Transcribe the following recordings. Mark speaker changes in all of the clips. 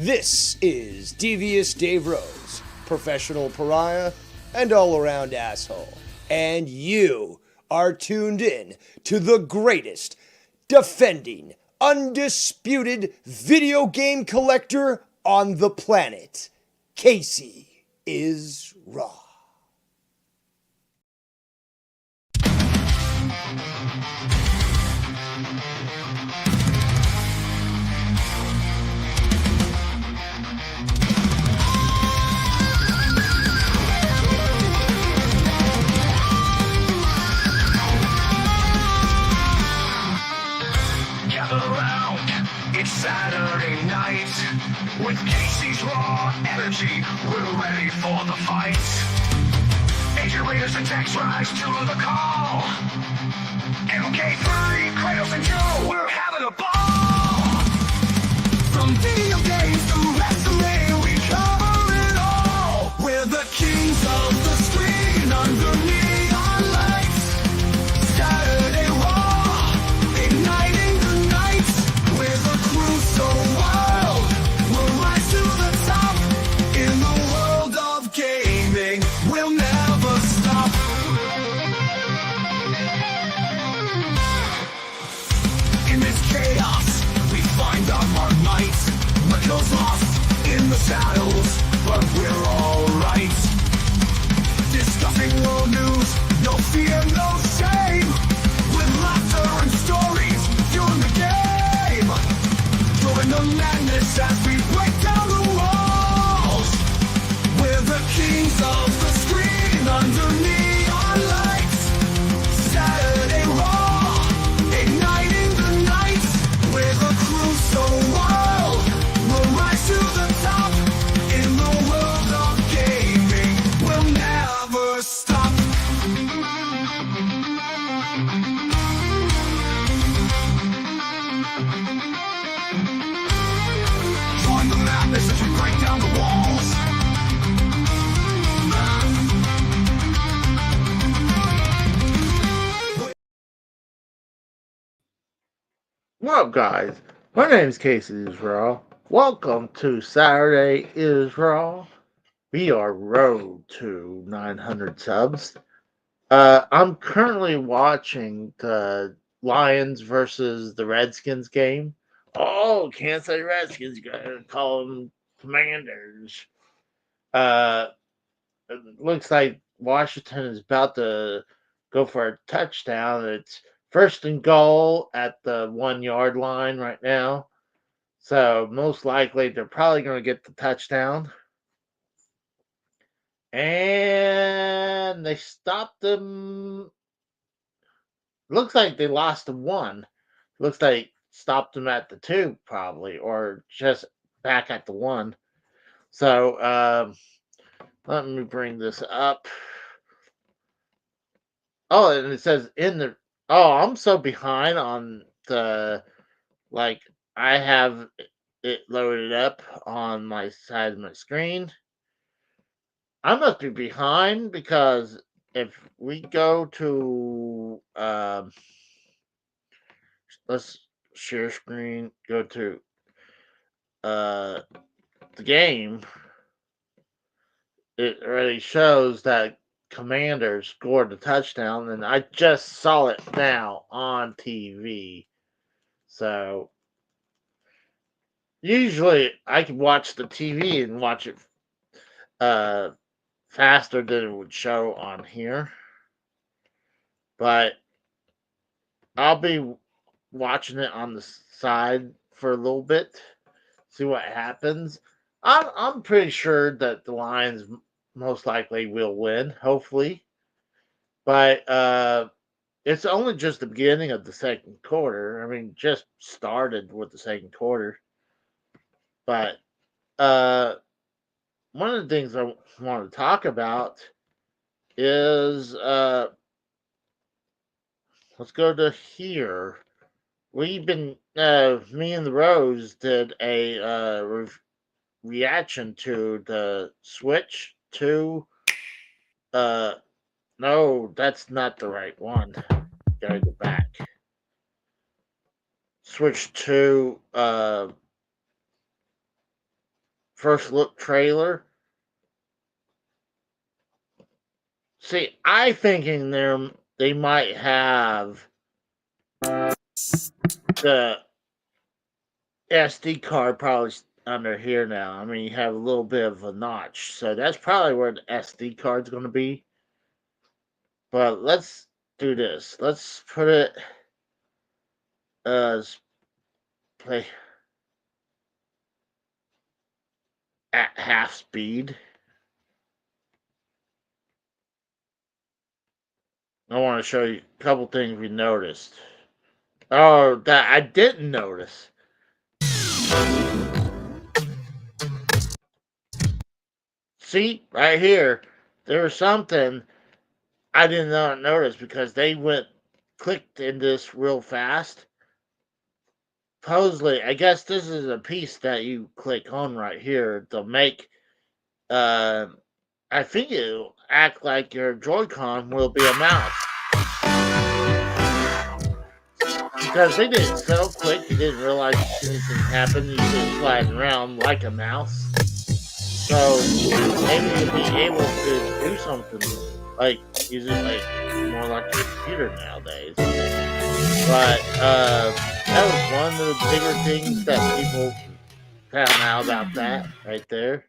Speaker 1: This is Devious Dave Rose, professional pariah and all around asshole. And you are tuned in to the greatest, defending, undisputed video game collector on the planet. Casey is Raw.
Speaker 2: It's Saturday night with Casey's Raw Energy. We're ready for the fight. Agent Raiders and Tex rise to the call. MK3, Kratos and Joe, we're having a ball. From video games to wrestling, we cover it all. We're the kings of the screen under neon lights. Saturday Raw, igniting the night. We're the crew so wild, we'll rise to the top. In the world of gaming, we'll never stop. In this chaos, we find our might. What goes lost in the shadows, but we're alright. Discussing world news, no fear, no shame. With laughter and stories, fueling the game. Join the madness as we break down the walls. We're the kings of the screen under neon lights. Saturday Raw, igniting the night. We're the crew so wild, we'll rise to the top. In the world of gaming, we'll never stop. Join the madness as we break down the walls.
Speaker 3: What up, guys? My name is Casey is Raw. Welcome to Saturday is Raw. We are road to 900 subs. I'm currently watching the Lions versus the Redskins game. Oh, can't say Redskins, you gotta call them Commanders. It looks like Washington is about to go for a touchdown. It's first and goal at the 1 yard line right now. So most likely they're probably going to get the touchdown. And they stopped them. Looks like they lost the 1. Looks like stopped them at the 2 probably, or just back at the 1. So let me bring this up. Oh, and it says in the. Oh, I'm so behind on the. Like, I have it loaded up on my side of my screen. I must be behind because if we go to. Let's share screen, go to the game. It already shows that Commanders scored a touchdown, and I just saw it now on TV. So usually I can watch the TV and watch it faster than it would show on here. But I'll be watching it on the side for a little bit, see what happens. I'm pretty sure that the Lions most likely will win, hopefully. But it's only just the beginning of the second quarter. I mean, just started with the second quarter. But one of the things I want to talk about is let's go to here. We've been me and the Rose did a reaction to the Switch 2. No, that's not the right one. Gotta go back. Switch to first look trailer. See, I thinking they might have the SD card probably under here now. I mean, you have a little bit of a notch, so that's probably where the SD card's going to be. But let's do this. Let's put it as play at half speed. I want to show you a couple things we noticed. Oh, that I didn't notice. See, right here, there's something I did not notice because they clicked in this real fast. Supposedly, I guess this is a piece that you click on right here to make. I think it'll act like your Joy-Con will be a mouse. Because they did it so quick, you didn't realize anything happened. You just sliding around like a mouse. So maybe you'll be able to do something like use it like more like a computer nowadays. But that was one of the bigger things that people found out about that right there.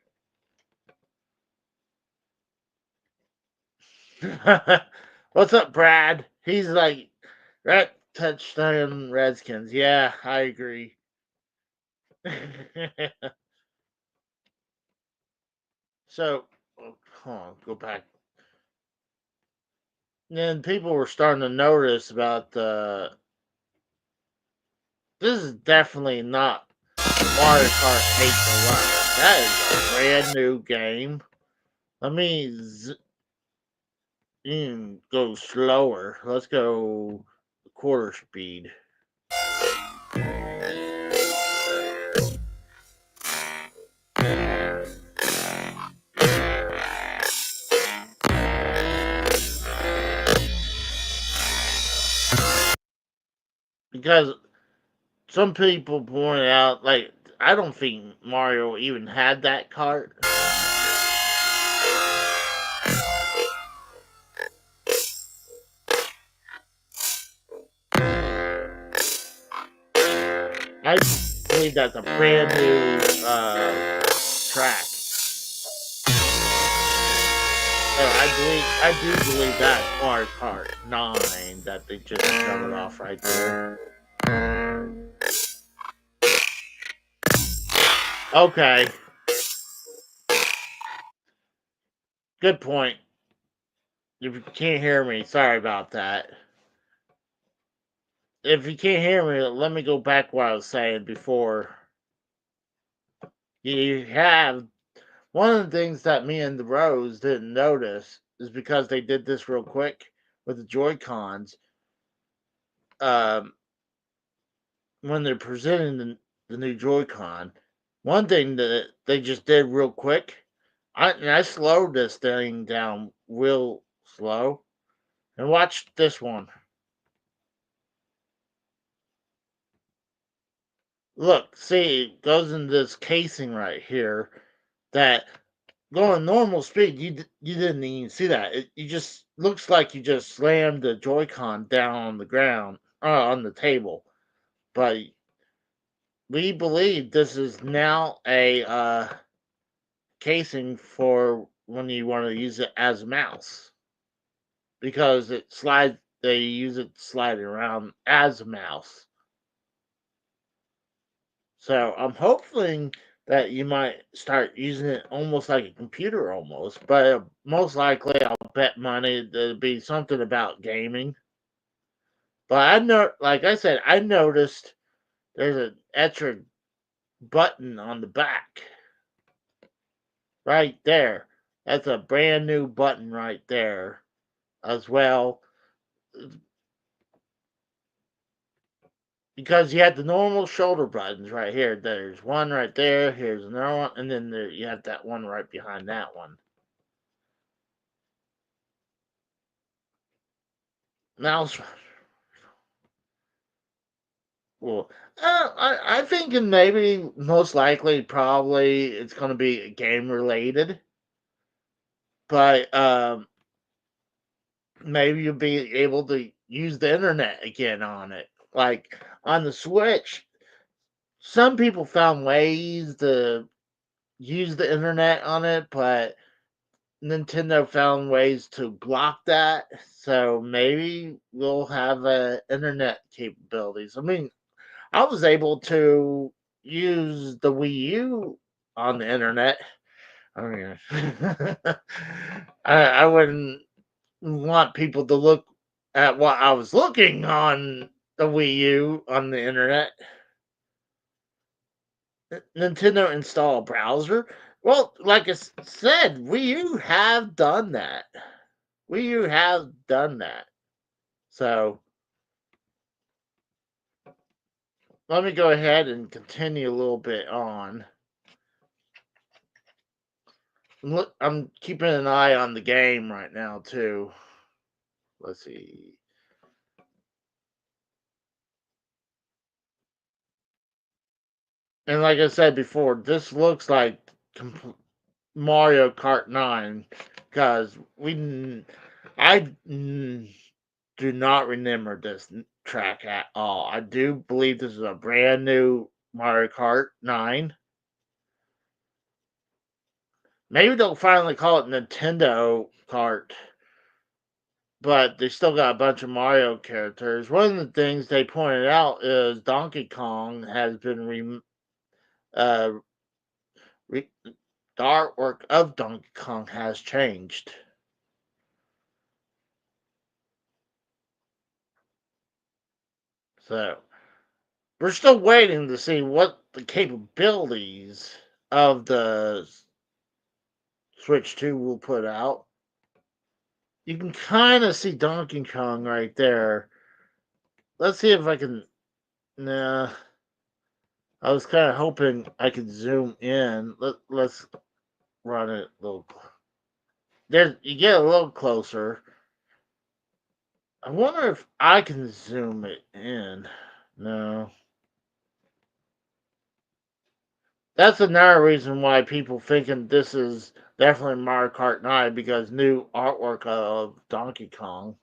Speaker 3: What's up, Brad? He's like, Red touchdown Redskins. Yeah, I agree. So, hold on, go back. And then people were starting to notice about the. This is definitely not Mario Kart 8 Deluxe. That is a brand new game. Let me go slower. Let's go quarter speed. Because some people pointed out, like, I don't think Mario even had that cart. I believe that's a brand new track. So I do believe that's Mario Kart 9 that they just covered off right there. Okay. Good point. If you can't hear me, sorry about that. If you can't hear me, let me go back what I was saying before. You have one of the things that me and the Rose didn't notice is because they did this real quick with the Joy-Cons. When they're presenting the new Joy-Con, one thing that they just did real quick, I slowed this thing down real slow, and watch this one. Look, see, it goes in this casing right here that going normal speed, you didn't even see that. You just looks like you just slammed the Joy-Con down on the ground, on the table. But we believe this is now a casing for when you want to use it as a mouse because it slides. They use it sliding around as a mouse. So I'm hoping that you might start using it almost like a computer, almost. But most likely, I'll bet money there'll be something about gaming. But I know, like I said, I noticed there's an extra button on the back. Right there. That's a brand new button right there as well. Because you have the normal shoulder buttons right here. There's one right there. Here's another one. And then you have that one right behind that one. Mouse. Well, I think maybe most likely probably it's going to be game related, but maybe you'll be able to use the internet again on it. Like on the Switch, some people found ways to use the internet on it, but Nintendo found ways to block that. So maybe we'll have internet capabilities. I mean, I was able to use the Wii U on the internet. I mean, I wouldn't want people to look at what I was looking on the Wii U on the internet. Nintendo install a browser. Well, like I said, Wii U have done that. Wii U have done that. So let me go ahead and continue a little bit on. I'm keeping an eye on the game right now too. Let's see. And like I said before, this looks like Mario Kart 9 because I do not remember this track at all. I do believe this is a brand new Mario Kart 9. Maybe they'll finally call it Nintendo Kart, but they still got a bunch of Mario characters. One of the things they pointed out is Donkey Kong has been uh, the artwork of Donkey Kong has changed. So we're still waiting to see what the capabilities of the Switch 2 will put out. You can kind of see Donkey Kong right there. Let's see if I can. Nah, I was kind of hoping I could zoom in. Let's run it a little. There, you get a little closer. I wonder if I can zoom it in. No. That's another reason why people thinking this is definitely Mario Kart 9 because new artwork of Donkey Kong.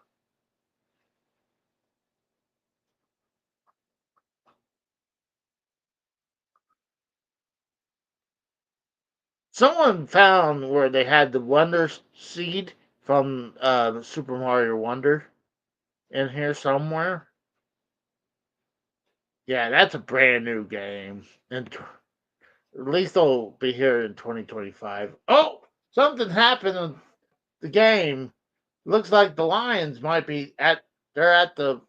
Speaker 3: Someone found where they had the Wonder Seed from Super Mario Wonder in here somewhere. Yeah, that's a brand new game. And at least they'll be here in 2025. Oh, something happened in the game. Looks like the Lions might be they're at the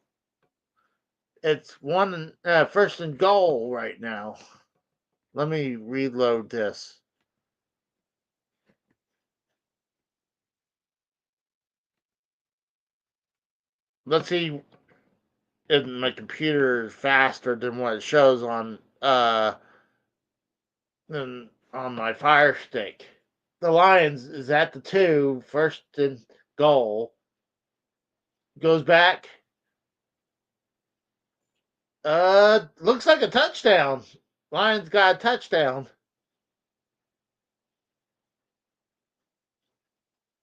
Speaker 3: it's first and goal right now. Let me reload this. Let's see if my computer is faster than what it shows on my Fire Stick. The Lions is at the 2, first and goal. Goes back. Looks like a touchdown. Lions got a touchdown.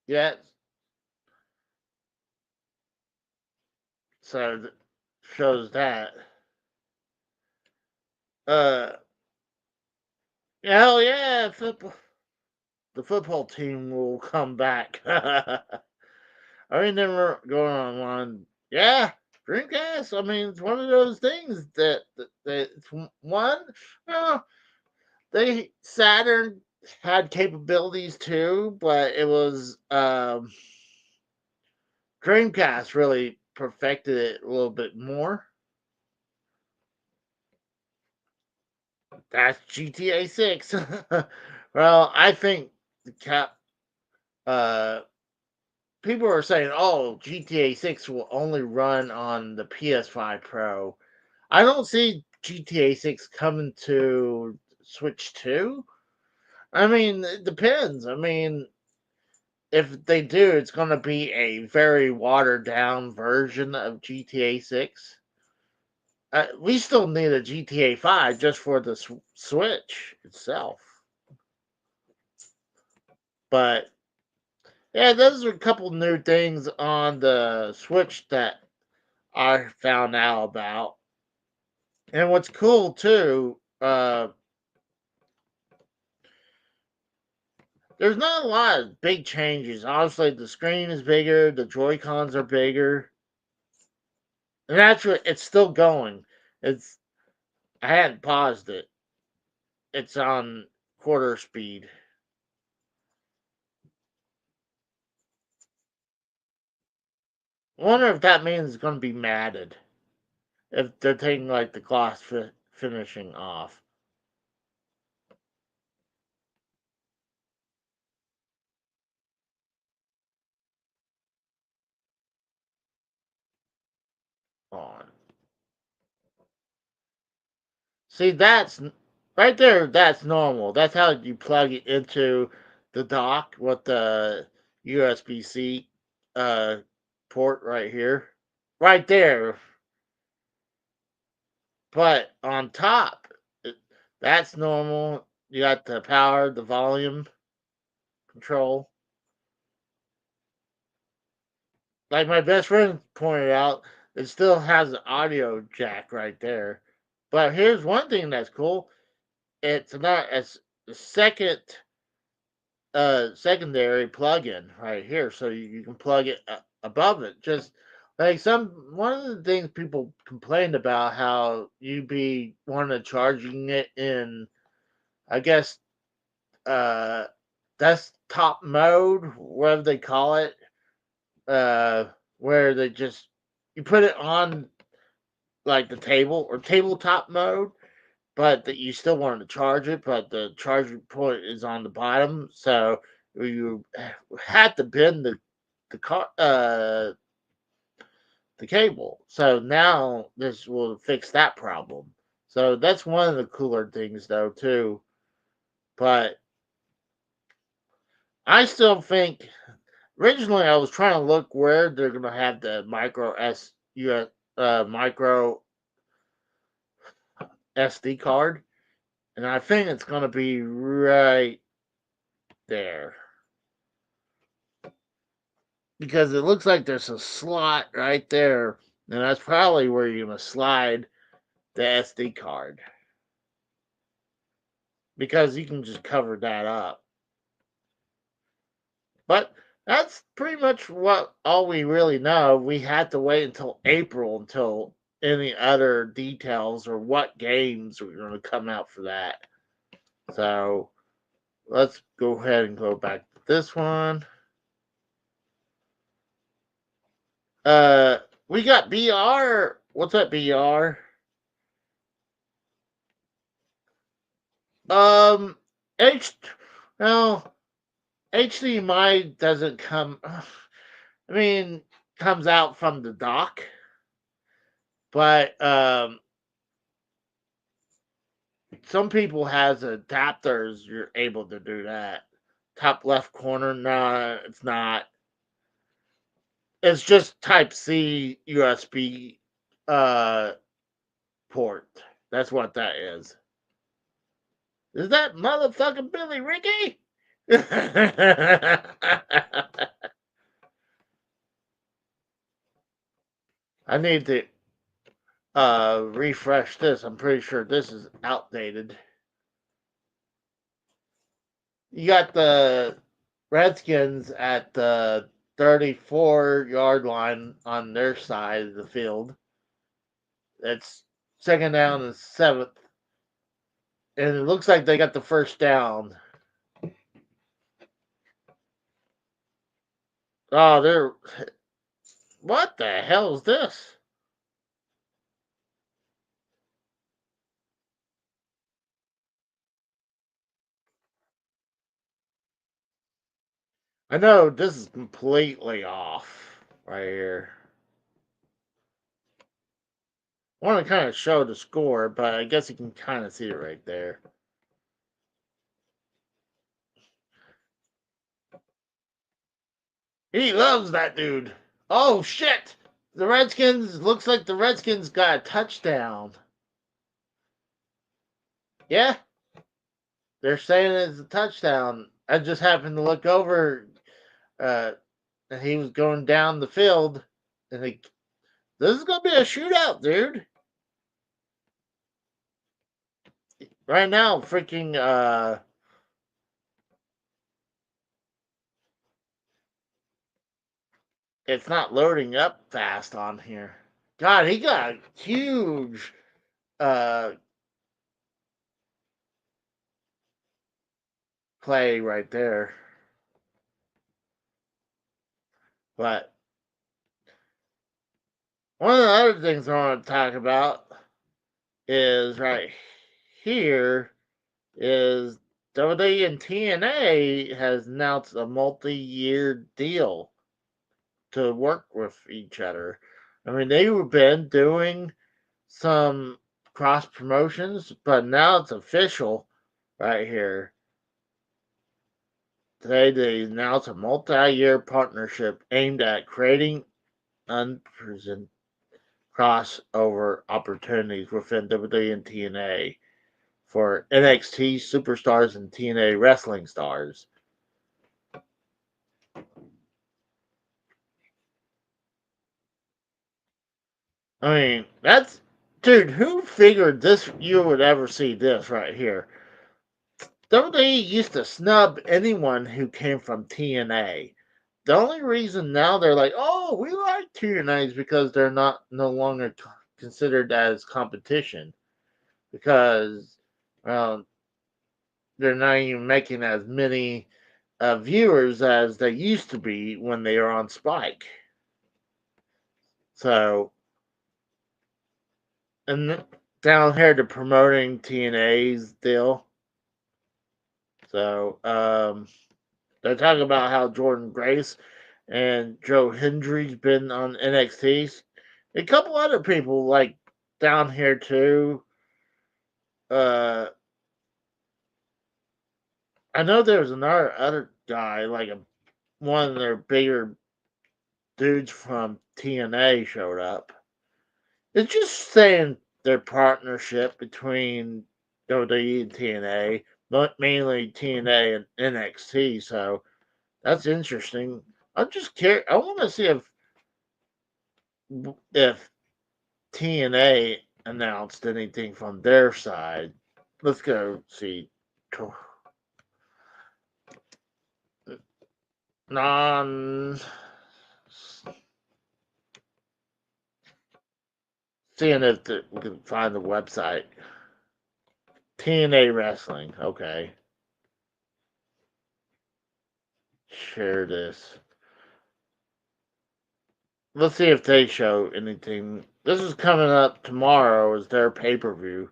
Speaker 3: Yeah. So shows that. Uh, hell yeah, football. The football team will come back. I remember going online. Yeah, Dreamcast. I mean, it's one of those things that it's one. Uh, they Saturn had capabilities too, but it was Dreamcast really perfected it a little bit more. That's GTA 6. Well, I think the uh people are saying, "Oh, GTA 6 will only run on the PS5 Pro." I don't see GTA 6 coming to Switch 2. I mean, it depends. I mean, if they do, it's going to be a very watered down version of GTA 6. We still need a GTA 5 just for the Switch itself. But yeah, those are a couple new things on the Switch that I found out about. And what's cool too, there's not a lot of big changes. Obviously, the screen is bigger, the Joy Cons are bigger, and actually, it's still going. It's I hadn't paused it. It's on quarter speed. I wonder if that means it's going to be matted. If they're taking like the gloss finishing off. On. See, that's right there. That's normal. That's how you plug it into the dock with the USB-C uh, port right here, right there. But on top, that's normal. You got the power, the volume control. Like my best friend pointed out, it still has an audio jack right there. But here's one thing that's cool. It's not as the secondary plug-in right here, so you can plug it above it. Just like one of the things people complained about how you be wanting to charging it in, I guess, uh, desktop mode, whatever they call it, uh, where they just you put it on like the table or tabletop mode, but that you still wanted to charge it, but the charging point is on the bottom, so you had to bend the car the cable. So now this will fix that problem. So that's one of the cooler things, though, too. But I still think originally I was trying to look where they're gonna have the micro SD card, and I think it's gonna be right there because it looks like there's a slot right there, and that's probably where you're gonna slide the SD card because you can just cover that up. But that's pretty much what all we really know. We had to wait until April until any other details or what games were going to come out for that. So let's go ahead and go back to this one. We got BR. What's that BR? Um, H. Well, HDMI doesn't come. I mean, comes out from the dock, but some people has adapters. You're able to do that. Top left corner. No, it's not. It's just Type C USB uh, port. That's what that is. Is that motherfucking Billy Ricky? I need to refresh this. I'm pretty sure this is outdated. You got the Redskins at the 34-yard line on their side of the field. It's second down and 7th. And it looks like they got the first down. Oh, they're. What the hell is this? I know this is completely off right here. I want to kind of show the score, but I guess you can kind of see it right there. He loves that dude. Oh, shit. The Redskins, looks like the Redskins got a touchdown. Yeah, they're saying it's a touchdown. I just happened to look over, and he was going down the field, and this is gonna be a shootout, dude. Right now, freaking it's not loading up fast on here. God, he got a huge uh play right there. But one of the other things I want to talk about is right here is WWE and TNA has announced a multi-year deal to work with each other. I mean, they've been doing some cross promotions, but now it's official right here. Today, they announced a multi-year partnership aimed at creating unprecedented crossover opportunities within WWE and TNA for NXT superstars and TNA wrestling stars. I mean, that's dude. Who figured this you would ever see this right here? WWE used to snub anyone who came from TNA. The only reason now they're like, oh, we like TNA is because they're not no longer considered as competition because well, they're not even making as many viewers as they used to be when they were on Spike. So, and down here to promoting TNA's deal. So, they're talking about how Jordan Grace and Joe Hendry's been on NXT. A couple other people like down here too. Uh, I know there's another other guy like one of their bigger dudes from TNA showed up. It's just saying their partnership between WWE and TNA, but mainly TNA and NXT. So that's interesting. I'm just curious. I want to see if TNA announced anything from their side. Let's go see. Non. Seeing if we can find the website. TNA Wrestling. Okay. Share this. Let's see if they show anything. This is coming up tomorrow as their pay-per-view.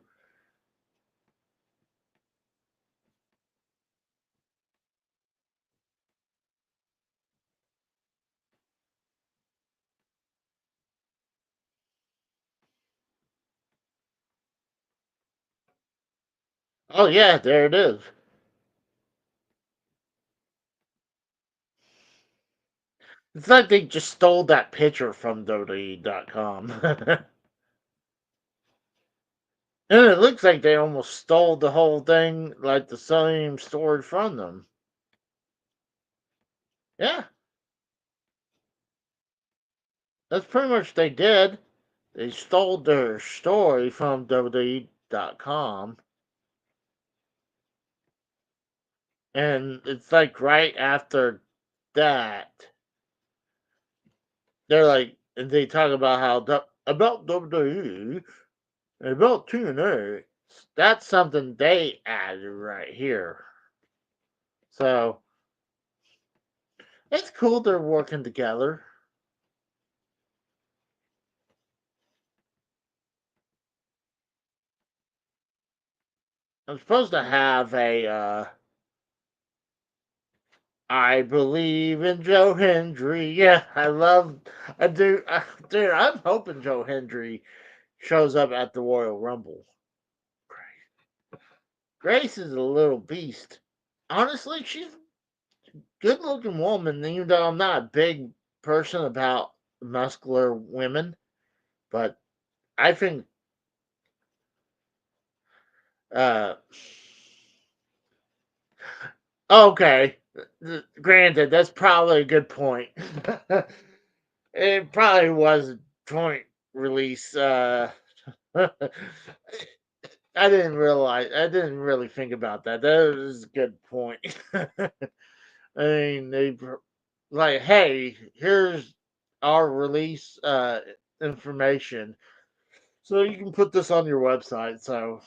Speaker 3: Oh yeah, there it is. It's like they just stole that picture from WWE.com. And it looks like they almost stole the whole thing, like the same story from them. Yeah, that's pretty much they did. They stole their story from WWE.com. And it's like right after that, they're like, and they talk about how about WWE and about TNA. That's something they added right here. So it's cool they're working together. I'm supposed to have a I believe in Joe Hendry. Yeah, I do, dude. I'm hoping Joe Hendry shows up at the Royal Rumble. Grace is a little beast. Honestly, she's a good looking woman, even though I'm not a big person about muscular women, but I think uh okay. Granted, that's probably a good point. It probably was a joint release. I didn't really think about that. That is a good point. I mean, like, hey, here's our release information, so you can put this on your website. So,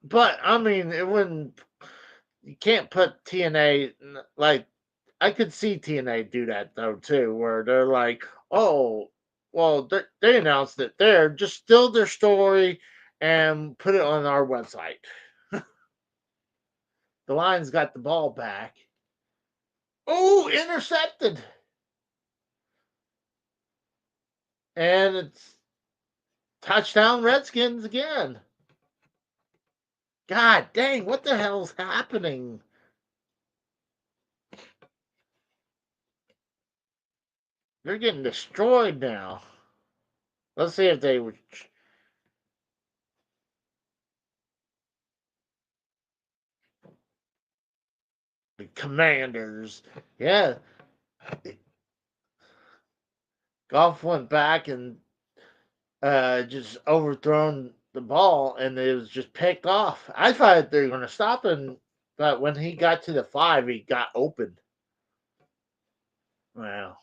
Speaker 3: but I mean, it wouldn't. You can't put TNA like. I could see TNA do that though too, where they're like, oh, well, they announced it there, just steal their story and put it on our website. The Lions got the ball back. Oh, intercepted. And it's touchdown Redskins again. God dang, what the hell's happening? They're getting destroyed now. Let's see if they would. The Commanders. Yeah. Goff went back and just overthrown the ball, and it was just picked off. I thought they were going to stop him, but when he got to the 5, he got open. Wow.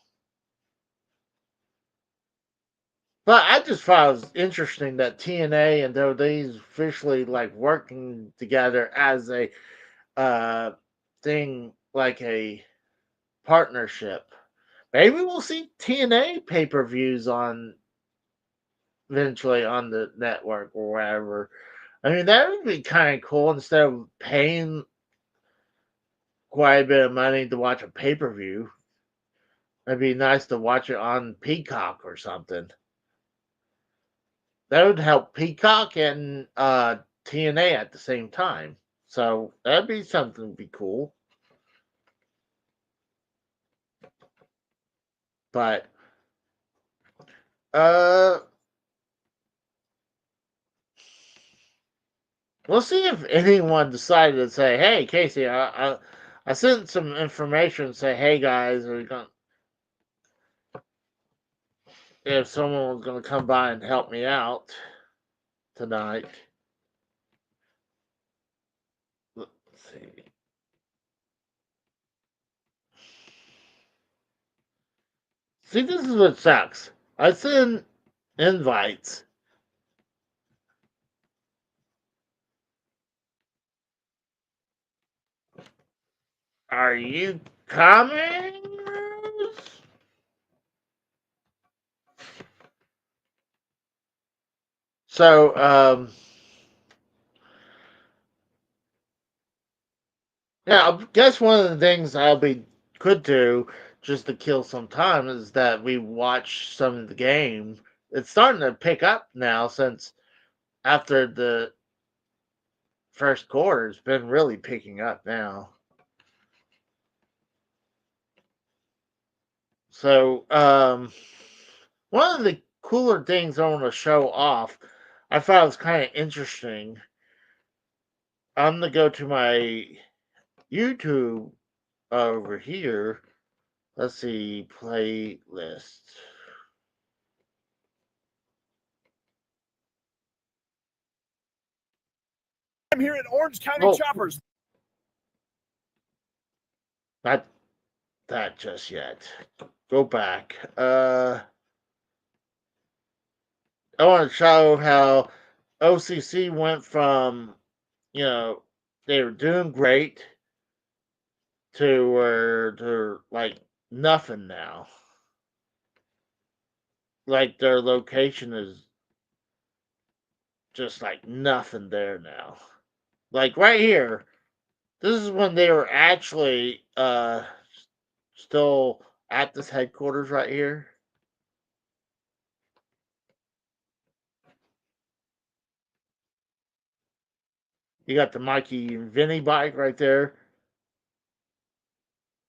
Speaker 3: But I just thought it was interesting that TNA and WWE's officially like working together as a thing, like a partnership. Maybe we'll see TNA pay per views on eventually on the network or wherever. I mean, that would be kind of cool instead of paying quite a bit of money to watch a pay per view. It'd be nice to watch it on Peacock or something. That would help Peacock and TNA at the same time. So that'd be something to be cool. But uh we'll see if anyone decided to say, "Hey, Casey, I sent some information. Say, hey guys, are you going if someone was going to come by and help me out tonight." Let's see. See, this is what sucks. I send invites. Are you coming? So, yeah, I guess one of the things could do just to kill some time is that we watch some of the game. It's starting to pick up now since after the first quarter, it's been really picking up now. So, one of the cooler things I want to show off, I thought was kind of interesting. I'm gonna go to my YouTube over here. Let's see, playlist.
Speaker 4: I'm here at Orange County Choppers.
Speaker 3: Not that just yet. Go back. I want to show how OCC went from, they were doing great to where they're like nothing now. Like their location is just like nothing there now. Like right here, this is when they were actually still at this headquarters right here. You got the Mikey and Vinny bike right there.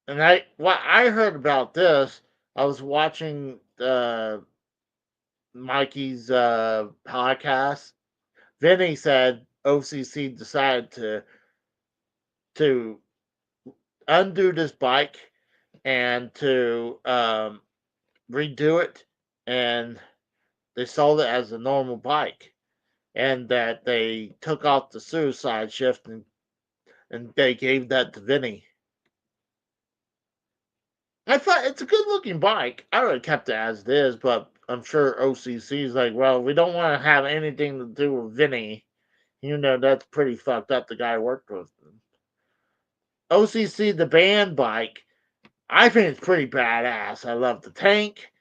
Speaker 3: And what I heard about this, I was watching Mikey's podcast. Vinny said OCC decided to undo this bike and to redo it, and they sold it as a normal bike, and that they took off the suicide shift and they gave that to Vinny. I thought it's a good looking bike. I would have kept it as it is, but I'm sure OCC is like, well, we don't want to have anything to do with Vinny. You know, that's pretty fucked up. The guy worked with him. OCC, the band bike, I think it's pretty badass. I love the tank.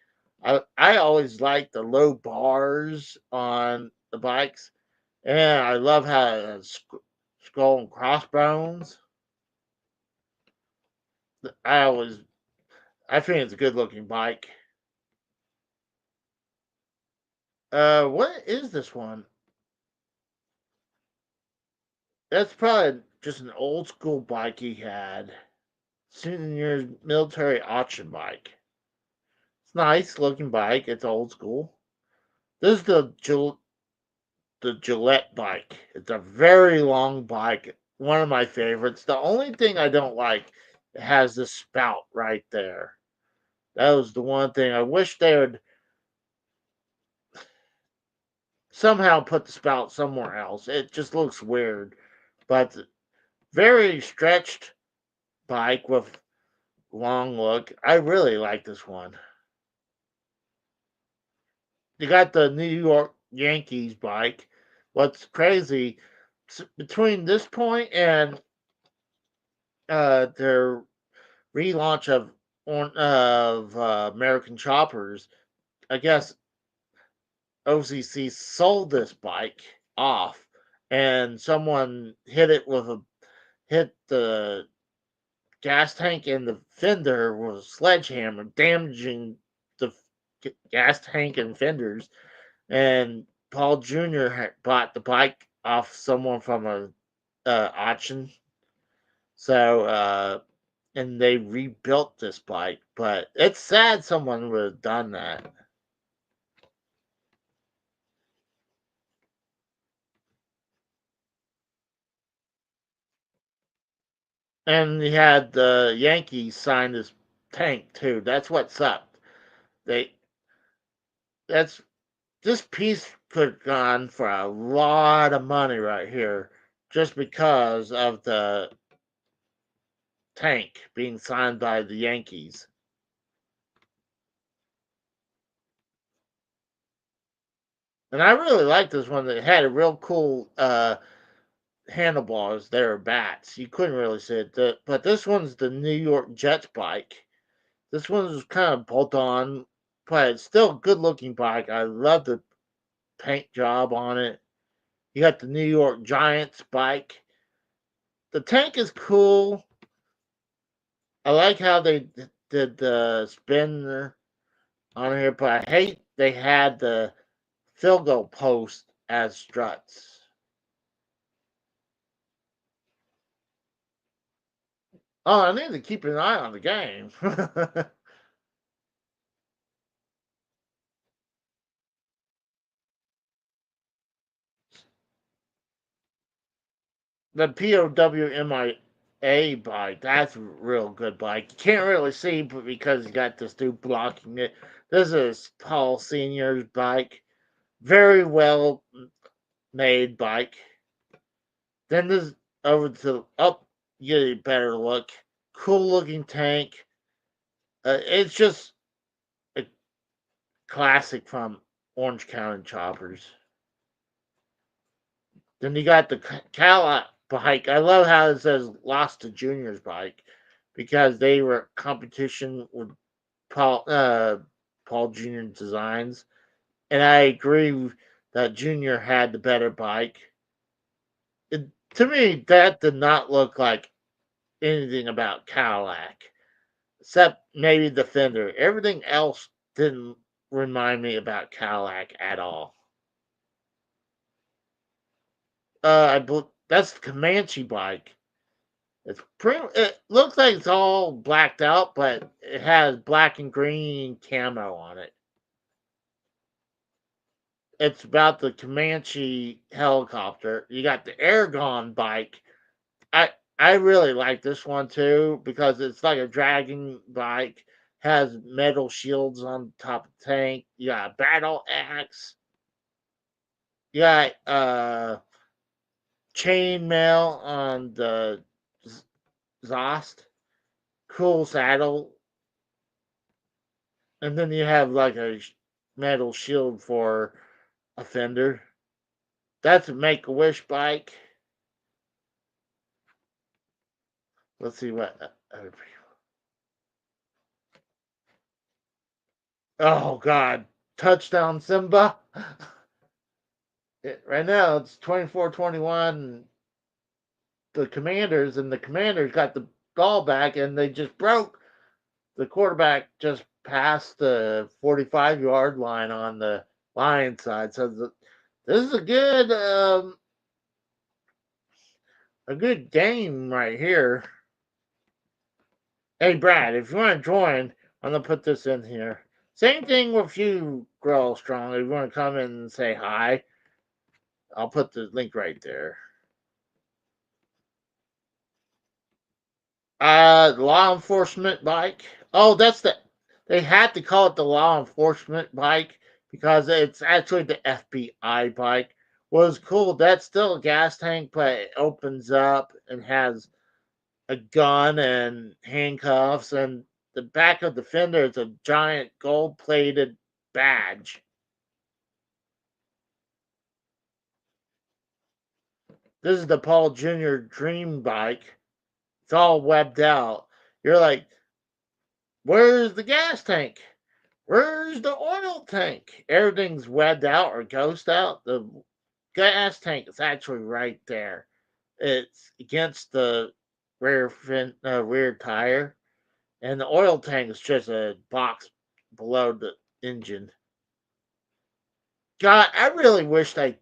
Speaker 3: I always like the low bars on the bikes. And I love how it has skull and crossbones. I think it's a good looking bike. What is this one? That's probably just an old school bike he had. Senior military auction bike. It's a nice looking bike. It's old school. This is the Gillette bike. It's a very long bike. One of my favorites. The only thing I don't like, it has this spout right there. That was the one thing I wish they would somehow put the spout somewhere else. It just looks weird. But very stretched bike with long look. I really like this one. You got the New York Yankees bike. What's crazy between this point and their relaunch of American Choppers, I guess OCC sold this bike off, and someone hit the gas tank and the fender with a sledgehammer, damaging the gas tank and fenders. And Paul Jr. bought the bike off someone from a auction. So, and they rebuilt this bike, but it's sad someone would have done that. And he had the Yankees sign this tank too. That's what sucked. They that's this piece could have gone for a lot of money right here, just because of the tank being signed by the Yankees. And I really like this one. That had a real cool handlebars. They were bats. You couldn't really see it. But this one's the New York Jets bike. This one's kind of bolt on, but it's still a good looking bike. I love the paint job on it. You got the New York Giants bike. The tank is cool. I like how they did the spin on here, but I hate they had the field goal post as struts. Oh, I need to keep an eye on the game. The POWMIA bike, that's a real good bike. You can't really see but because you got this dude blocking it. This is Paul Sr.'s bike. Very well made bike. Then this over to up, you get a better look. Cool looking tank. It's just a classic from Orange County Choppers. Then you got the Cadillac bike. I love how it says "Lost to Junior's bike" because they were competition with Paul Junior Designs, and I agree that Junior had the better bike. To me, that did not look like anything about Cadillac, except maybe the fender. Everything else didn't remind me about Cadillac at all. That's the Comanche bike. It looks like it's all blacked out, but it has black and green camo on it. It's about the Comanche helicopter. You got the Aragon bike. I really like this one too because it's like a dragging bike. Has metal shields on top of the tank. You got a battle axe. You got chainmail on the Zost. Cool saddle. And then you have like a metal shield for a fender. That's a Make-A-Wish bike. Let's see what other people. Oh God, touchdown Simba. Right now it's 24-21. The Commanders got the ball back, and they just broke. The quarterback just passed the 45-yard line on the Lions side. So this is a good game right here. Hey Brad, if you want to join, I'm gonna put this in here. Same thing with you, Growl Strong. If you want to come in and say hi, I'll put the link right there. Law enforcement bike. Oh, they had to call it the law enforcement bike because it's actually the FBI bike. Was cool. That's still a gas tank, but it opens up and has a gun and handcuffs, and the back of the fender is a giant gold-plated badge. This is the Paul Jr. Dream bike. It's all webbed out. You're like, where's the gas tank? Where's the oil tank? Everything's webbed out or ghost out. The gas tank is actually right there. It's against the rear tire, and the oil tank is just a box below the engine. God, I really wished I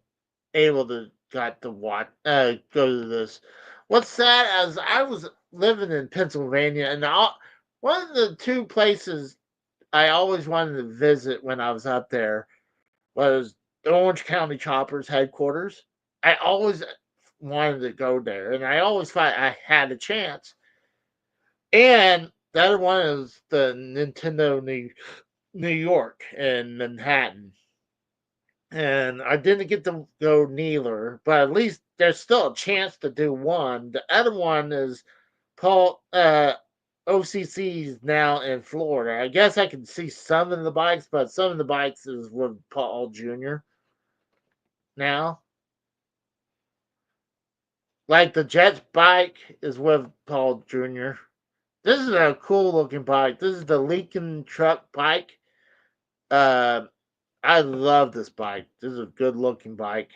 Speaker 3: able to got to watch go to this. What's sad is I was living in Pennsylvania, and one of the two places I always wanted to visit when I was up there was the Orange County Choppers headquarters. I always wanted to go there, and I always thought I had a chance. And the other one is the Nintendo New York in Manhattan. And I didn't get to go neither, but at least there's still a chance to do one. The other one is Paul OCC's now in Florida. I guess I can see some of the bikes, but some of the bikes is with Paul Jr. now. Like the Jets bike is with Paul Jr. This is a cool looking bike. This is the Lincoln truck bike. I love this bike. This is a good looking bike.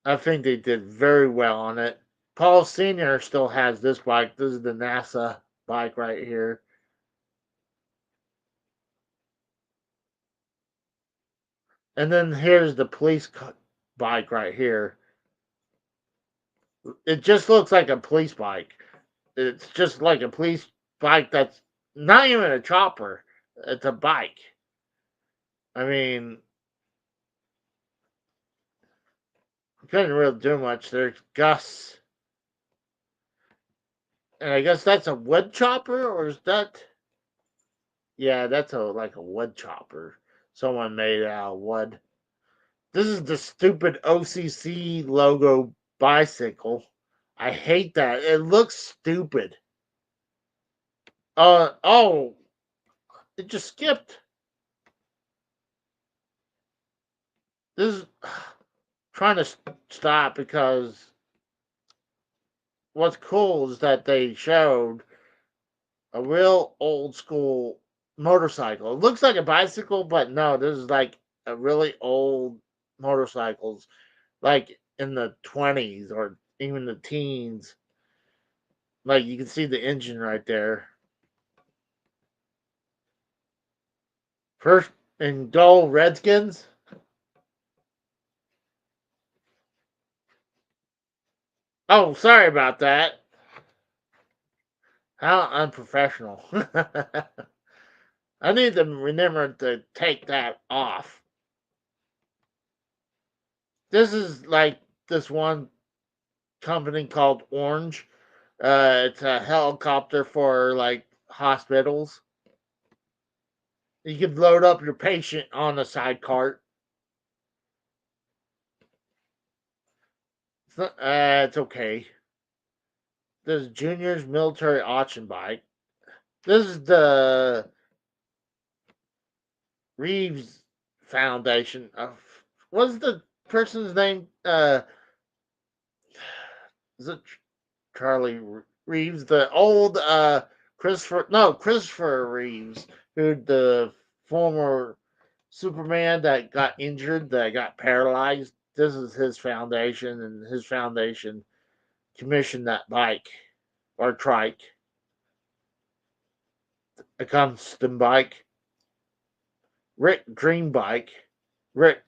Speaker 3: I think they did very well on it. Paul Sr. still has this bike. This is the NASA bike right here. And then here's the police bike right here. It just looks like a police bike. It's just like a police bike that's not even a chopper. It's a bike. I mean, couldn't really do much. There's Gus. And I guess that's a wood chopper, or is that? Yeah, that's like a wood chopper. Someone made out of wood. This is the stupid OCC logo bicycle. I hate that. It looks stupid. Oh, it just skipped. This is trying to stop because what's cool is that they showed a real old school motorcycle. It looks like a bicycle, but no, this is like a really old motorcycles, like in the 20s or even the teens. Like you can see the engine right there. First in gold Redskins. Oh, sorry about that. How unprofessional. I need to remember to take that off. This is like this one company called Orange. It's a helicopter for like hospitals. You can load up your patient on a side cart. It's okay. This is Junior's military auction bike. This is the Reeves Foundation. What's the person's name? Is it Charlie Reeves? The old Christopher Reeves, who the former Superman that got injured, that got paralyzed. This is his foundation, and his foundation commissioned that bike or trike, a custom bike. Rick Dream Bike. Rick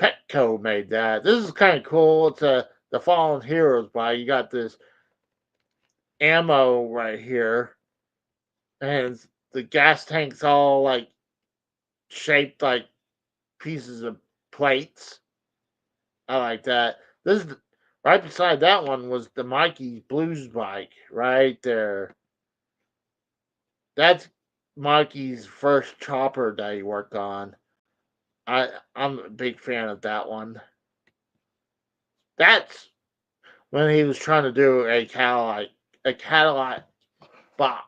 Speaker 3: Petco made that. This is kind of cool. It's the Fallen Heroes bike. You got this ammo right here, and the gas tank's all like shaped like pieces of plates. I like that. This is right beside that one was the Mikey's Blues bike right there. That's Mikey's first chopper that he worked on. I'm a big fan of that one. That's when he was trying to do a Cadillac bike.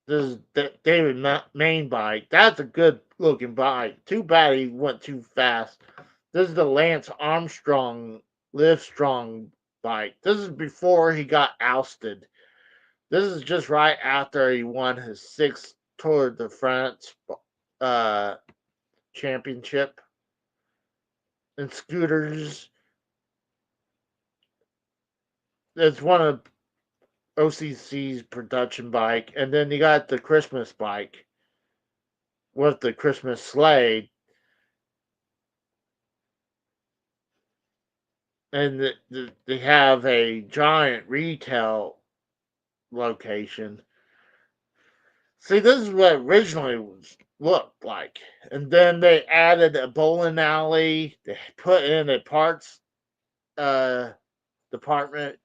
Speaker 3: This is David Main bike. That's a good looking bike. Too bad he went too fast. This is the Lance Armstrong Livestrong bike. This is before he got ousted. This is just right after he won his 6th Tour de France championship. And scooters. It's one of OCC's production bike. And then you got the Christmas bike with the Christmas sleigh. And they have a giant retail location. See, this is what originally looked like. And then they added a bowling alley. They put in a parts department.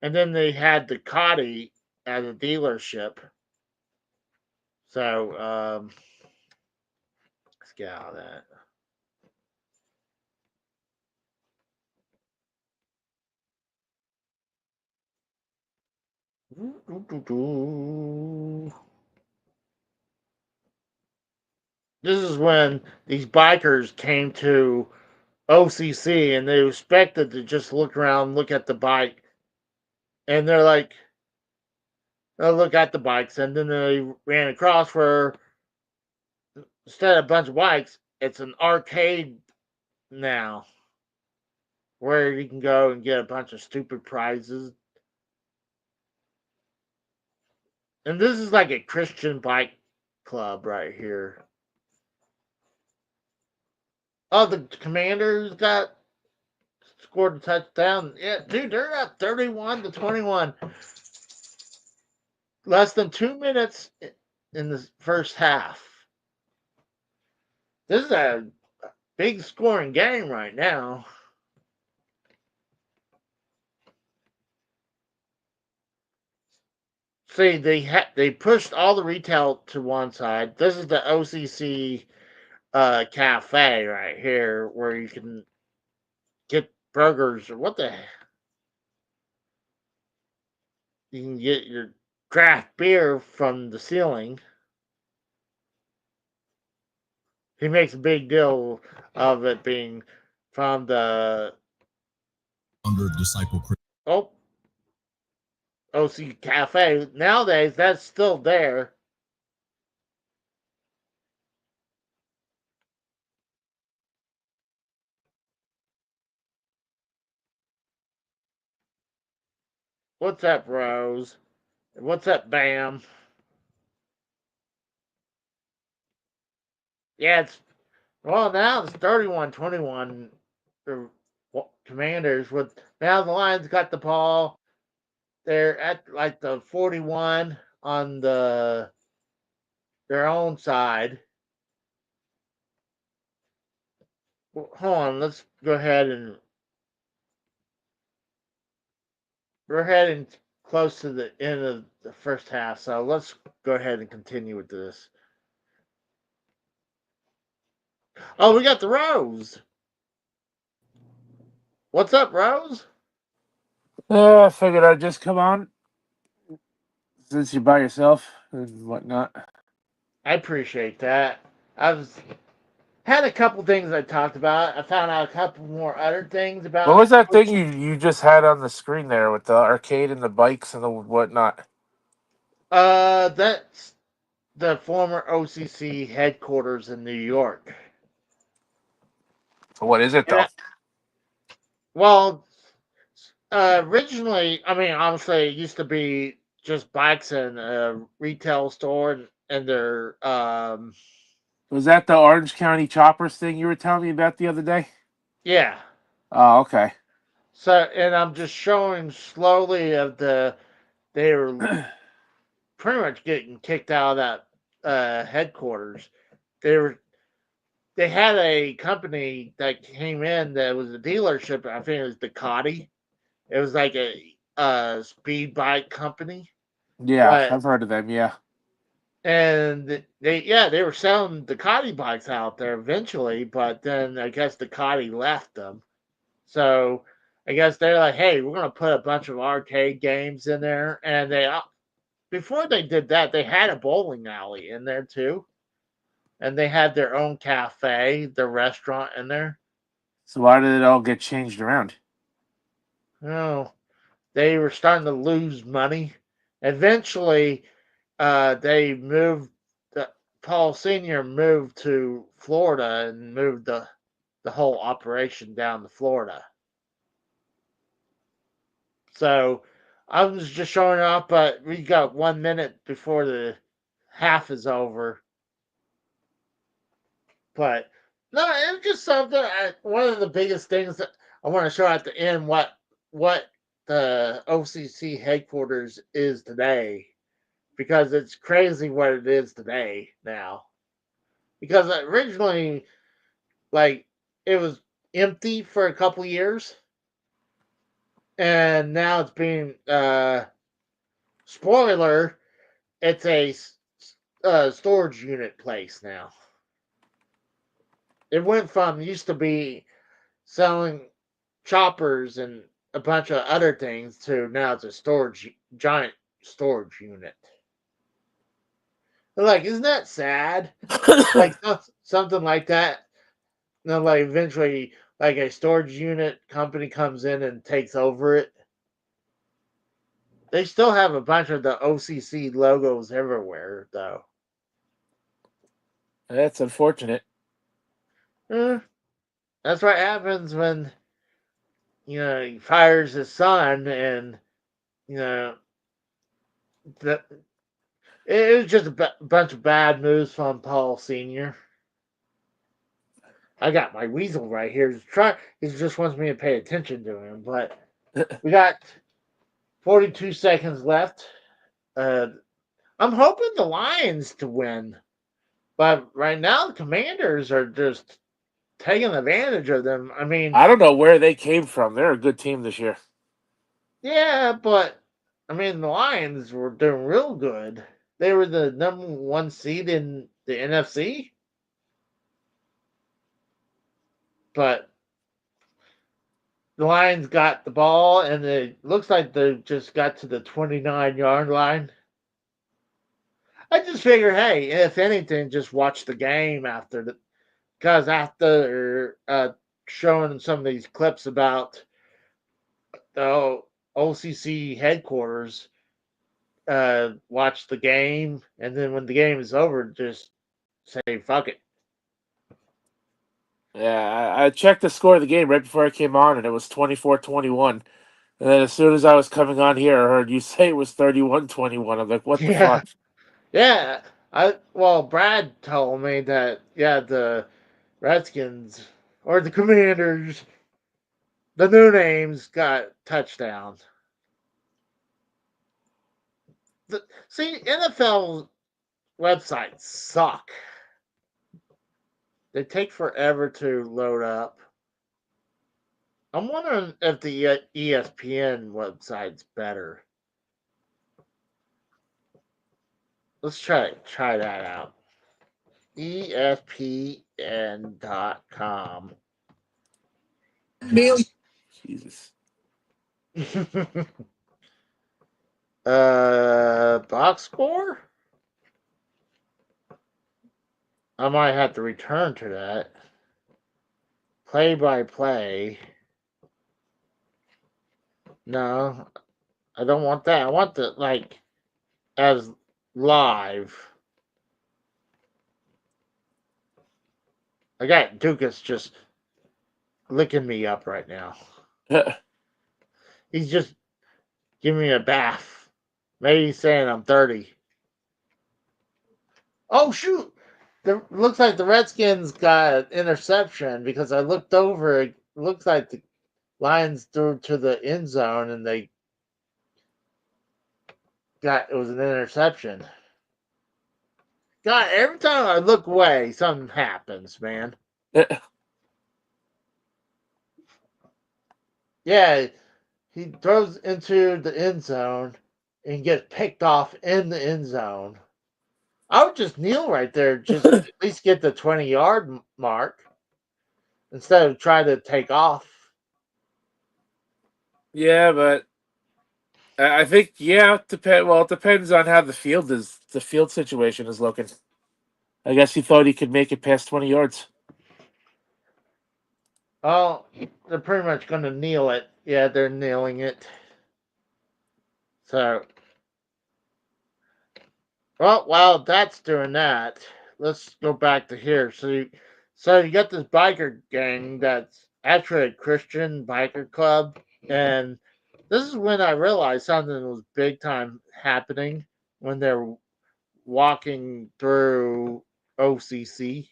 Speaker 3: And then they had the Ducati at a dealership. So, let's get out of that. This is when these bikers came to OCC and they expected to just look around, look at the bike, and they're like, oh, look at the bikes. And then they ran across where instead of a bunch of bikes, it's an arcade now where you can go and get a bunch of stupid prizes. And this is like a Christian bike club right here. Oh, the Commanders got scored a touchdown. Yeah, dude, they're up 31-21. Less than 2 minutes in the first half. This is a big scoring game right now. See, they pushed all the retail to one side. This is the OCC cafe right here where you can get burgers or what the heck. You can get your craft beer from the ceiling. He makes a big deal of it being from the
Speaker 5: under Disciple Creek.
Speaker 3: OC Cafe. Nowadays, that's still there. What's up, Rose? What's up, Bam? Yeah, it's Well, now it's 31-21. The Commanders with now the Lions got the ball. They're at like the 41 on their own side. Well, hold on, let's go ahead and we're heading close to the end of the first half, so let's go ahead and continue with this. Oh, we got the Rose. What's up, Rose?
Speaker 6: I figured I'd just come on since you're by yourself and whatnot.
Speaker 3: I appreciate that. Had a couple things I talked about. I found out a couple more other things about.
Speaker 6: What was that thing you just had on the screen there with the arcade and the bikes and the whatnot?
Speaker 3: That's the former OCC headquarters in New York.
Speaker 6: What is it though?
Speaker 3: Yeah. Well, originally, I mean, obviously, it used to be just bikes and a retail store, and their
Speaker 6: Was that the Orange County Choppers thing you were telling me about the other day?
Speaker 3: yeah.
Speaker 6: Oh, okay.
Speaker 3: So, and I'm just showing slowly of they were pretty much getting kicked out of that headquarters. They had a company that came in that was a dealership. I think it was Ducati. It was like a speed bike company.
Speaker 6: Yeah,
Speaker 3: But,
Speaker 6: I've heard of them. Yeah.
Speaker 3: and they were selling Ducati bikes out there eventually, but then I guess Ducati left them. So I guess they're like, hey, we're gonna put a bunch of arcade games in there, and before they did that, they had a bowling alley in there too, and they had their own cafe, their restaurant in there.
Speaker 6: So why did it all get changed around?
Speaker 3: Oh, they were starting to lose money. Eventually, they moved. Paul Senior moved to Florida and moved the whole operation down to Florida. So I was just showing up, but we got 1 minute before the half is over. But no, it's just something. One of the biggest things that I want to show at the end what the OCC headquarters is today, because it's crazy what it is today now. Because originally, like, it was empty for a couple years, and now it's being spoiler. It's a storage unit place now. It went from used to be selling choppers and a bunch of other things to now it's a giant storage unit. Like, isn't that sad? Like something like that. Like eventually, like a storage unit company comes in and takes over it. They still have a bunch of the OCC logos everywhere, though.
Speaker 6: That's unfortunate.
Speaker 3: That's what happens when he fires his son, and it was just a bunch of bad moves from Paul Senior. I got my weasel right here. He just wants me to pay attention to him. But we got 42 seconds left. I'm hoping the Lions to win, but right now the Commanders are just taking advantage of them. I mean,
Speaker 6: I don't know where they came from. They're a good team this year.
Speaker 3: yeah, but I mean the Lions were doing real good. They were the number 1 seed in the NFC. But the Lions got the ball, and it looks like they just got to the 29-yard line. I just figure, hey, if anything, just watch the game because after showing some of these clips about the OCC headquarters, watch the game, and then when the game is over, just say, fuck it.
Speaker 6: Yeah, I checked the score of the game right before I came on, and it was 24-21. And then as soon as I was coming on here, I heard you say it was 31-21. I'm like, what the fuck?
Speaker 3: Yeah. Brad told me that, the Redskins or the Commanders, the new names got touchdowns. See, NFL websites suck. They take forever to load up. I'm wondering if the ESPN website's better. Let's try that out. ESPN.com.
Speaker 6: Jesus.
Speaker 3: Box score? I might have to return to that. Play by play. No, I don't want that. I want the as live. I got Dukas just licking me up right now. He's just giving me a bath. Maybe he's saying I'm 30. Oh shoot! Looks like the Redskins got an interception because I looked over. It looks like the Lions threw to the end zone and it was an interception. God, every time I look away, something happens, man. Yeah, he throws into the end zone and gets picked off in the end zone. I would just kneel right there, just at least get the 20-yard mark instead of trying to take off.
Speaker 6: Yeah, but I think it depends on how the field situation is looking. I guess he thought he could make it past 20 yards.
Speaker 3: Oh, they're pretty much going to kneel it. Yeah, they're kneeling it. So, well, while that's doing that, let's go back to here. So you got this biker gang that's actually a Christian biker club, and this is when I realized something was big time happening when they're walking through OCC.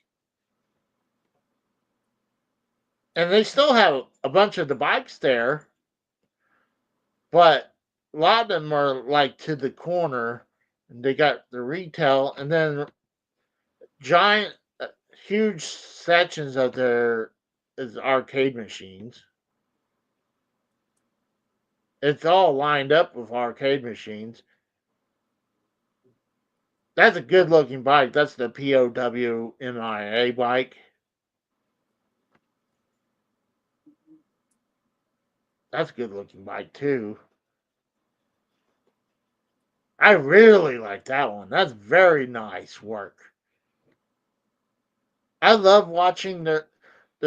Speaker 3: And they still have a bunch of the bikes there, but a lot of them are to the corner. And they got the retail, and then giant, huge sections of there is arcade machines. It's all lined up with arcade machines. That's a good looking bike. That's the POWMIA bike. That's a good looking bike too. I really like that one. That's very nice work. I love watching the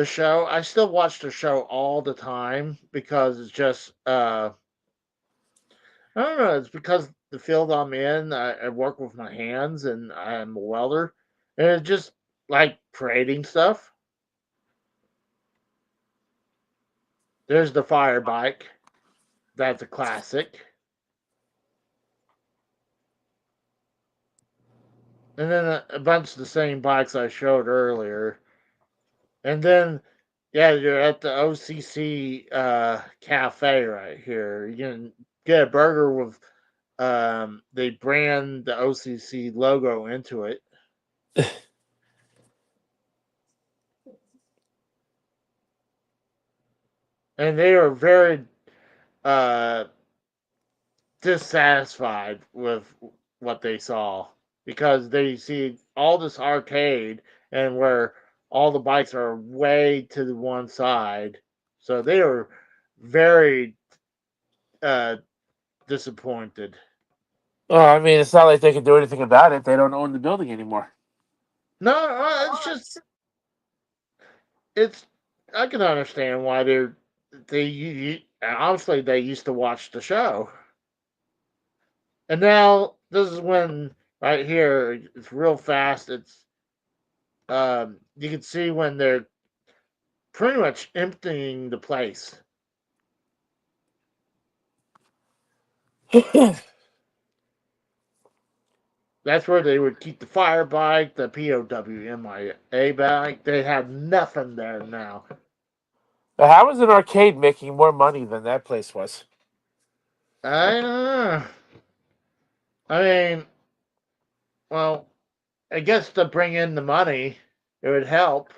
Speaker 3: show. I still watch the show all the time because it's just I don't know, it's because the field I'm in, I work with my hands and I'm a welder. And it's just like creating stuff. There's the fire bike. That's a classic. And then a bunch of the same bikes I showed earlier. And then, yeah, you're at the OCC cafe right here. You can get a burger with they brand the OCC logo into it. And they are very dissatisfied with what they saw because they see all this arcade and where all the bikes are way to the one side. So they are very disappointed.
Speaker 6: Oh, I mean, it's not like they can do anything about it. They don't own the building anymore.
Speaker 3: No, it's just it's. I can understand why they obviously they used to watch the show, and now this is when right here it's real fast. It's you can see when they're pretty much emptying the place. That's where they would keep the fire bike, the POWMIA bike. They have nothing there now.
Speaker 6: Now, how is an arcade making more money than that place was?
Speaker 3: I don't know. I mean, well, I guess to bring in the money, it would help.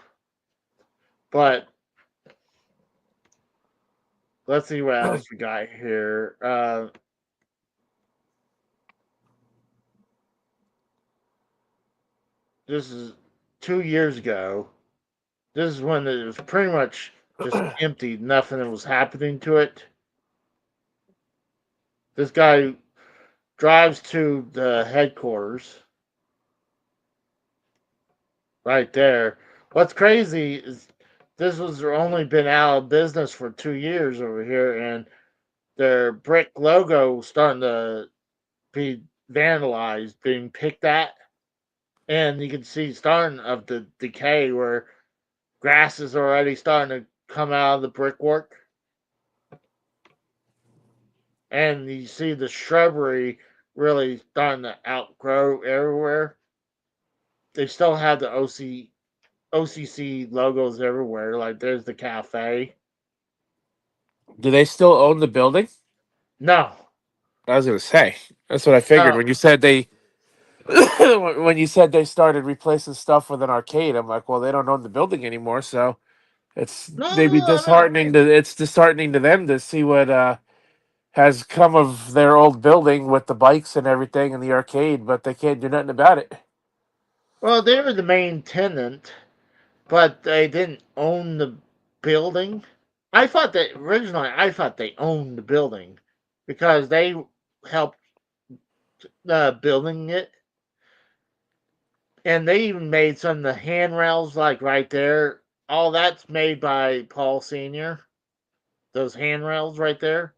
Speaker 3: But let's see what else we got here. This is 2 years ago. This is when it was pretty much just empty. Nothing was happening to it. This guy drives to the headquarters right there. What's crazy is this was only been out of business for 2 years over here, and their brick logo starting to be vandalized, being picked at, and you can see starting of the decay where grass is already starting to come out of the brickwork, and you see the shrubbery really starting to outgrow everywhere. They still have the OCC logos everywhere. Like there's the cafe.
Speaker 6: Do they still own the building?
Speaker 3: No,
Speaker 6: I was gonna say. That's what I figured
Speaker 3: no.
Speaker 6: when you said they when you said they started replacing stuff with an arcade. I'm like, well, they don't own the building anymore, so it's
Speaker 3: No,
Speaker 6: maybe
Speaker 3: no, no.
Speaker 6: disheartening to them to see what has come of their old building with the bikes and everything and the arcade, but they can't do nothing about it.
Speaker 3: Well, they were the main tenant, but they didn't own the building. I thought they owned the building because they helped building it, and they even made some of the handrails like right there. All that's made by Paul Senior. Those handrails right there.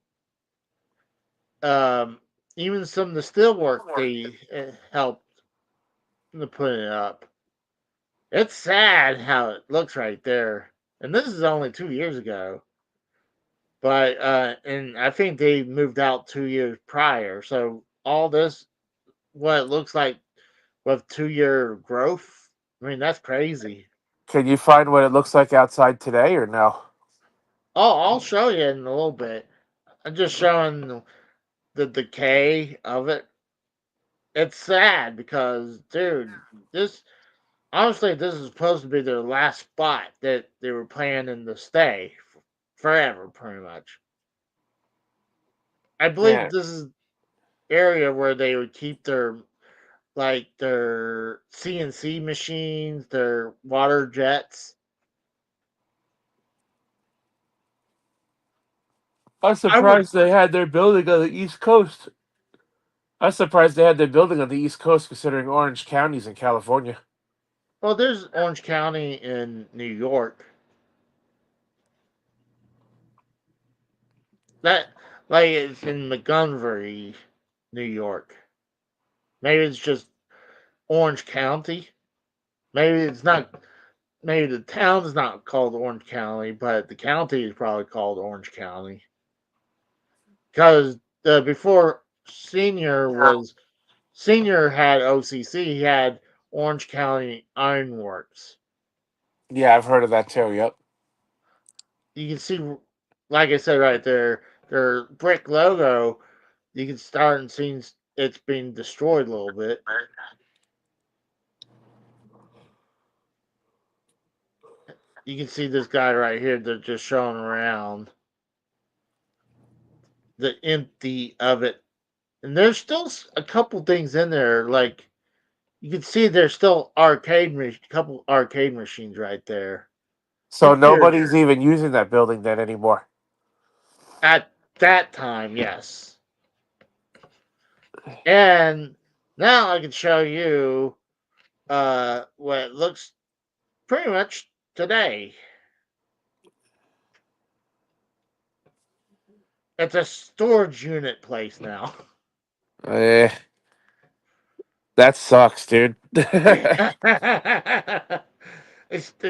Speaker 3: Um, Even some of the steel work they helped to put it up. It's sad how it looks right there, and this is only 2 years ago. But and I think they moved out 2 years prior. So all this, what it looks like with 2 year growth. I mean, that's crazy.
Speaker 6: Can you find what it looks like outside today or no?
Speaker 3: Oh, I'll show you in a little bit. I'm just showing the decay of it. It's sad because, dude, this honestly, this is supposed to be their last spot that they were planning to stay forever, pretty much. I believe
Speaker 6: Yeah.
Speaker 3: this is area where they would keep their CNC machines, their water jets.
Speaker 6: I'm
Speaker 3: I would.
Speaker 6: surprised they had their building on the East Coast. I'm surprised they had their building on the East Coast considering Orange County's in California.
Speaker 3: Well, there's Orange County in New York. That like it's in Montgomery, New York. Maybe it's just Orange County. Maybe it's not. Maybe the town is not called Orange County, but the county is probably called Orange County. Because before Senior had OCC, he had Orange County Ironworks.
Speaker 6: Yeah, I've heard of that too. Yep.
Speaker 3: You can see, like I said right there, their brick logo. You can start and see it's being destroyed a little bit. You can see this guy right here. They're just showing around the empty of it, and there's still a couple things in there. Like you can see, there's still couple arcade machines right there.
Speaker 6: So
Speaker 3: It's weird.
Speaker 6: nobody's even using that building then anymore.
Speaker 3: At that time, yes. And now I can show you what it looks pretty much today. It's a storage unit place now.
Speaker 6: Eh, that sucks, dude.
Speaker 3: They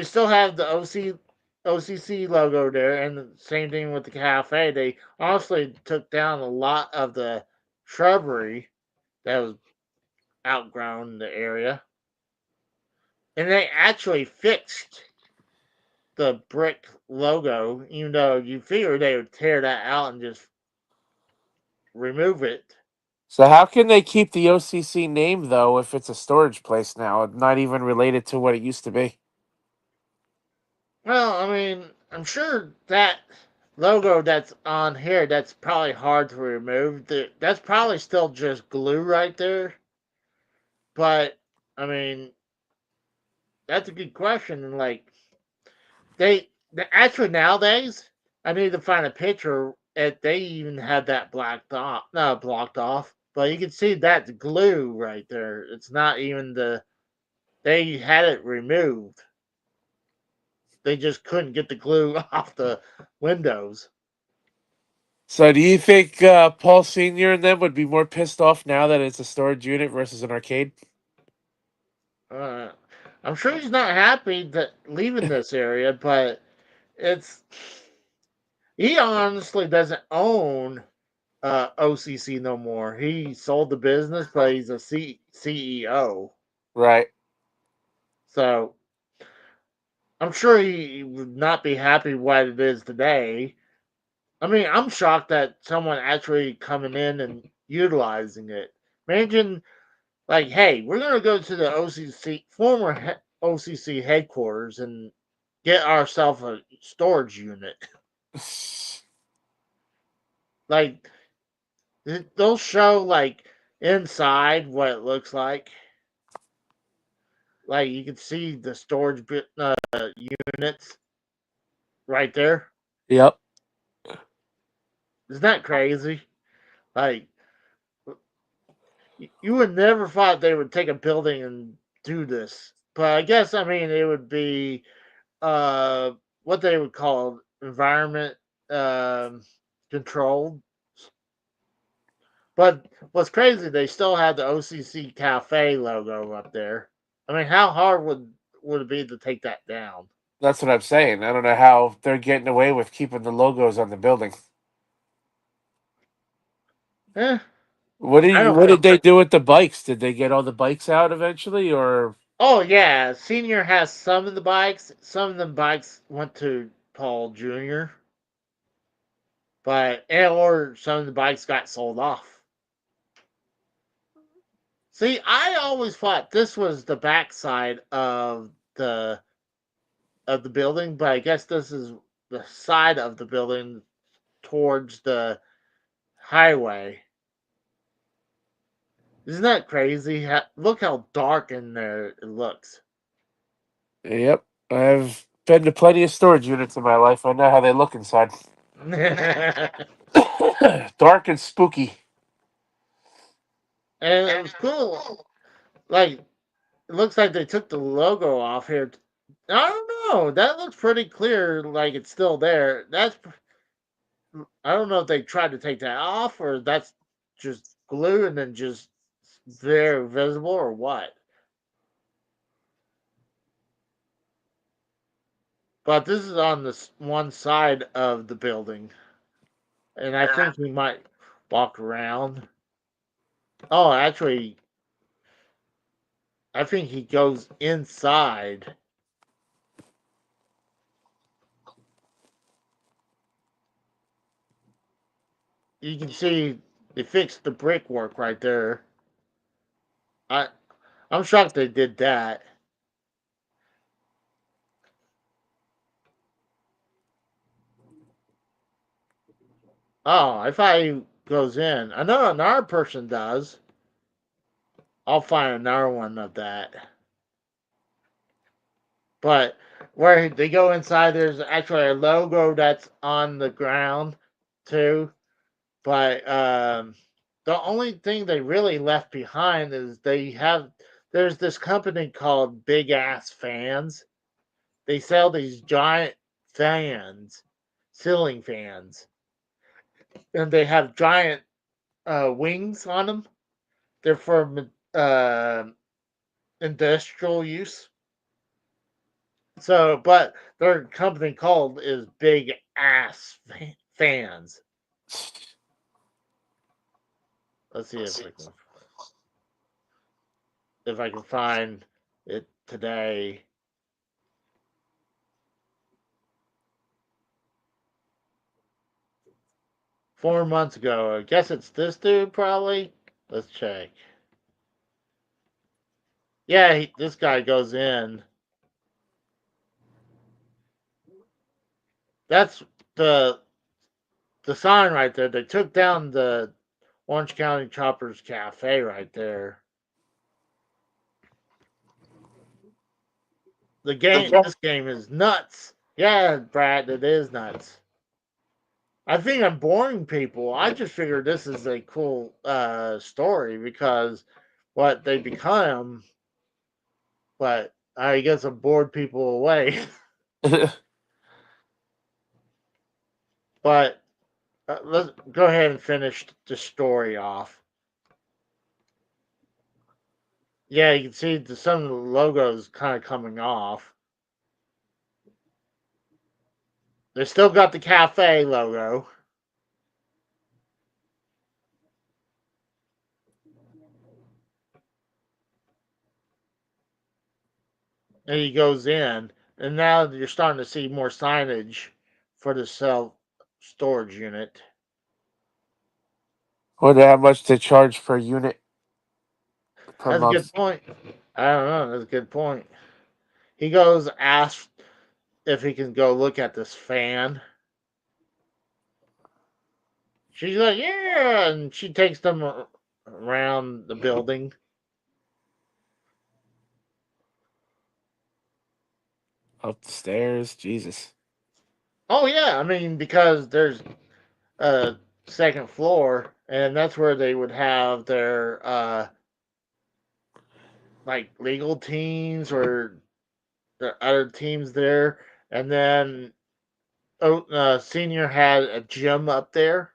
Speaker 3: still have the OCC logo there, and the same thing with the cafe. They honestly took down a lot of the shrubbery that was outgrown the area. And they actually fixed the brick logo, even though you figure they would tear that out and just remove it.
Speaker 6: So how can they keep the OCC name though if it's a storage place now, not even related to what it used to be?
Speaker 3: Well, I mean, I'm sure that logo that's on here, that's probably hard to remove. That's probably still just glue right there. But, I mean, that's a good question. And, like, actually nowadays, I need to find a picture. They even had that blocked off. But you can see that's glue right there. It's not even they had it removed. They just couldn't get the glue off the windows.
Speaker 6: So do you think Paul Senior and them would be more pissed off now that it's a storage unit versus an arcade?
Speaker 3: Uh, I'm sure he's not happy that leaving this area, but it's he honestly doesn't own OCC no more. He sold the business, but he's a CEO.
Speaker 6: Right.
Speaker 3: So I'm sure he would not be happy what it is today. I mean, I'm shocked that someone actually coming in and utilizing it. Imagine, like, hey, we're gonna go to the OCC headquarters and get ourselves a storage unit. Like, they'll show like inside what it looks like. Like you can see the storage units right there.
Speaker 6: Yep.
Speaker 3: Isn't that crazy? Like you would never thought they would take a building and do this, but I guess I mean it would be uh what they would call environment um, controlled. But what's crazy, they still had the OCC Cafe logo up there. I mean, how hard would it be to take that down?
Speaker 6: That's what I'm saying. I don't know how they're getting away with keeping the logos on the building.
Speaker 3: Eh,
Speaker 6: What
Speaker 3: I
Speaker 6: did
Speaker 3: don't
Speaker 6: what
Speaker 3: know.
Speaker 6: did they do with the bikes? Did they get all the bikes out eventually, or
Speaker 3: Oh yeah, Senior has some of the bikes. Some of the bikes went to Paul Junior, or some of the bikes got sold off. See, I always thought this was the backside of the building, but I guess this is the side of the building towards the highway. Isn't that crazy? Look how dark in there it looks.
Speaker 6: Yep. I've been to plenty of storage units in my life. I know how they look inside.
Speaker 3: And
Speaker 6: Dark and spooky.
Speaker 3: it was cool. Like, it looks like they took the logo off here. I don't know. That looks pretty clear, like it's still there. I don't know if they tried to take that off or that's just glue and then just very visible or what. But this is on this one side of the building, and I think we might walk around. Oh, actually, I think he goes inside. You can see they fixed the brickwork right there. I I'm shocked they did that. Oh, I thought he goes in. I know another person does. I'll find another one of that. But where they go inside, there's actually a logo that's on the ground too. But the only thing they really left behind is there's this company called Big Ass Fans. They sell these giant fans, ceiling fans, and they have giant wings on them. They're for uh, industrial use. So, but their company called is Big Ass Fans. Let's see if we can. if I can find it today. $4 months ago. I guess it's this dude, probably. Let's check. Yeah, this guy goes in. That's the sign right there. They took down the Orange County Choppers Cafe right there. This game is nuts. Yeah, Brad, it is nuts. I think I'm boring people. I just figured this is a cool story because what they become, but I guess I bored people away. But let's go ahead and finish the story off. Yeah, you can see some of the logos kind of coming off. They still got the cafe logo. And he goes in, and now you're starting to see more signage for the self-storage unit.
Speaker 6: Wonder how much they charge per unit per
Speaker 3: That's a
Speaker 6: month.
Speaker 3: good point. I don't know. That's a good point. He goes, asks if he can go look at this fan. She's like, yeah, and she takes them around the building.
Speaker 6: Up the stairs, Jesus.
Speaker 3: Oh yeah, I mean because there's a second floor, and that's where they would have their like legal teams or the other teams there, and then Senior had a gym up there.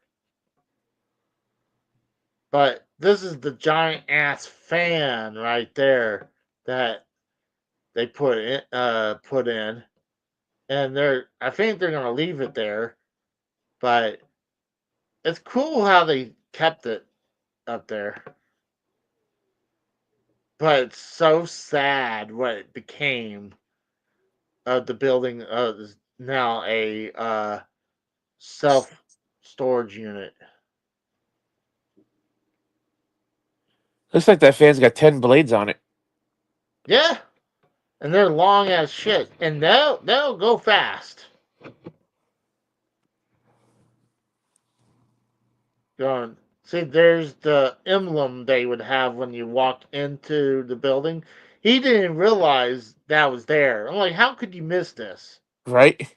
Speaker 3: But this is the giant ass fan right there that they put in, and I think they're gonna leave it there, but it's cool how they kept it up there. But it's so sad what it became of the building. Is now a self storage unit.
Speaker 6: Looks like that fan's got 10 blades on it.
Speaker 3: Yeah, and they're long as shit, and they'll go fast. Going, see, there's the emblem they would have when you walked into the building. He didn't realize that was there. I'm like, how could you miss this?
Speaker 6: Right?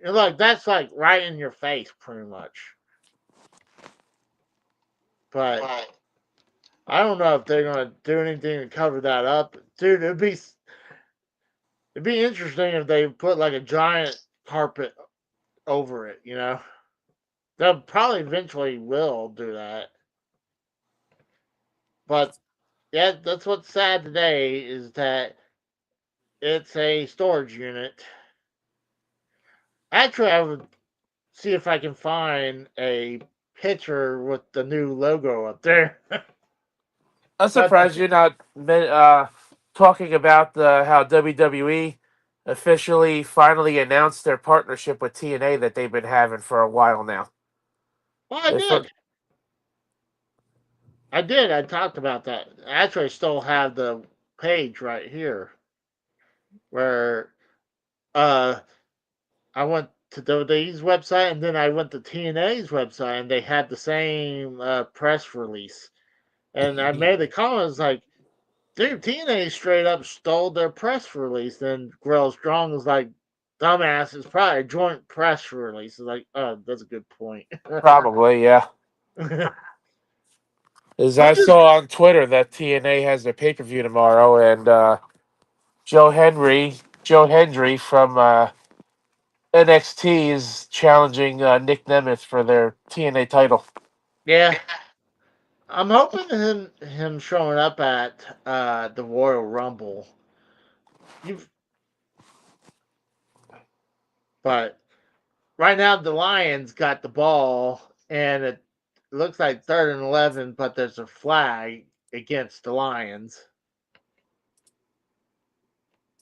Speaker 3: You're like, that's like right in your face, pretty much. But I don't know if they're gonna do anything to cover that up, dude. It'd be interesting if they put like a giant carpet over it. You know, they'll probably eventually will do that. But yeah, that's what's sad today is that it's a storage unit. Actually, I would see if I can find a picture with the new logo up there.
Speaker 6: I'm surprised you're not talking about how WWE officially finally announced their partnership with TNA that they've been having for a while now.
Speaker 3: Well, I
Speaker 6: They fir-
Speaker 3: did. I did. I talked about that. Actually, I still have the page right here where uh, I went to WWE's website and then I went to TNA's website and they had the same press release. And I made the comments like, dude, TNA straight up stole their press release. Then Grill Strong was like, dumbass, it's probably a joint press release. It's like, oh, that's a good point.
Speaker 6: Probably, yeah. As I saw on Twitter that TNA has their pay per view tomorrow, and Joe Hendry from NXT is challenging Nick Nemeth for their TNA title.
Speaker 3: Yeah. I'm hoping him showing up at the Royal Rumble. But right now the Lions got the ball, and it looks like 3rd and 11, but there's a flag against the Lions.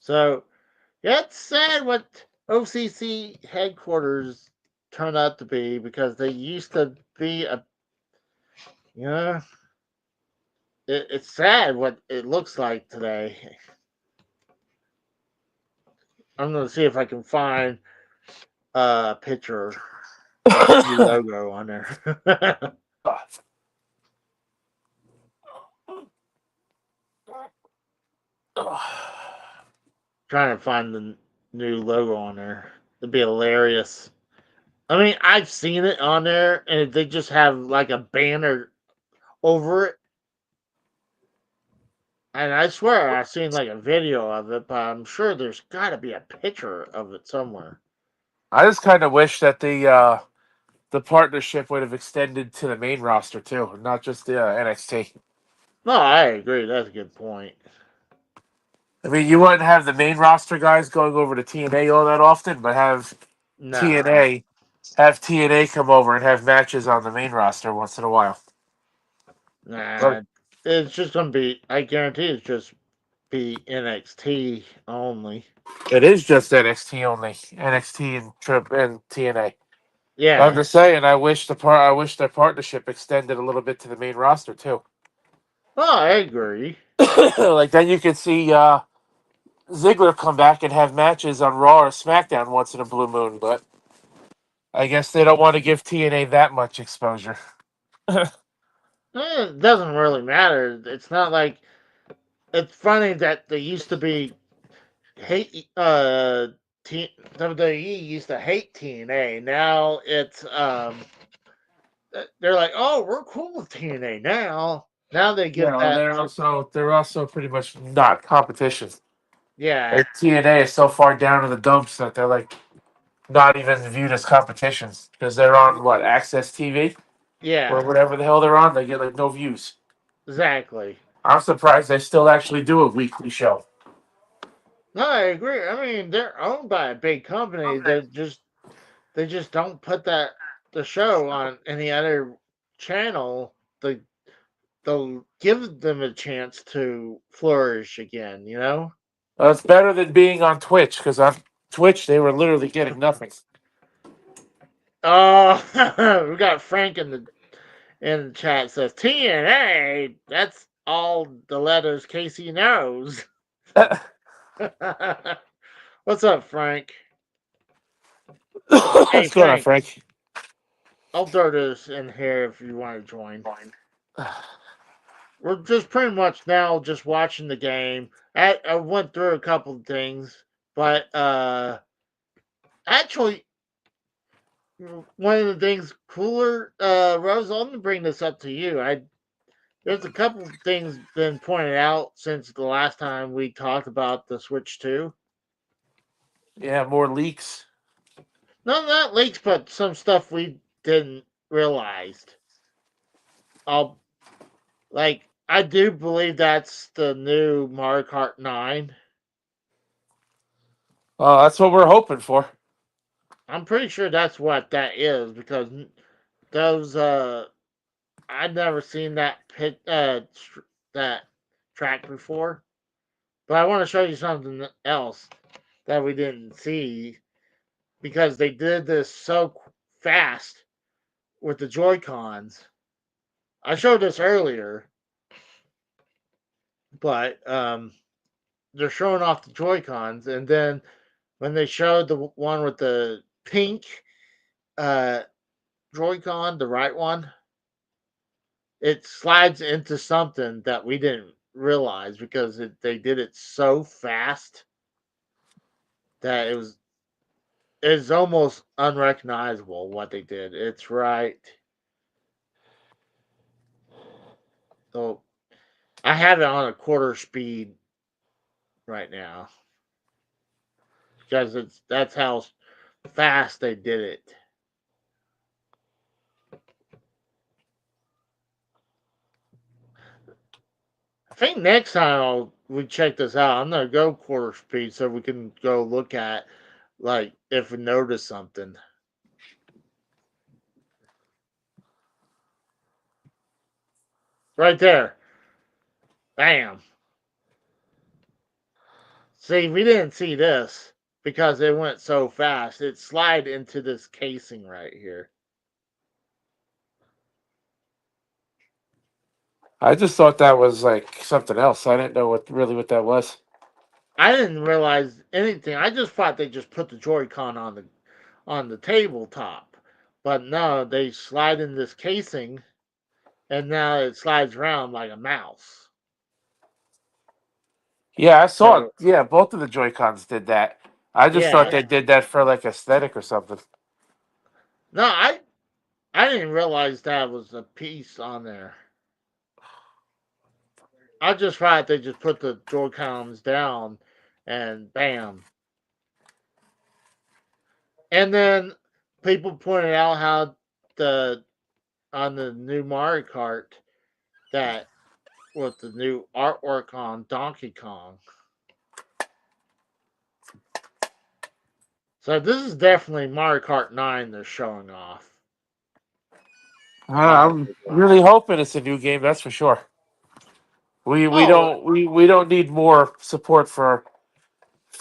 Speaker 3: So yeah, it's sad what OCC headquarters turned out to be because they used to be a, you know, it's sad what it looks like today. I'm gonna see if I can find a picture of the new logo on there. Trying to find the new logo on there. It'd be hilarious. I mean, I've seen it on there, and they just have like a banner over it. And I swear I've seen like a video of it, but I'm sure there's got to be a picture of it somewhere.
Speaker 6: I just kind of wish that the partnership would have extended to the main roster too, not just the NXT.
Speaker 3: No, I agree. That's a good point.
Speaker 6: I mean, you wouldn't have the main roster guys going over to TNA all that often, but
Speaker 3: No,
Speaker 6: Have TNA come over and have matches on the main roster once in a while.
Speaker 3: nah.
Speaker 6: But
Speaker 3: It's just gonna be. I guarantee it's just be NXT only.
Speaker 6: it is just NXT only, NXT and Trip and TNA. I'm
Speaker 3: Yeah.
Speaker 6: just saying, I wish their partnership extended a little bit to the main roster too.
Speaker 3: Oh, I agree.
Speaker 6: Like then you could see Ziggler come back and have matches on Raw or SmackDown once in a blue moon, but I guess they don't want to give TNA that much exposure.
Speaker 3: It doesn't really matter. It's not like it's funny that they used to be hate WWE used to hate TNA. Now it's they're like, "Oh, we're cool with TNA now." Now they
Speaker 6: Yeah,
Speaker 3: give
Speaker 6: well,
Speaker 3: that
Speaker 6: they're also pretty much not competition.
Speaker 3: yeah,
Speaker 6: Like, TNA is so far down in the dumps that they're like not even viewed as competitions because they're on what Access TV or
Speaker 3: yeah,
Speaker 6: whatever the hell they're on. They get like no views.
Speaker 3: exactly.
Speaker 6: I'm surprised they still actually do a weekly show.
Speaker 3: No, I agree. I mean, they're owned by a big company. They just don't put the show on any other channel. They'll give them a chance to flourish again. You know.
Speaker 6: It's better than being on Twitch because on Twitch they were literally getting nothing.
Speaker 3: Oh, we got Frank in the chat says TNA. That's all the letters Casey knows. What's up, Frank? Hey,
Speaker 6: What's going on,
Speaker 3: Frank.
Speaker 6: Frank?
Speaker 3: I'll throw this in here if you want to join. We're just pretty much now just watching the game. I went through a couple of things, but actually, one of the things cooler, Rose. I'm gonna bring this up to you. There's a couple of things been pointed out since the last time we talked about the Switch 2.
Speaker 6: Yeah, more leaks.
Speaker 3: No, not leaks, but some stuff we didn't realize. I'll like I do believe that's the new Mario Kart 9.
Speaker 6: That's what we're hoping for.
Speaker 3: I'm pretty sure that's what that is because those I've never seen that track before. But I want to show you something else that we didn't see because they did this so fast with the Joy Cons. I showed this earlier, but they're showing off the Joy Cons, and then when they showed the one with the pink uh, Joy-Con, the right one, it slides into something that we didn't realize because they did it so fast that it's almost unrecognizable what they did. It's right. So I have it on a quarter speed right now because that's how fast they did it. I think next time we check this out, I'm gonna go quarter speed so we can go look at like if we notice something. Right there. Bam. See, we didn't see this because it went so fast. It slid into this casing right here.
Speaker 6: I just thought that was like something else. I didn't know what that was.
Speaker 3: I didn't realize anything. I just thought they just put the Joy-Con on the tabletop, but no, they slide in this casing, and now it slides around like a mouse.
Speaker 6: Yeah, I saw it.
Speaker 3: So
Speaker 6: Yeah, both of the Joy Cons did that. I just thought
Speaker 3: yeah,
Speaker 6: they did that for like aesthetic or something.
Speaker 3: no, I didn't realize that was a piece on there. I just thought they just put the Joy-Cons down, and bam. And then people pointed out how on the new Mario Kart that with the new artwork on Donkey Kong. So this is definitely Mario Kart 9 they're showing off.
Speaker 6: I'm really hoping it's a new game. That's for sure. We
Speaker 3: Oh,
Speaker 6: don't need more support for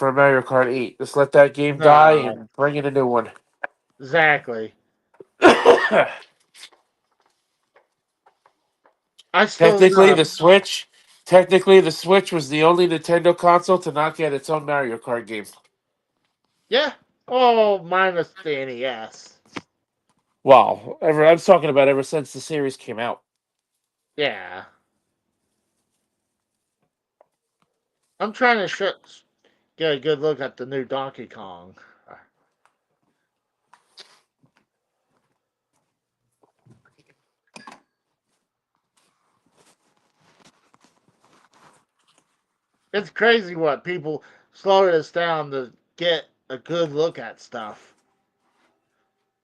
Speaker 6: Mario Kart 8. Just let that game die
Speaker 3: no,
Speaker 6: and bring in a new one.
Speaker 3: exactly. I still
Speaker 6: Technically the Switch was the only Nintendo console to not get its own Mario Kart game.
Speaker 3: yeah. Oh, minus the NES.
Speaker 6: Wow, I'm talking about ever since the series came out.
Speaker 3: Yeah. I'm trying to get a good look at the new Donkey Kong. It's crazy what people slowed us down to get a good look at stuff.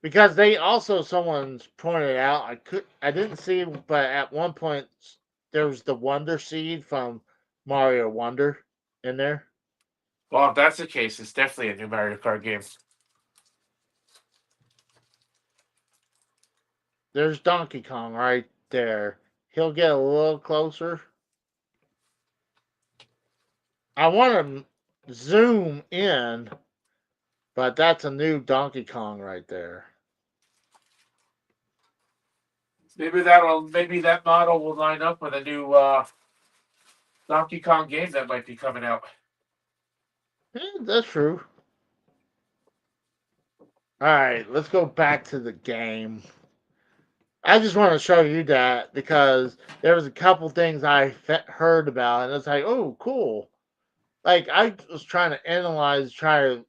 Speaker 3: Because they also someone's pointed out I didn't see, but at one point there was the Wonder Seed from Mario Wonder in there.
Speaker 6: Well, if that's the case, it's definitely a new Mario Kart game.
Speaker 3: There's Donkey Kong right there. He'll get a little closer. I want to zoom in, but that's a new Donkey Kong right there.
Speaker 6: Maybe that model will line up with a new Donkey Kong game that might be coming out.
Speaker 3: Yeah, that's true. All right, let's go back to the game. I just want to show you that because there was a couple things I heard about, and it's like, oh, cool. Like I was trying to analyze, try to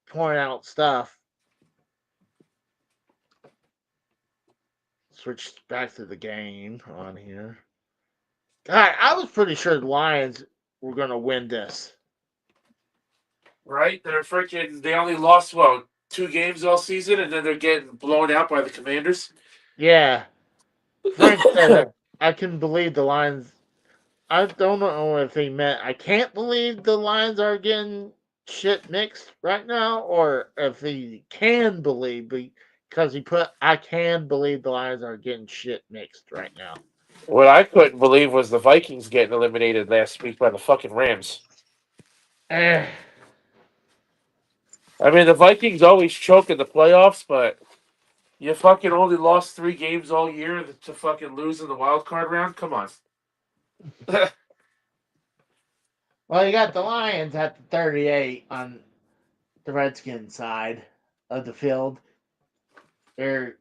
Speaker 3: point out stuff. Switch back to the game on here. God, I was pretty sure the Lions were going to win this.
Speaker 6: Right? They only lost, 2 games all season, and then they're getting blown out by the Commanders?
Speaker 3: Yeah, Frank said I can believe the Lions. I don't know if he meant I can't believe the Lions are getting shit mixed right now, or if he can believe because he put I can believe the Lions are getting shit mixed right now.
Speaker 6: What I couldn't believe was the Vikings getting eliminated last week by the fucking Rams.
Speaker 3: Eh,
Speaker 6: I mean, the Vikings always choke in the playoffs, but you fucking only lost 3 games all year to fucking lose in the wild card round? Come on.
Speaker 3: well, you got the Lions at the 38 on the Redskins side of the field. They're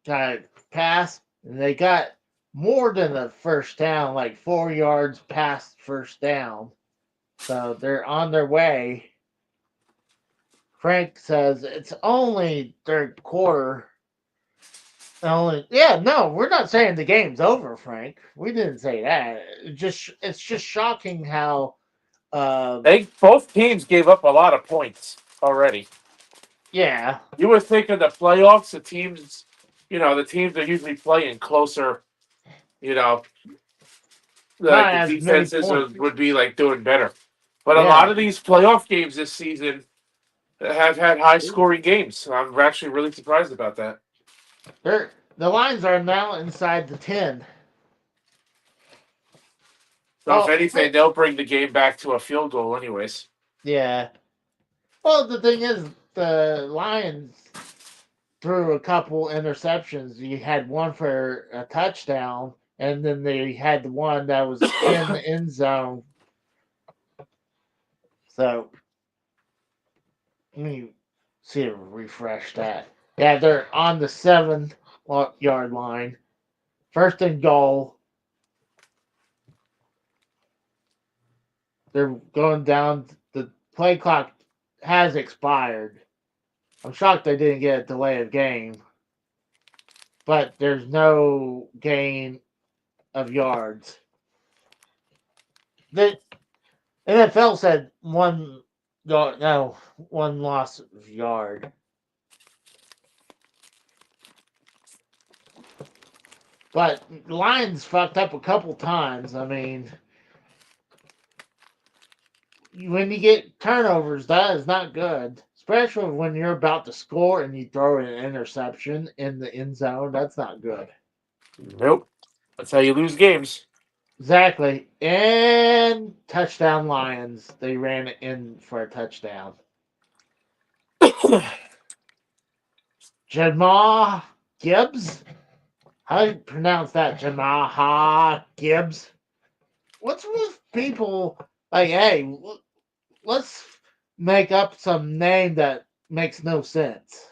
Speaker 3: got pass, and they got more than a first down, like 4 yards past first down. So they're on their way. Frank says it's only third quarter. No, we're not saying the game's over, Frank. We didn't say that. It's just shocking how
Speaker 6: Both teams gave up a lot of points already.
Speaker 3: yeah.
Speaker 6: You would think in the playoffs, the teams that usually play in closer,
Speaker 3: Not
Speaker 6: the
Speaker 3: as many
Speaker 6: defenses
Speaker 3: points.
Speaker 6: would be like doing better. But a
Speaker 3: Yeah.
Speaker 6: lot of these playoff games this season have had high scoring games. I'm actually really surprised about that.
Speaker 3: The lines are now inside the 10.
Speaker 6: So if anything, they'll bring the game back to a field goal anyways.
Speaker 3: Yeah. Well, the thing is, the Lions threw a couple interceptions. You had one for a touchdown, and then they had the one that was in the end zone. So let me see if refresh that. Yeah, they're on the 7-yard line. First and goal. They're going down. The play clock has expired. I'm shocked they didn't get a delay of game, but there's no gain of yards. The NFL said one loss of yard. But Lions fucked up a couple times. I mean, when you get turnovers, that is not good. Especially when you're about to score and you throw an interception in the end zone. That's not good.
Speaker 6: Nope. That's how you lose games.
Speaker 3: Exactly. And touchdown Lions. They ran it in for a touchdown. Jamal Gibbs? How do you pronounce that? Jamal Gibbs? What's with people like, hey, let's make up some name that makes no sense?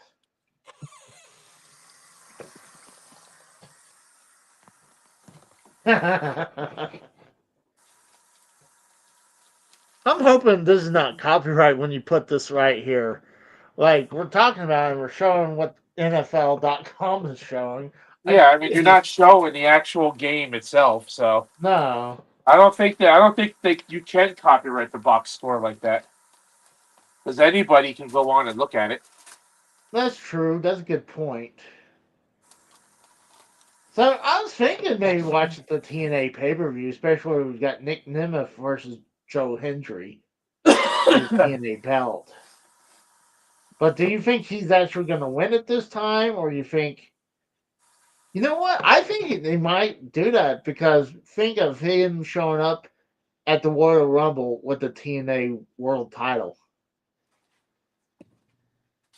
Speaker 3: I'm hoping this is not copyright when you put this right here. Like, we're talking about it, we're showing what NFL.com is showing.
Speaker 6: Yeah, I mean, you're not showing the actual game itself, so
Speaker 3: No,
Speaker 6: I don't think that you can copyright the box score like that, because anybody can go on and look at it.
Speaker 3: that's true. That's a good point. So I was thinking maybe watch the TNA pay per view, especially when we got Nick Nemeth versus Joe Hendry for the TNA belt. But do you think he's actually going to win it this time, or you think? You know what? I think they might do that because think of him showing up at the Royal Rumble with the TNA World Title.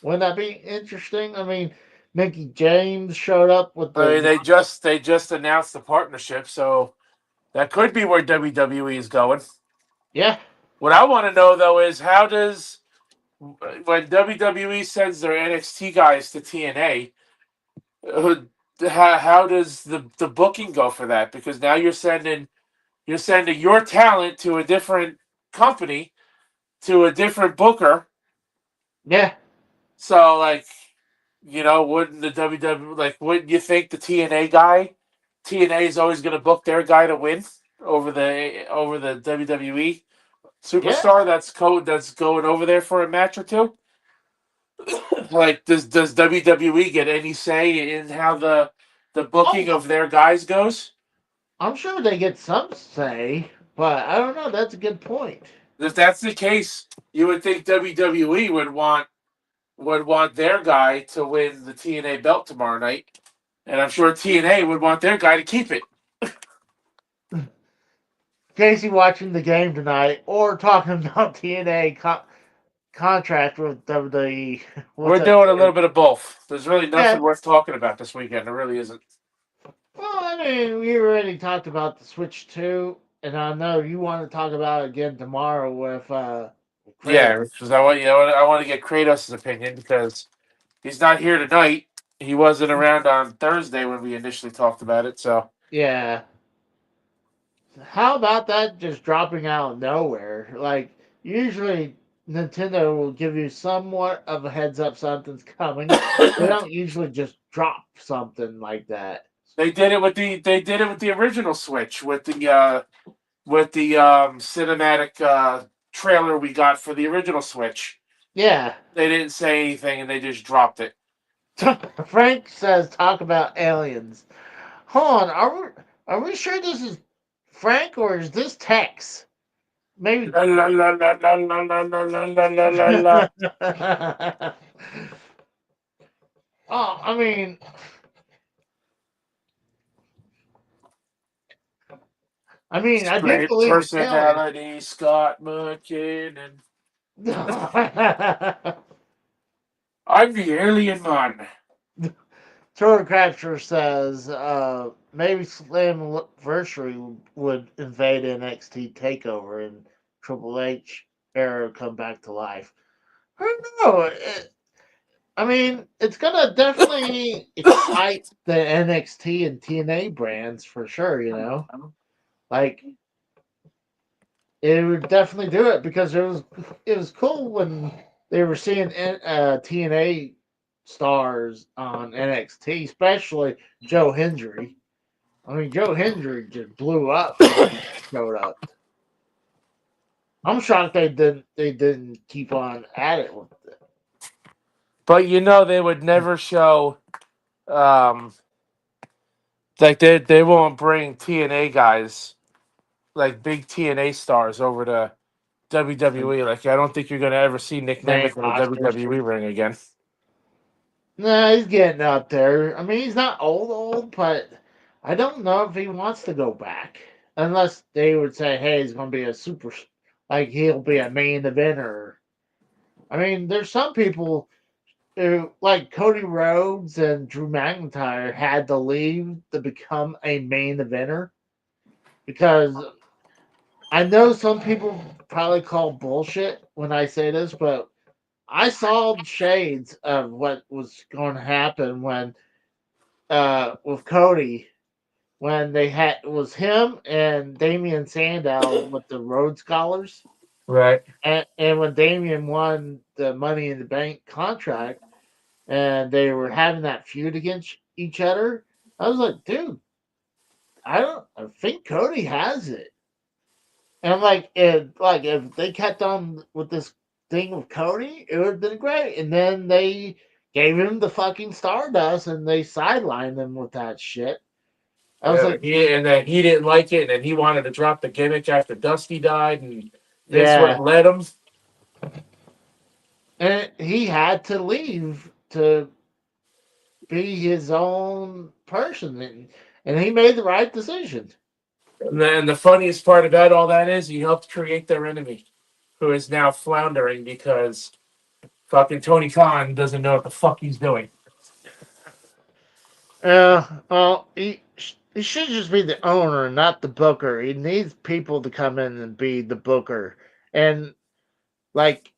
Speaker 3: Wouldn't that be interesting? I mean, Mickey James showed up with
Speaker 6: I mean,
Speaker 3: the
Speaker 6: they just announced the partnership, so that could be where WWE is going.
Speaker 3: yeah.
Speaker 6: What I want to know though is when WWE sends their NXT guys to TNA, how does the booking go for that? Because now you're sending your talent to a different company, to a different booker.
Speaker 3: Yeah.
Speaker 6: So like, wouldn't the WWE, like, wouldn't you think the TNA is always going to book their guy to win over the WWE
Speaker 3: Yeah.
Speaker 6: superstar that's going over there for a match or two? Like, does WWE get any say in how the booking
Speaker 3: Oh,
Speaker 6: of their guys goes?
Speaker 3: I'm sure they get some say, but I don't know. That's a good point.
Speaker 6: If that's the case, you would think WWE would want their guy to win the TNA belt tomorrow night, and I'm sure TNA would want their guy to keep it.
Speaker 3: Casey watching the game tonight or talking about TNA contract with WWE.
Speaker 6: We're doing a little bit of both. There's really
Speaker 3: Yeah.
Speaker 6: nothing worth talking about this weekend. There really isn't.
Speaker 3: Well, I mean, we already talked about the Switch 2, and I know you want to talk about it again tomorrow with
Speaker 6: Yeah,
Speaker 3: Kratos.
Speaker 6: because I want to get Kratos' opinion because he's not here tonight. He wasn't around on Thursday when we initially talked about it. So
Speaker 3: Yeah. How about that just dropping out of nowhere? Like, usually Nintendo will give you somewhat of a heads up something's coming. They don't usually just drop something like that.
Speaker 6: they did it with the original Switch with the cinematic trailer we got for the original Switch.
Speaker 3: Yeah.
Speaker 6: They didn't say anything and they just dropped it.
Speaker 3: Frank says talk about aliens. Hold on, are we sure this is Frank or is this Tex? Maybe.
Speaker 6: La, la, la, la, la, la, la, la, la, la, la, la.
Speaker 3: Oh, I mean, I do
Speaker 6: Great
Speaker 3: believe it's aliens.
Speaker 6: personality, Scott McKinnon. I'm the alien man.
Speaker 3: Troy Crabtree says maybe Slammiversary would invade NXT Takeover and Triple H era come back to life. I don't know. I mean, it's gonna definitely excite the NXT and TNA brands for sure. Like it would definitely do it because it was cool when they were seeing TNA stars on NXT, especially Joe Hendry. I mean, Joe Hendry just blew up when he showed up. I'm shocked they didn't keep on at it with it.
Speaker 6: But they would never show, um, like they won't bring TNA guys, like big TNA stars, over to WWE. Like I don't think you're gonna ever see Nick
Speaker 3: Main
Speaker 6: Nemeth in a
Speaker 3: rosters.
Speaker 6: WWE ring again.
Speaker 3: Nah, he's getting up there. I mean, he's not old, but I don't know if he wants to go back. Unless they would say, hey, he's going to be a super, like, he'll be a main eventer. I mean, there's some people who, like Cody Rhodes and Drew McIntyre, had to leave to become a main eventer. Because I know some people probably call bullshit when I say this, but I saw shades of what was going to happen when with Cody when they had it was him and Damian Sandow with the Rhodes Scholars,
Speaker 6: Right.
Speaker 3: and when Damian won the Money in the Bank contract, and they were having that feud against each other, I was like, dude, I think Cody has it, and I'm like if they kept on with this thing with Cody, it would have been great, and then they gave him the fucking Stardust and they sidelined him with that shit. I was like,
Speaker 6: And then he didn't like it, and then he wanted to drop the gimmick after Dusty died, and Vince
Speaker 3: yeah.
Speaker 6: wouldn't let him.
Speaker 3: And he had to leave to be his own person. And he made the right decision.
Speaker 6: And then the funniest part about all that is he helped create their enemy, who is now floundering because fucking Tony Khan doesn't know what the fuck he's doing.
Speaker 3: Well, he should just be the owner, not the booker. He needs people to come in and be the booker. And, like,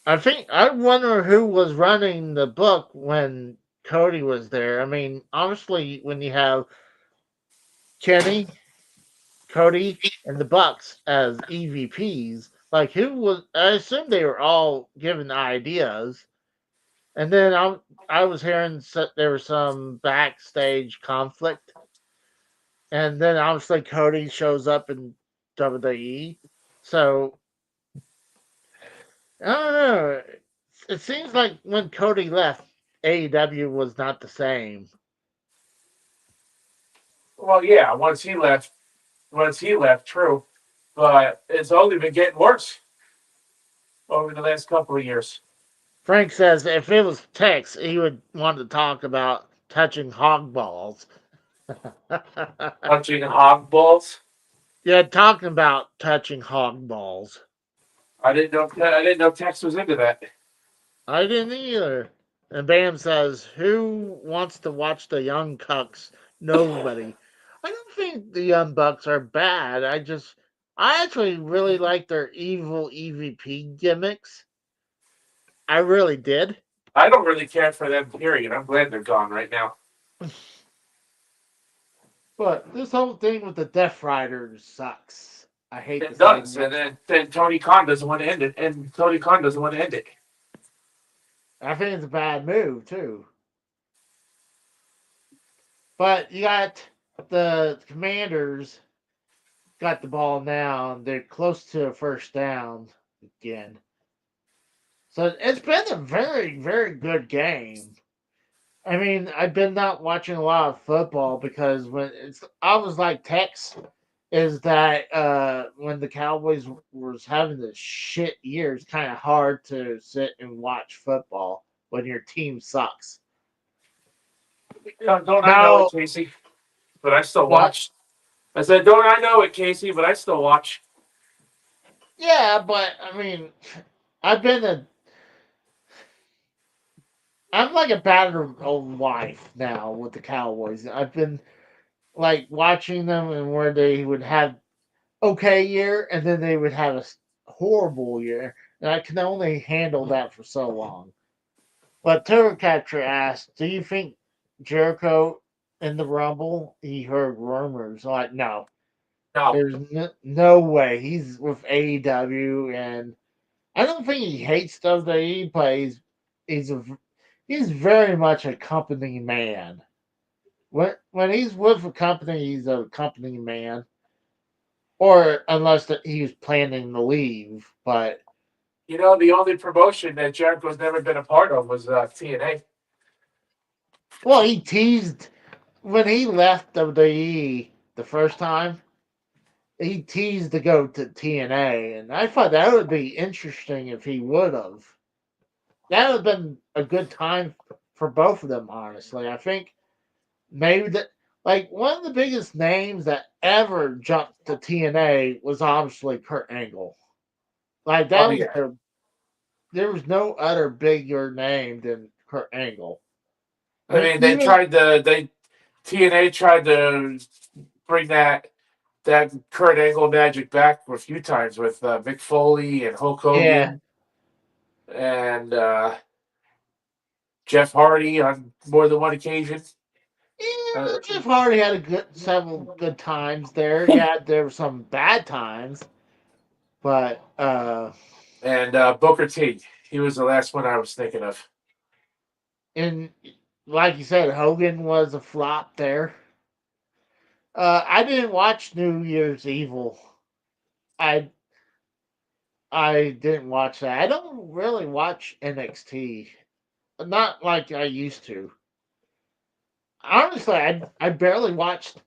Speaker 3: I wonder who was running the book when Cody was there. I mean, obviously, when you have Kenny, Cody, and the Bucks as EVPs. Like who was? I assume they were all given ideas, and then I was hearing there was some backstage conflict, and then obviously Cody shows up in WWE. So I don't know. It seems like when Cody left, AEW was not the same.
Speaker 6: Well, yeah, once he left, true, but it's only been getting worse over the last couple of years.
Speaker 3: Frank says if it was Tex, he would want to talk about touching hog balls.
Speaker 6: Punching hog balls.
Speaker 3: Yeah, talking about touching hog balls.
Speaker 6: I didn't know. I didn't know Tex was into that.
Speaker 3: I didn't either. And Bam says, who wants to watch the Young Cucks? Nobody. I don't think the Young Bucks are bad. I actually really like their evil EVP gimmicks. I really did.
Speaker 6: I don't really care for them. Period. I'm glad they're gone right now.
Speaker 3: But this whole thing with the Death Riders sucks. I hate
Speaker 6: It
Speaker 3: to
Speaker 6: does,
Speaker 3: say
Speaker 6: and then Tony Khan doesn't want to end it, and Tony Khan doesn't want to end it.
Speaker 3: I think it's a bad move too. But you got the Commanders got the ball now, and they're close to a first down again. So it's been a very, very good game. I mean, I've been not watching a lot of football because I was like Tex is that when the Cowboys was having this shit year, it's kind of hard to sit and watch football when your team sucks.
Speaker 6: Don't I know it, Casey? But I still watch. I said, don't I know it, Casey? But I still watch.
Speaker 3: Yeah, but I mean, I've been a I'm like a battered old wife now with the Cowboys. I've been like watching them and where they would have okay year and then they would have a horrible year, and I can only handle that for so long. But Turtle Catcher asked, "Do you think Jericho in the Rumble?" He heard rumors. Like, no,
Speaker 6: No.
Speaker 3: there's no way. He's with AEW, and I don't think he hates WWE, but he's a he's very much a company man. When he's with a company, he's a company man. Or unless he was planning to leave, but
Speaker 6: You know, the only promotion that Jericho's never been a part of was TNA.
Speaker 3: well, he teased when he left WWE the first time. He teased to go to TNA, and I thought that would be interesting if he would have. That would have been a good time for both of them, honestly. I think maybe that, like, one of the biggest names that ever jumped to TNA was obviously Kurt Angle. Like,
Speaker 6: Oh,
Speaker 3: that was
Speaker 6: yeah.
Speaker 3: there was no other bigger name than Kurt Angle. I
Speaker 6: I
Speaker 3: mean,
Speaker 6: mean,
Speaker 3: even
Speaker 6: TNA tried to bring that Kurt Angle magic back a few times with Mick Foley and Hulk
Speaker 3: yeah,
Speaker 6: Hogan and Jeff Hardy on more than one occasion.
Speaker 3: yeah,
Speaker 6: Uh,
Speaker 3: Jeff Hardy had a good several good times there. Yeah, there were some bad times, but
Speaker 6: and Booker T. He was the last one I was thinking of.
Speaker 3: and like you said, Hogan was a flop there. I didn't watch New Year's Evil. I I didn't watch that. I don't really watch NXT, not like I used to. Honestly, I barely watched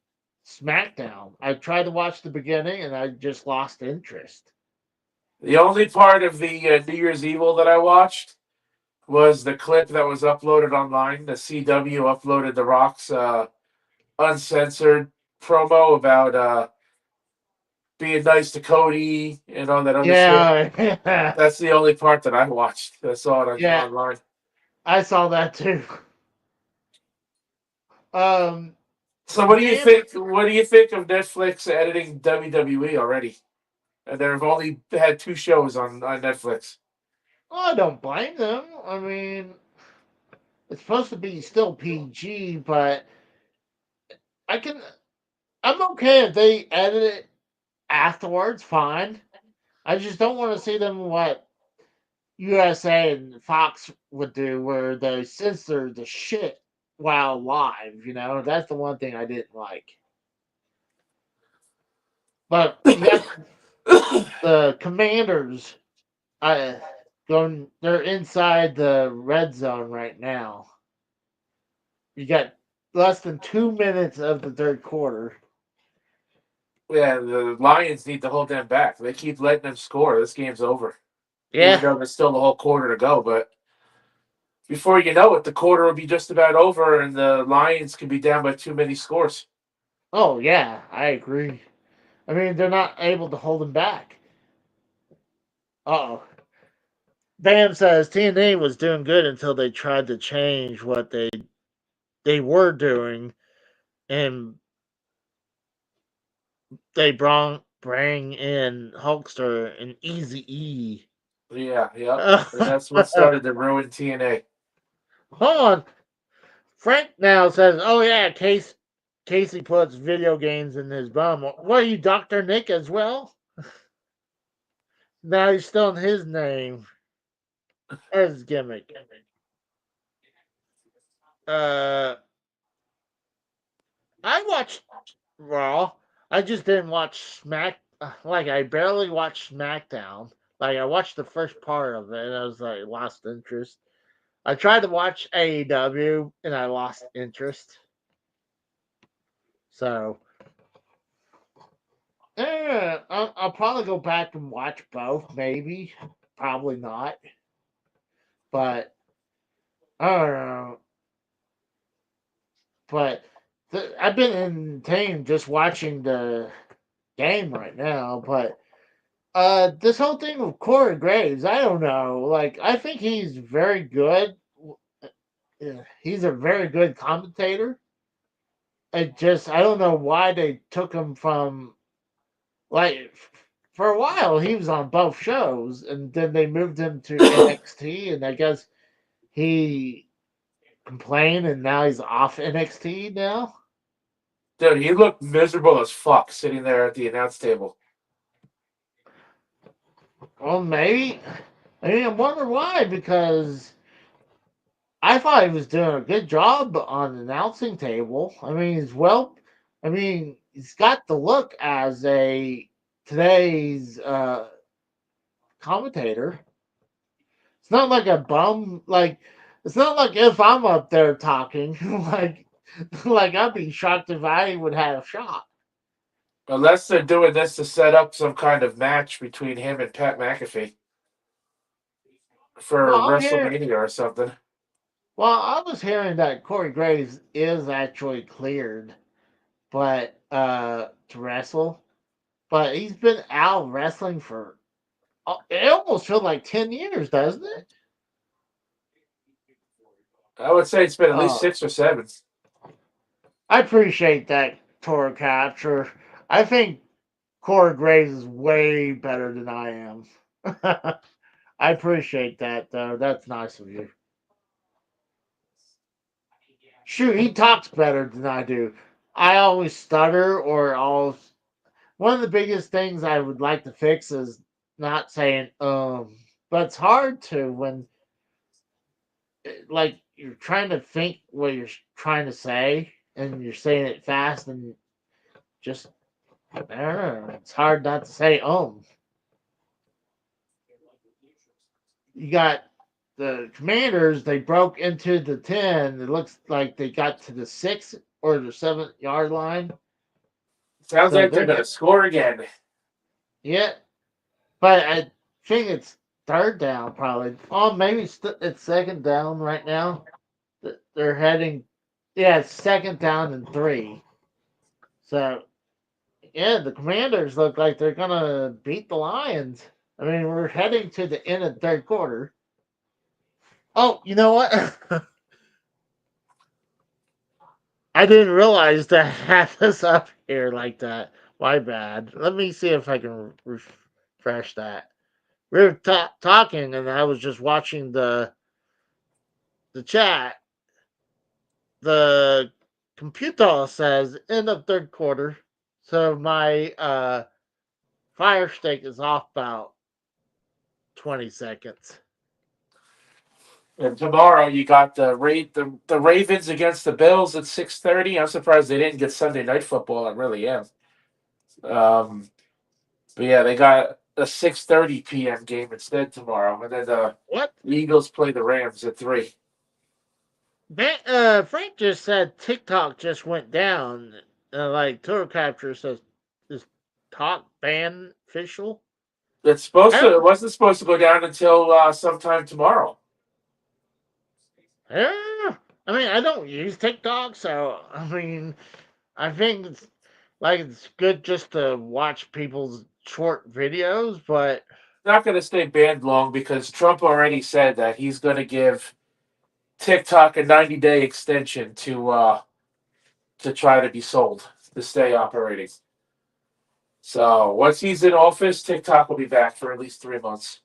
Speaker 3: SmackDown. I tried to watch the beginning and I just lost interest.
Speaker 6: The only part of the New Year's Evil that I watched was the clip that was uploaded online. The CW uploaded The Rock's uncensored promo about being nice to Cody and all that other shit.
Speaker 3: Yeah,
Speaker 6: That's the only part that I watched. I saw it
Speaker 3: yeah,
Speaker 6: online.
Speaker 3: I saw that too. Um,
Speaker 6: So, what do you
Speaker 3: Dan,
Speaker 6: think? What do you think of Netflix editing WWE already? And they've only had 2 shows on Netflix.
Speaker 3: I don't blame them. I mean, it's supposed to be still PG, but I can. I'm okay if they edit it afterwards. Fine. I just don't want to see them what USA and Fox would do, where they censor the shit while live. You know, that's the one thing I didn't like. But you got the Commanders. Going. They're inside the red zone right now. You got less than 2 minutes of the third quarter.
Speaker 6: Yeah, the Lions need to hold them back. They keep letting them score. This game's over. Even
Speaker 3: Yeah.
Speaker 6: though there's still the whole quarter to go, but before you know it, the quarter will be just about over, and the Lions could be down by too many scores.
Speaker 3: Oh yeah, I agree. I mean, they're not able to hold him back. Uh oh. Bam says TNA was doing good until they tried to change what they were doing, and they bring in Hulkster and Easy E.
Speaker 6: Yeah, yep. And that's what started to ruin TNA.
Speaker 3: Hold on. Frank now says, "Oh yeah, Casey puts video games in his bum. What are you, Doctor Nick as well? Now he's still in his name as gimmick." Uh, I watched Raw. I just didn't watch Like I barely watched SmackDown. Like I watched the first part of it, and I was like lost interest. I tried to watch AEW, and I lost interest. So, yeah, I'll probably go back and watch both. Maybe, probably not. But I don't know. But I've been entertained just watching the game right now. But This whole thing with Corey Graves, I don't know. Like, I think he's very good. He's a very good commentator. I don't know why they took him from, like, for a while he was on both shows, and then they moved him to NXT, and I guess he complained, and now he's off NXT now.
Speaker 6: Dude, he looked miserable as fuck sitting there at the announce table.
Speaker 3: Well, maybe. I mean, I wonder why, because I thought he was doing a good job on the announcing table. I mean, he's got the look as a today's commentator. It's not like a bum. Like, it's not like if I'm up there talking, like I'd be shocked if I would have a shot.
Speaker 6: Unless they're doing this to set up some kind of match between him and Pat McAfee for
Speaker 3: Well, I'm here.
Speaker 6: WrestleMania or something.
Speaker 3: Well, I was hearing that Corey Graves is actually cleared, but to wrestle, but he's been out wrestling for it almost feels like 10 years, doesn't it?
Speaker 6: I would say it's been at least 6 or 7.
Speaker 3: I appreciate that, Toro Capture. I think Corey Graves is way better than I am. I appreciate that, though. That's nice of you. Shoot, he talks better than I do. I always stutter or always. One of the biggest things I would like to fix is not saying but it's hard to when like you're trying to think what you're trying to say and you're saying it fast and just I don't know, it's hard not to say You got the Commanders, they broke into the 10. It looks like they got to the 6 or the 7-yard line.
Speaker 6: Sounds like they're going to score again.
Speaker 3: Yeah. But I think it's third down, probably. Oh, maybe it's second down right now. They're heading. Yeah, it's second down and 3. So, yeah, the Commanders look like they're going to beat the Lions. I mean, we're heading to the end of the third quarter. Oh, you know what? I didn't realize that I had this up here like that. My bad. Let me see if I can refresh that. We were talking, and I was just watching the chat. The computer says end of third quarter, so my fire stick is off about 20 seconds.
Speaker 6: And tomorrow you got the Ravens against the Bills at 6:30. I'm surprised they didn't get Sunday Night Football. I really am. But yeah, they got a 6:30 p.m. game instead tomorrow, and then the Eagles play the Rams at 3.
Speaker 3: Frank just said TikTok just went down. Like Tour Capture says, is talk ban official?
Speaker 6: It's supposed to. It wasn't supposed to go down until sometime tomorrow.
Speaker 3: Yeah, I mean, I don't use TikTok, so I mean, I think it's good just to watch people's short videos, but
Speaker 6: It's not going to stay banned long because Trump already said that he's going to give TikTok a 90-day extension to try to be sold to stay operating. So once he's in office, TikTok will be back for at least 3 months.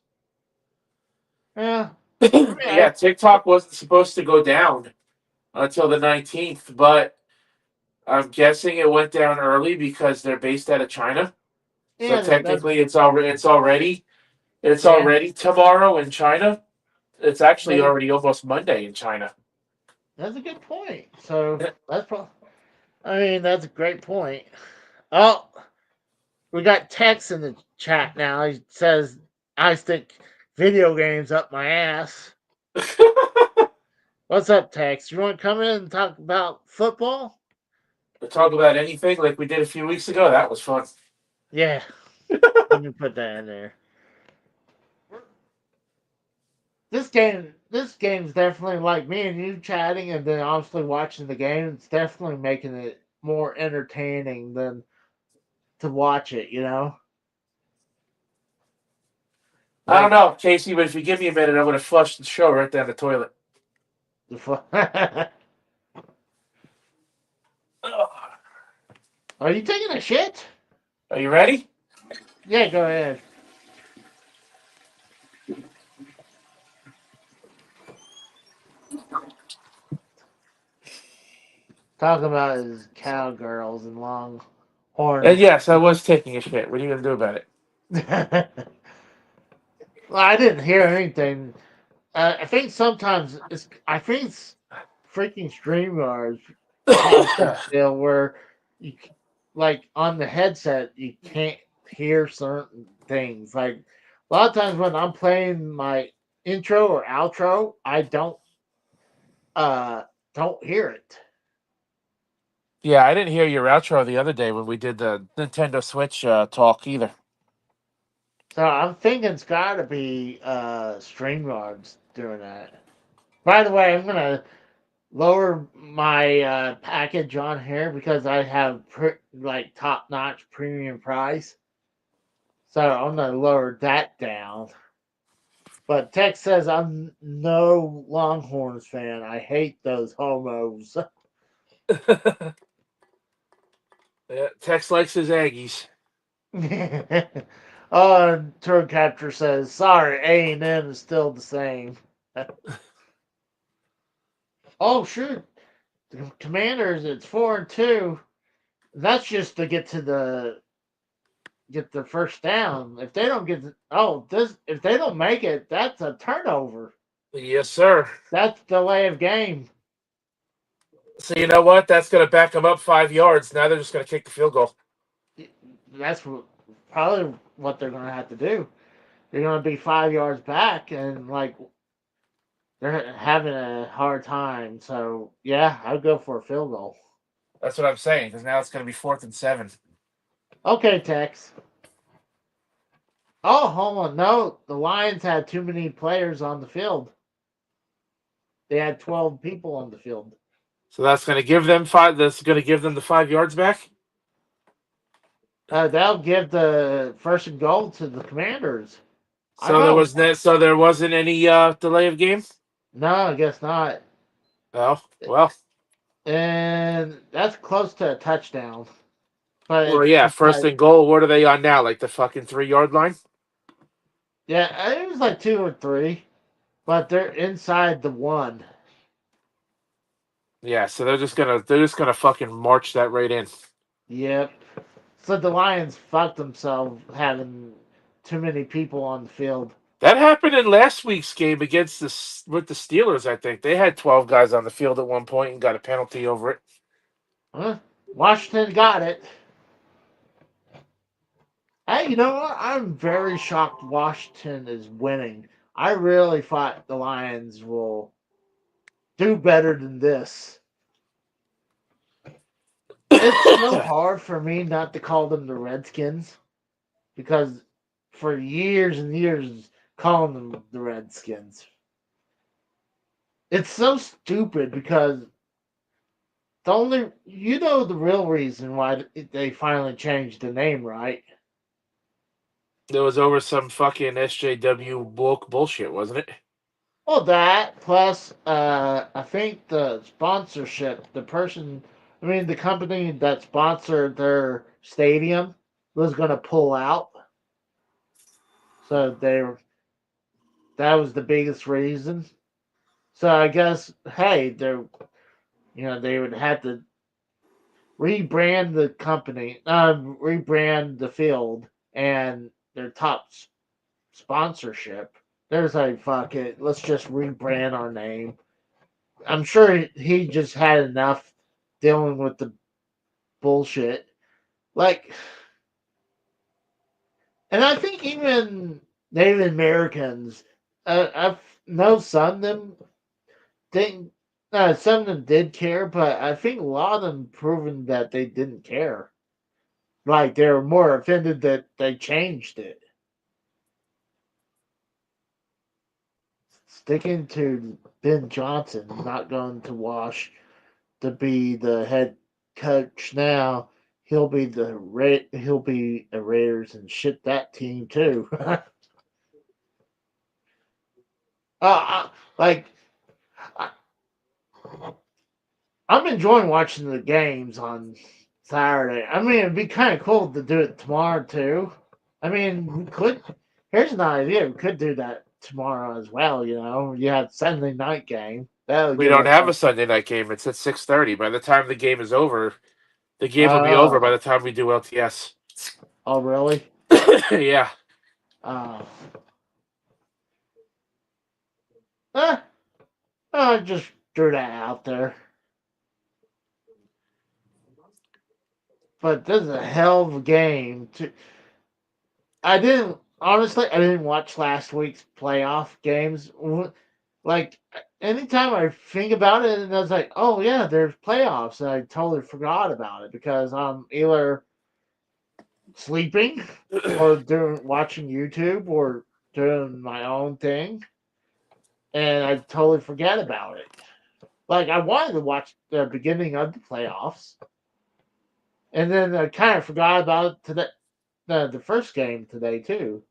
Speaker 3: yeah.
Speaker 6: Yeah, TikTok wasn't supposed to go down until the 19th, but I'm guessing it went down early because they're based out of China.
Speaker 3: Yeah,
Speaker 6: so technically, it's already tomorrow in China. It's actually already almost Monday in China.
Speaker 3: That's a good point. So that's a great point. Oh, we got Tex in the chat now. He says, "I stick video games up my ass." What's up, Tex? You want to come in and talk about football?
Speaker 6: To talk about anything like we did a few weeks ago, that was fun.
Speaker 3: Yeah. Let me put that in there. This game's definitely like me and you chatting and then obviously watching the game. It's definitely making it more entertaining than to watch it, you know?
Speaker 6: I don't know, Casey, but if you give me a minute, I'm going to flush the show right down the toilet. Ugh.
Speaker 3: Are you taking a shit?
Speaker 6: Are you ready?
Speaker 3: Yeah, go ahead. Talking about his cowgirls and long horns.
Speaker 6: And yes, I was taking a shit. What are you going to do about it?
Speaker 3: Well, I didn't hear anything. I think sometimes I think it's freaking StreamYards deal where like on the headset you can't hear certain things. Like a lot of times when I'm playing my intro or outro, I don't hear it.
Speaker 6: Yeah, I didn't hear your outro the other day when we did the Nintendo Switch talk either.
Speaker 3: So I'm thinking it's got to be StreamYards doing that. By the way, I'm gonna lower my package on here because I have like top notch premium price. So I'm gonna lower that down. But Tex says I'm no Longhorns fan. I hate those homos.
Speaker 6: Yeah, Tex likes his Aggies.
Speaker 3: Oh, and Turn Capture says sorry, A&M is still the same. Oh shoot, the Commanders it's 4-2. That's just to get the first down. If they don't if they don't make it, that's a turnover.
Speaker 6: Yes, sir.
Speaker 3: That's delay of game.
Speaker 6: So you know what? That's going to back them up 5 yards. Now they're just going to kick the field goal.
Speaker 3: That's probably what they're going to have to do. They're going to be 5 yards back, and like they're having a hard time. So yeah, I'd go for a field goal.
Speaker 6: That's what I'm saying, because now it's going to be 4th and 7.
Speaker 3: Okay, Tex. Oh, hold on. No, the Lions had too many players on the field. They had 12 people on the field.
Speaker 6: So that's going to give them 5. That's going to give them the 5 yards back.
Speaker 3: They'll give the first and goal to the Commanders.
Speaker 6: So there wasn't any delay of game.
Speaker 3: No, I guess not.
Speaker 6: Oh well.
Speaker 3: And that's close to a touchdown. But
Speaker 6: Well, yeah, first and goal. What are they on now? Like the fucking 3-yard line?
Speaker 3: Yeah, it was like 2 or 3, but they're inside the 1.
Speaker 6: Yeah, so they're just gonna fucking march that right in.
Speaker 3: Yep. So the Lions fucked themselves having too many people on the field.
Speaker 6: That happened in last week's game with the Steelers. I think they had 12 guys on the field at one point and got a penalty over it.
Speaker 3: Huh? Washington got it. Hey, you know what? I'm very shocked Washington is winning. I really thought the Lions will do better than this. It's so hard for me not to call them the Redskins because for years and years calling them the Redskins. It's so stupid because the real reason why they finally changed the name, right?
Speaker 6: It was over some fucking SJW bullshit, wasn't it?
Speaker 3: Well, that plus I think the sponsorship, the company that sponsored their stadium was going to pull out. So that was the biggest reason. So I guess, hey, they would have to rebrand the company, rebrand the field and their top sponsorship. There's like, fuck it, let's just rebrand our name. I'm sure he just had enough dealing with the bullshit. Like, and I think even Native Americans, I know some of them didn't. Some of them did care, but I think a lot of them proven that they didn't care. Like they were more offended that they changed it. Sticking to Ben Johnson, not going to Wash to be the head coach now. He'll be a Raiders and shit that team too. Like, I, I'm enjoying watching the games on Saturday. I mean, it'd be kind of cool to do it tomorrow too. I mean, we could. Here's an idea: we could do that tomorrow as well. You know, you have Sunday night game. That'll
Speaker 6: We
Speaker 3: give
Speaker 6: don't
Speaker 3: us.
Speaker 6: have a Sunday night game. It's at 6:30. By the time the game is over, the game will be over by
Speaker 3: Oh,
Speaker 6: the time we do LTS.
Speaker 3: oh, really?
Speaker 6: Yeah.
Speaker 3: Uh, eh, I just threw that out there. But this is a hell of a game. I didn't honestly. I didn't watch last week's playoff games. Like anytime I think about it, and I was like, "Oh yeah, there's playoffs," and I totally forgot about it because I'm either sleeping or doing watching YouTube or doing my own thing, and I totally forget about it. Like I wanted to watch the beginning of the playoffs, and then I kind of forgot about it today. The first game today too.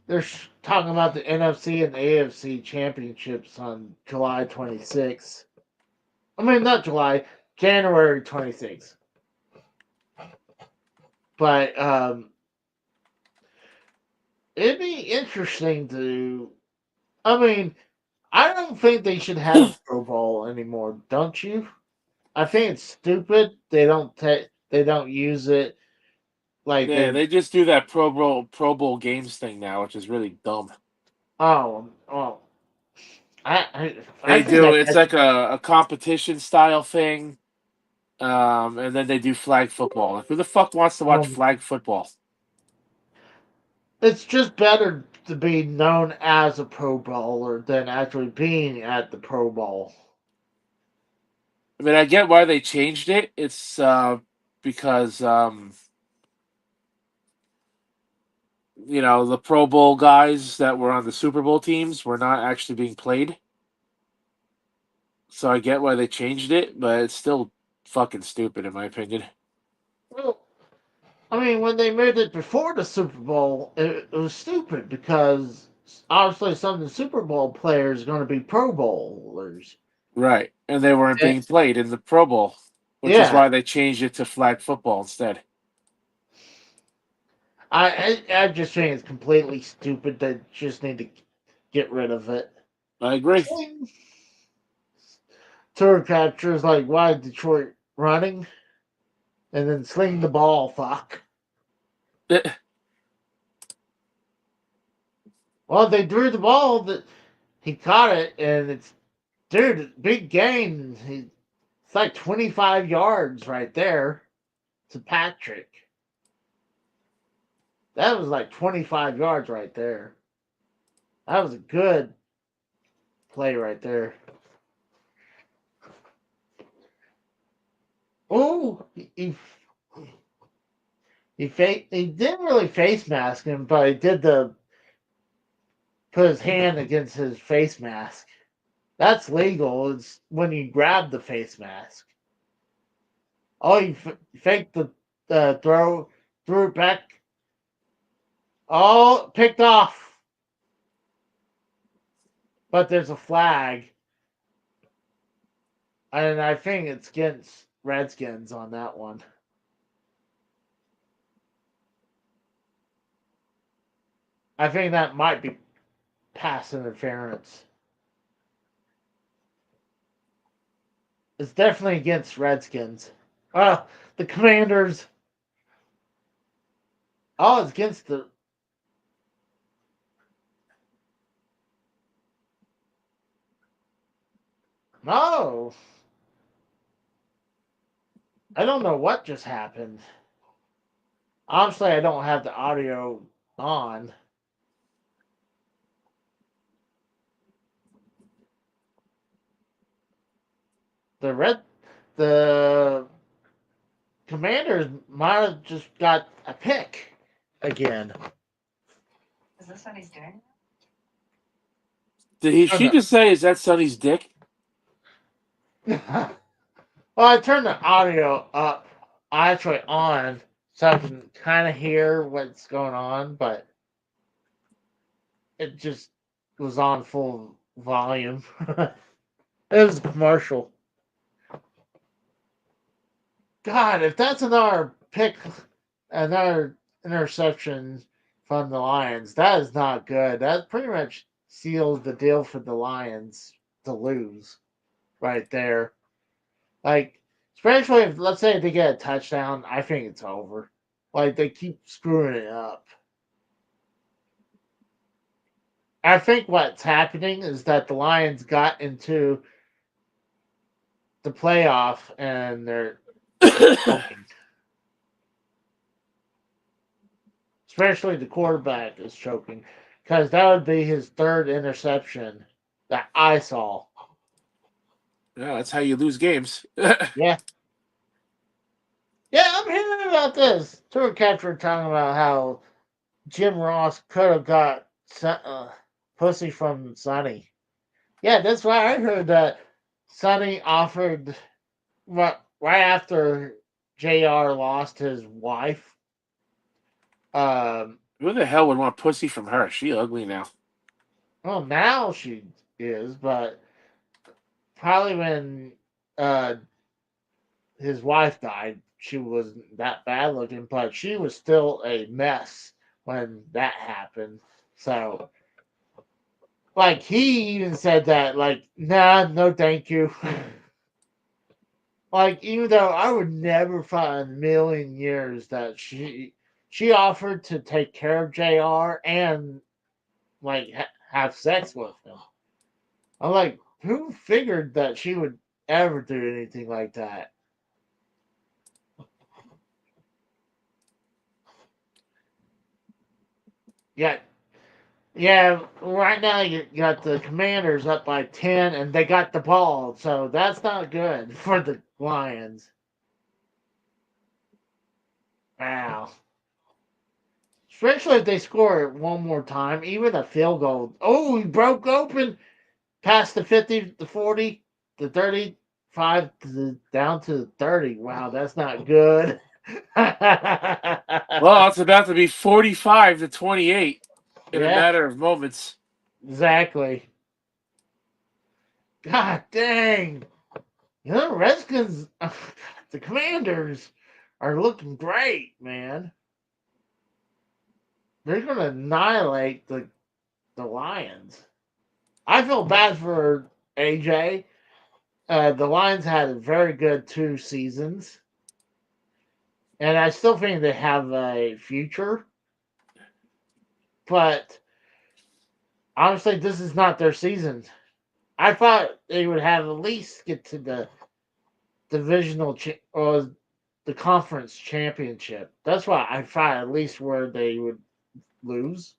Speaker 3: They're talking about the NFC and the AFC championships on July 26th. I mean, not July, January 26th. But it'd be interesting to. I mean, I don't think they should have a Pro Bowl anymore. Don't you? I think it's stupid. They don't use it like
Speaker 6: Yeah,
Speaker 3: they.
Speaker 6: they just do that Pro Bowl games thing now, which is really dumb.
Speaker 3: Oh. I
Speaker 6: They
Speaker 3: think
Speaker 6: do
Speaker 3: that
Speaker 6: it's like a competition style thing, and then they do flag football. Like, who the fuck wants to watch flag football?
Speaker 3: it's just better to be known as a Pro Bowler than actually being at the Pro Bowl.
Speaker 6: I mean, I get why they changed it. It's because the Pro Bowl guys that were on the Super Bowl teams were not actually being played. So I get why they changed it, but it's still fucking stupid in my opinion.
Speaker 3: Well, I mean, when they made it before the Super Bowl, it was stupid because obviously some of the Super Bowl players are going to be Pro Bowlers.
Speaker 6: Right. And they weren't
Speaker 3: Eh,
Speaker 6: being played in the Pro Bowl, which is
Speaker 3: Yeah,
Speaker 6: why they changed it to flag football instead.
Speaker 3: I just think it's completely stupid. They just need to get rid of it.
Speaker 6: I agree.
Speaker 3: Tour captures like why Detroit running and then sling the ball. Fuck. Well, they threw the ball that he caught it, and it's big gain. It's like 25 yards right there to Patrick. That was like 25 yards right there. That was a good play right there. Oh, he didn't really face mask him, but he did put his hand against his face mask. That's legal. It's when you grab the face mask. Oh, he faked the throw, threw it back. Oh, picked off. But there's a flag. And I think it's against Redskins on that one. I think that might be pass interference. It's definitely against Redskins. The Commanders. Oh, it's against the. No. I don't know what just happened. Obviously, I don't have the audio on. The Commanders might have just got a pick again.
Speaker 7: Is this what he's doing?
Speaker 6: Did she just say, is that Sonny's dick?
Speaker 3: Well, I turned the audio up, actually on, so I can kind of hear what's going on, but it just was on full volume. It was a commercial. God, if that's another pick, another interception from the Lions, that is not good. That pretty much seals the deal for the Lions to lose right there. Like, especially if, let's say, they get a touchdown, I think it's over. Like, they keep screwing it up. I think what's happening is that the Lions got into the playoff and they're choking. Especially the quarterback is choking. Because that would be his third interception that I saw.
Speaker 6: Yeah, that's how you lose games.
Speaker 3: Yeah. Yeah, I'm hearing about this. Tour capture talking about how Jim Ross could have got pussy from Sonny. Yeah, that's why I heard that Sonny offered right after JR lost his wife.
Speaker 6: Who the hell would want pussy from her? She ugly now.
Speaker 3: Well, now she is, but probably when his wife died, she wasn't that bad looking, but she was still a mess when that happened. So, like, he even said that, like, nah, no thank you. Like, even though I would never find a million years that she offered to take care of JR and, like, have sex with him. I'm like, who figured that she would ever do anything like that? Yeah, yeah. Right now you got the Commanders up by 10, and they got the ball, so that's not good for the Lions. Wow. Especially if they score it one more time, even a field goal. Oh, he broke open past the 50, the 40, the 35, down to the 30. Wow, that's not good.
Speaker 6: Well, it's about to be 45-28 in a
Speaker 3: Yeah,
Speaker 6: matter of moments.
Speaker 3: exactly. God dang. You know, the Redskins, the Commanders are looking great, man. They're going to annihilate the Lions. I feel bad for AJ. The Lions had a very good 2 seasons. And I still think they have a future. But honestly, this is not their season. I thought they would have at least get to the divisional or the conference championship. That's why I thought at least where they would lose.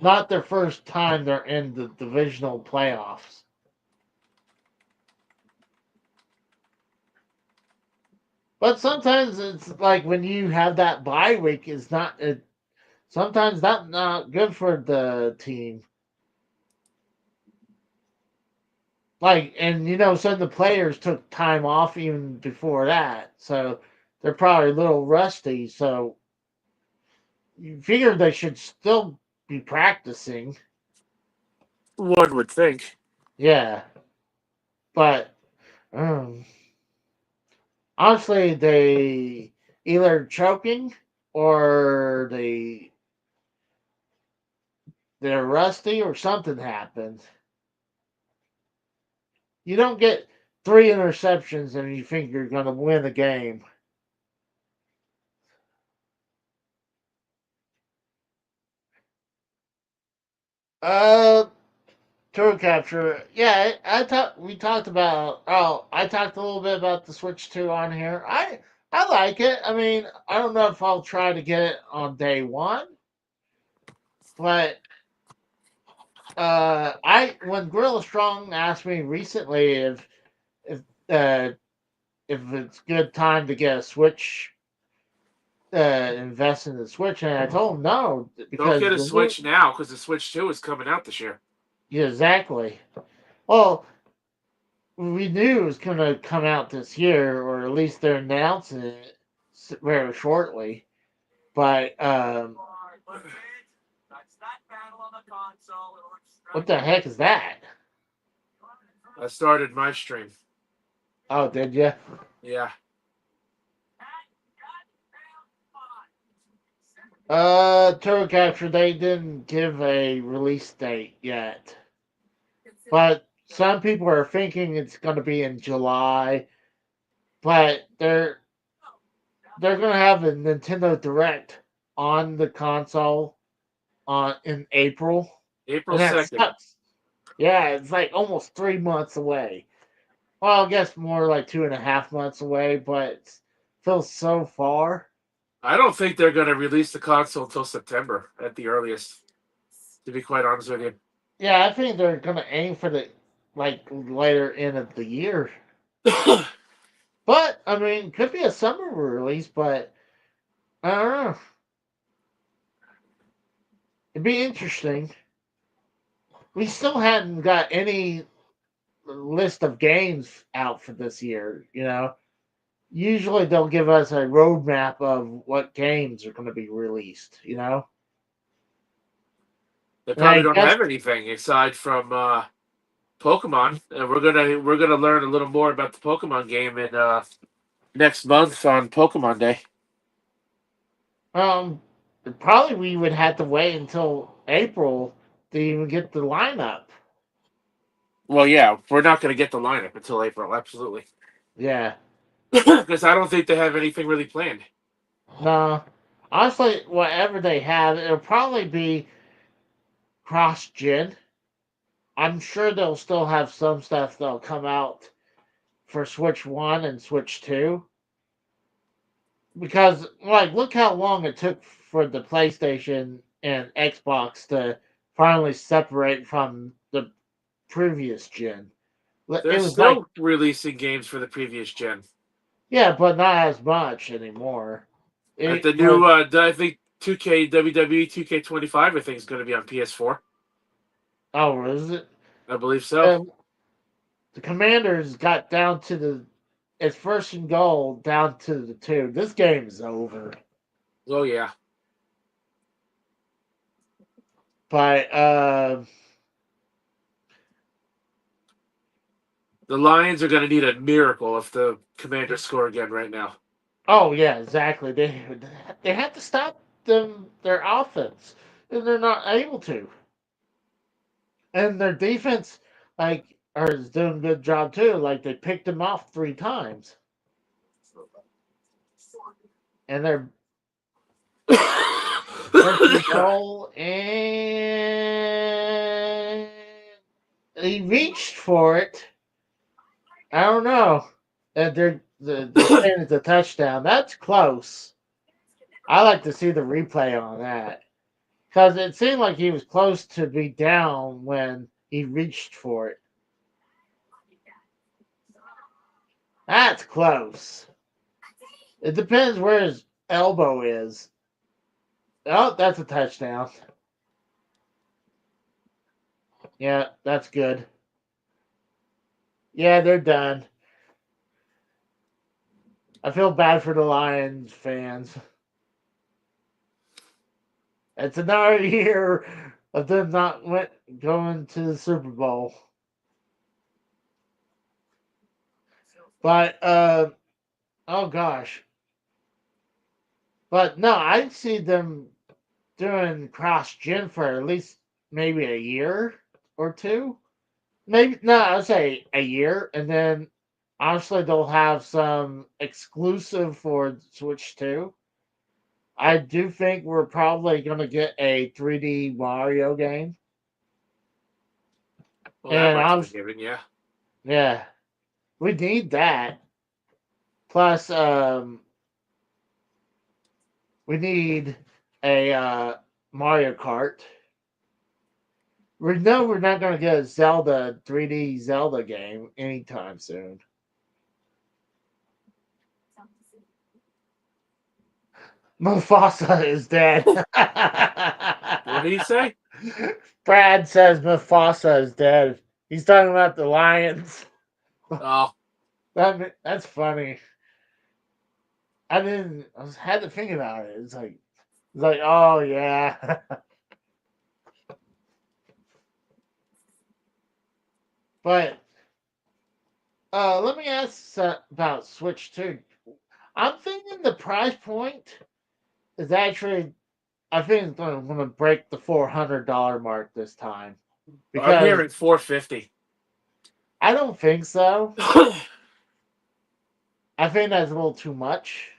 Speaker 3: Not their first time they're in the divisional playoffs. But sometimes it's like when you have that bye week, it's not. Sometimes that's not good for the team. Like, and some of the players took time off even before that, so they're probably a little rusty. So you figure they should still be practicing.
Speaker 6: One would think.
Speaker 3: Yeah, but honestly, they either choking or they're rusty or something happened. You don't get 3 interceptions and you think you're going to win the game. Tour capture. Yeah, we talked about. Oh, I talked a little bit about the Switch 2 on here. I like it. I mean, I don't know if I'll try to get it on day one, but when Gorilla Strong asked me recently uh, if it's good time to get a Switch, invest in the Switch, and I told him no
Speaker 6: Don't
Speaker 3: because
Speaker 6: get a Switch now because the Switch 2 is coming out this year.
Speaker 3: Yeah, exactly. Well, we knew it was going to come out this year, or or at least they're announcing it very shortly. But what the heck is that?
Speaker 6: I started my stream.
Speaker 3: Oh, did you?
Speaker 6: Yeah.
Speaker 3: Turtle Capture, they didn't give a release date yet. But some people are thinking it's going to be in July. But they're going to have a Nintendo Direct on the console in April.
Speaker 6: April
Speaker 3: And that
Speaker 6: 2nd.
Speaker 3: sucks. Yeah, it's like almost 3 months away. Well, I guess more like 2.5 months away, but it feels so far.
Speaker 6: I don't think they're going to release the console until September at the earliest, to be quite honest with you.
Speaker 3: Yeah, I think they're going to aim for the later end of the year. But, I mean, could be a summer release, but I don't know. It'd be interesting. We still hadn't got any list of games out for this year, you know. Usually they'll give us a roadmap of what games are going to be released, you know.
Speaker 6: They probably don't have anything aside from Pokemon, and we're gonna learn a little more about the Pokemon game in next month on Pokemon Day.
Speaker 3: Probably we would have to wait until April to even get the lineup.
Speaker 6: Well, yeah, we're not gonna get the lineup until April, absolutely.
Speaker 3: Yeah.
Speaker 6: Because I don't think they have anything really planned.
Speaker 3: No. Honestly, whatever they have, it'll probably be cross-gen. I'm sure they'll still have some stuff that'll come out for Switch 1 and Switch 2. Because, look how long it took for the PlayStation and Xbox to finally separate from the previous gen.
Speaker 6: They're still releasing games for the previous gen.
Speaker 3: Yeah, but not as much anymore.
Speaker 6: At the new, I think 2K WWE 2K25, I think is going to be on PS4.
Speaker 3: Oh, is it?
Speaker 6: I believe so.
Speaker 3: The Commanders got down to it's first and goal down to the 2. This game is over.
Speaker 6: Oh yeah.
Speaker 3: But
Speaker 6: the Lions are going to need a miracle if the Commanders score again right now.
Speaker 3: Oh yeah, exactly. They have to stop their offense, and they're not able to. And their defense, is doing a good job too. Like they picked them off 3 times, and they're goal, and he reached for it. I don't know. And they're saying it's a touchdown. That's close. I like to see the replay on that. Because it seemed like he was close to be down when he reached for it. That's close. It depends where his elbow is. Oh, that's a touchdown. Yeah, that's good. Yeah, they're done. I feel bad for the Lions fans. It's another year of them not going to the Super Bowl. But, oh gosh. But no, I'd see them doing cross-gen for at least maybe a year or 2. Maybe, no, I'd say a year. And then, honestly, they'll have some exclusive for Switch 2. I do think we're probably going to get a 3D Mario game.
Speaker 6: Well, that much given, yeah.
Speaker 3: Yeah. We need that. Plus, we need a Mario Kart. We know we're not going to get a 3D Zelda game anytime soon. Mufasa is dead.
Speaker 6: What did he say?
Speaker 3: Brad says Mufasa is dead. He's talking about the Lions.
Speaker 6: Oh.
Speaker 3: That's funny. I didn't. Had to think about it. It's like, oh yeah. But let me ask about Switch 2. I'm thinking the price point is actually, I think it's going to break the $400 mark this time.
Speaker 6: I'm
Speaker 3: Because
Speaker 6: hearing 450.
Speaker 3: I don't think so. I think that's a little too much.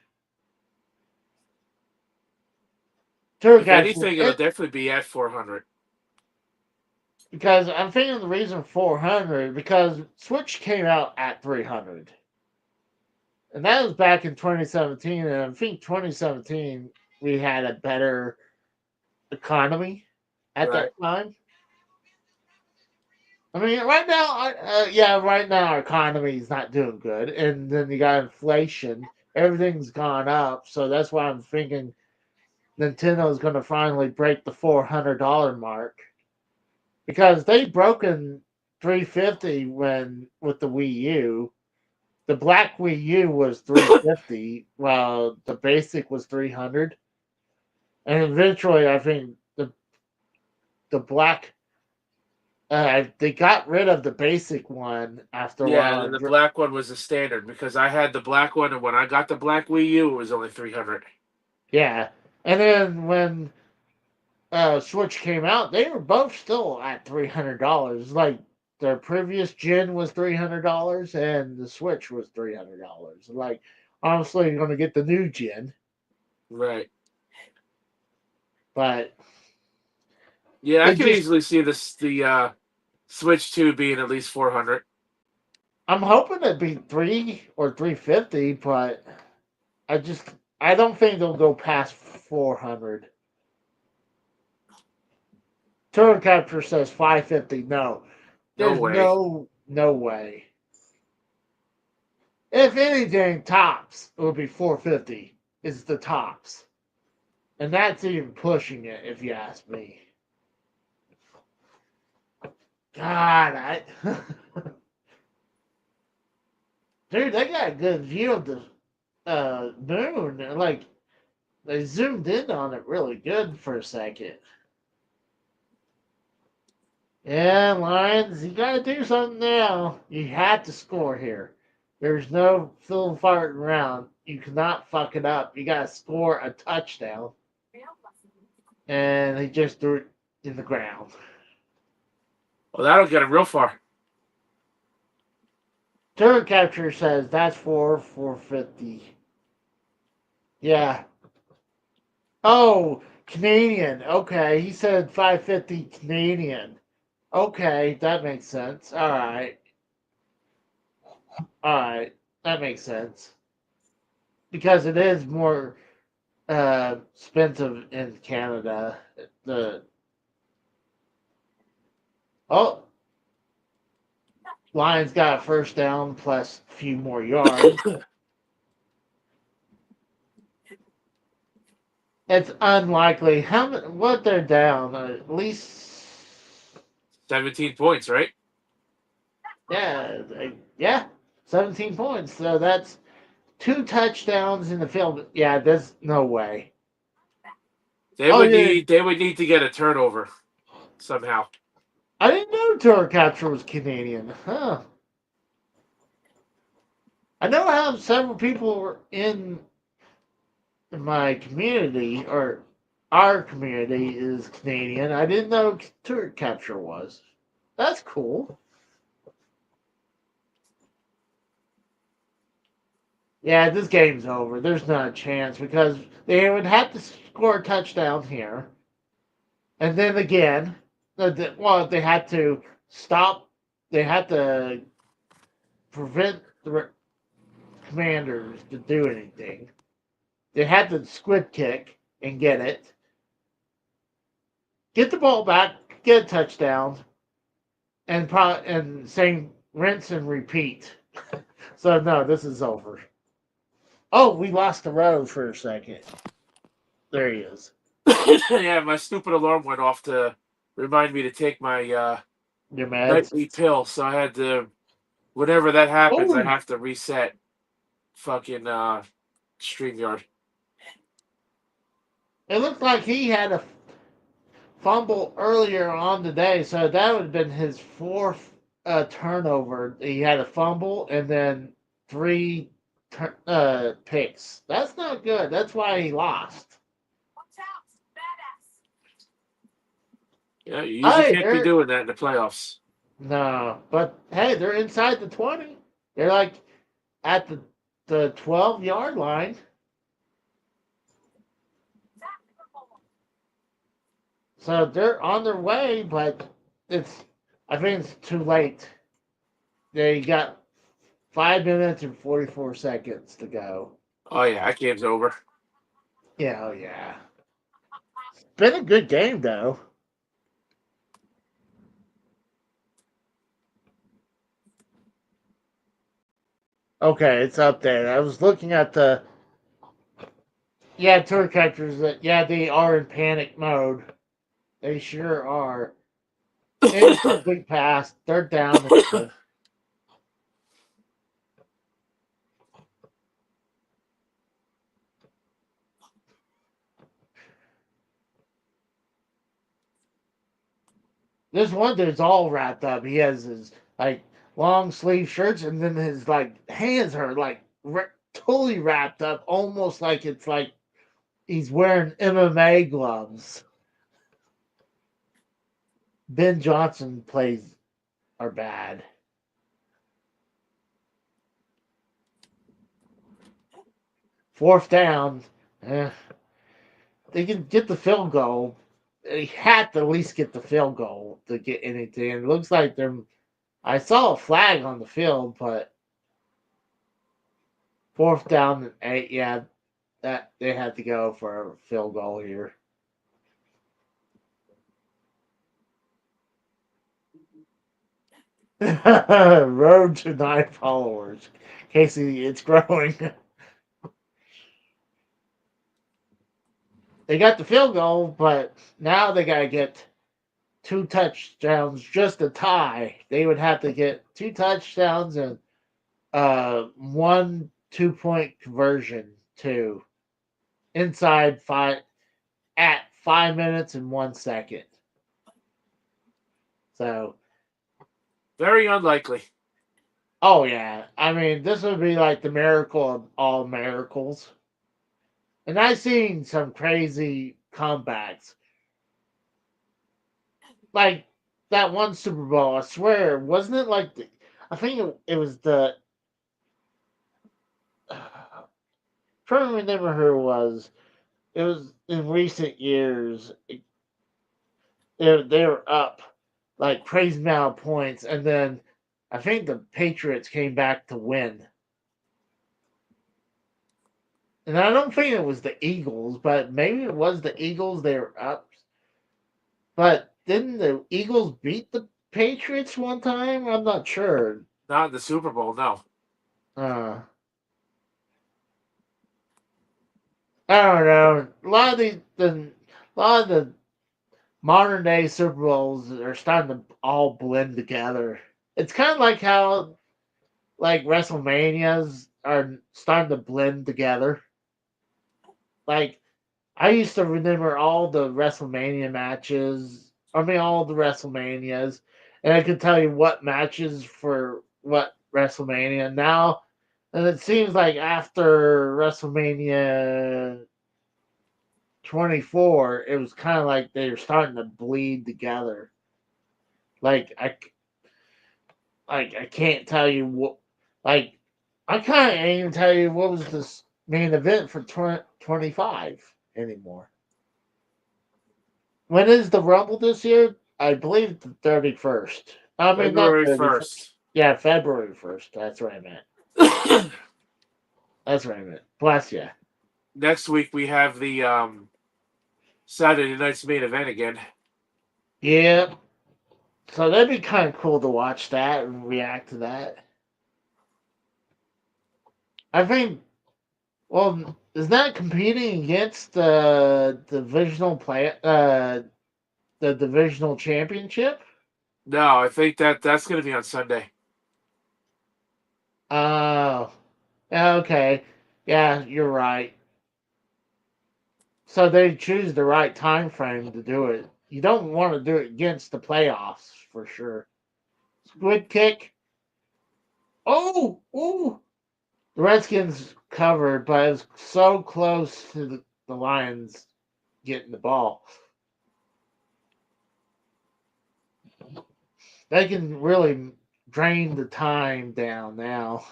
Speaker 6: If anything, it'll definitely be at 400.
Speaker 3: Because I'm thinking the reason 400 because Switch came out at 300, and that was back in 2017. And I think 2017 we had a better economy at
Speaker 6: Right.
Speaker 3: that time. I mean, right now, right now our economy is not doing good, and then you got inflation. Everything's gone up, so that's why I'm thinking Nintendo is going to finally break the $400 mark because they broken 350 when with the Wii U. The black Wii U was 350, while the basic was 300, and eventually I think the black they got rid of the basic one after a
Speaker 6: Yeah, and
Speaker 3: while.
Speaker 6: then the black one was the standard because I had the black one, and when I got the black Wii U, it was only 300.
Speaker 3: Yeah, and then when Switch came out, they were both still at $300. Like their previous gen was $300, and the Switch was $300. Like honestly, you're going to get the new gen,
Speaker 6: Right.
Speaker 3: but
Speaker 6: Yeah, I
Speaker 3: it
Speaker 6: could
Speaker 3: just
Speaker 6: easily see the Switch 2 being at least 400.
Speaker 3: I'm hoping it'd be 3 or 350, but I just I don't think they'll go past 400. Turtle Capture says 550. No,
Speaker 6: No
Speaker 3: there's
Speaker 6: way.
Speaker 3: no way. If anything, tops it would be 450. Is the tops, and that's even pushing it, if you ask me. God, dude, they got a good view of the moon. Like they zoomed in on it really good for a second. Yeah, Lions, you got to do something now. You have to score here. There's no fill farting around. You cannot fuck it up. You got to score a touchdown. And he just threw it in the ground.
Speaker 6: Well, that'll get him real far.
Speaker 3: Turtle Capture says that's 450. Yeah. Oh, Canadian. Okay, he said 550 Canadian. Okay, that makes sense. All right. All right, that makes sense. Because it is more expensive in Canada. The oh, Lions got a first down plus a few more yards. It's unlikely. What they're down? At least
Speaker 6: 17 points, right?
Speaker 3: yeah, 17 points. So that's 2 touchdowns in the field. Yeah, there's no way.
Speaker 6: They
Speaker 3: Oh
Speaker 6: would
Speaker 3: yeah,
Speaker 6: need to get a turnover somehow.
Speaker 3: I didn't know Turtle Capture was Canadian. Huh. I know how several people were in my community, or our community is Canadian. I didn't know Turtle Capture was. That's cool. Yeah, this game's over. There's not a chance because they would have to score a touchdown here. And then again, they had to stop. They had to prevent the Commanders to do anything. They had to squid kick and get it. Get the ball back, get a touchdown, and same rinse and repeat. So no, this is over. Oh, we lost the road for a second. There he is.
Speaker 6: Yeah, my stupid alarm went off to remind me to take my
Speaker 3: Your meds.
Speaker 6: nightly pill, so I had to. Whenever that happens, I
Speaker 3: Oh.
Speaker 6: have to reset fucking StreamYard.
Speaker 3: It looked like he had a fumble earlier on today, so that would have been his fourth turnover. He had a fumble and then three picks. That's not good. That's why he lost.
Speaker 6: Yeah, you usually
Speaker 3: Hey,
Speaker 6: can't be doing that in the playoffs.
Speaker 3: no, but hey, they're inside the 20. They're like at the 12-yard line. So they're on their way, but I think it's too late. They got 5 minutes and 44 seconds to go.
Speaker 6: Oh yeah, that game's over.
Speaker 3: Yeah, oh yeah. It's been a good game though. Okay, it's up there. I was looking at the tour catchers that they are in panic mode. They sure are. Incomplete pass, third down. This one dude's all wrapped up. He has his like long sleeve shirts, and then his like hands are like totally wrapped up, almost like it's like he's wearing MMA gloves. Ben Johnson plays are bad. Fourth down. They can get the field goal. They had to at least get the field goal to get anything. It looks like they're. I saw a flag on the field, but fourth down and 8. Yeah, that they had to go for a field goal here. Road to 9 followers. Casey, it's growing. They got the field goal, but now they got to get 2 touchdowns just to tie. They would have to get 2 touchdowns and 1 2-point conversion to inside 5 at 5 minutes and 1 second. So
Speaker 6: very unlikely.
Speaker 3: Oh yeah, I mean this would be like the miracle of all miracles. And I've seen some crazy comebacks. Like that one Super Bowl, I swear, wasn't it like I think it was the trying to remember who it was. It was in recent years. They were up like crazy amount of points, and then I think the Patriots came back to win. And I don't think it was the Eagles, but maybe it was the Eagles. They were up. But didn't the Eagles beat the Patriots one time? I'm not sure.
Speaker 6: Not in the Super Bowl, no.
Speaker 3: I don't know. A lot of the modern day Super Bowls are starting to all blend together. It's kind of like how like WrestleManias are starting to blend together. Like I used to remember all the WrestleMania matches. I mean, all the WrestleManias, and I could tell you what matches for what WrestleMania. Now, and it seems like after WrestleMania 24, it was kind of like they were starting to bleed together. Like I can't tell you what. Like I can't even tell you what was this main event for 25 anymore. When is the Rumble this year? I believe the 31st. I mean,
Speaker 6: February
Speaker 3: not
Speaker 6: 1st.
Speaker 3: Yeah, February 1st. That's what I meant. That's what I meant. Bless you.
Speaker 6: Next week we have the Saturday night's main event again.
Speaker 3: Yeah. So that'd be kind of cool to watch that and react to that. I think, well, is that competing against the divisional the divisional championship?
Speaker 6: No, I think that's going to be on Sunday.
Speaker 3: Oh, okay. Yeah, you're right. So they choose the right time frame to do it. You don't want to do it against the playoffs for sure. Squid kick. Oh, ooh. The Redskins covered, but it was so close to the Lions getting the ball. They can really drain the time down now.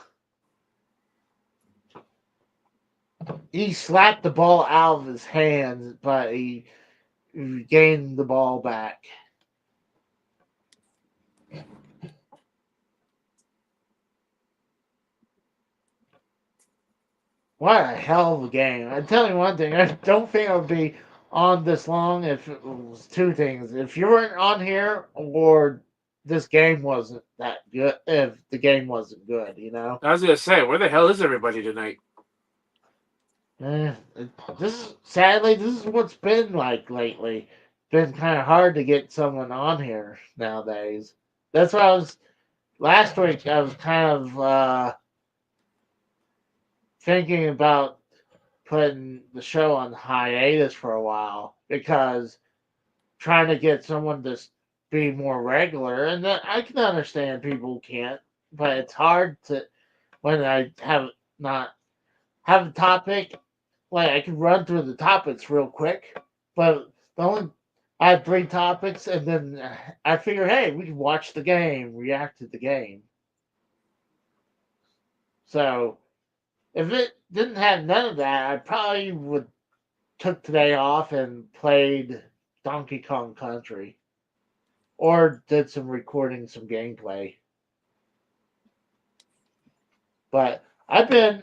Speaker 3: He slapped the ball out of his hands, but he gained the ball back. What a hell of a game. I tell you one thing, I don't think I would be on this long if it was two things. If you weren't on here or this game wasn't that good, if the game wasn't good, you know?
Speaker 6: I was gonna say, where the hell is everybody tonight?
Speaker 3: Sadly, this is what's been like lately. Been kind of hard to get someone on here nowadays. That's why last week I was kind of thinking about putting the show on hiatus for a while because trying to get someone to be more regular, and I can understand people can't, but it's hard to when I not have a topic. Like I can run through the topics real quick, but the only I had three topics, and then I figure, hey, we can watch the game, react to the game. So if it didn't have none of that, I probably would took today off and played Donkey Kong Country, or did some recording, some gameplay. But I've been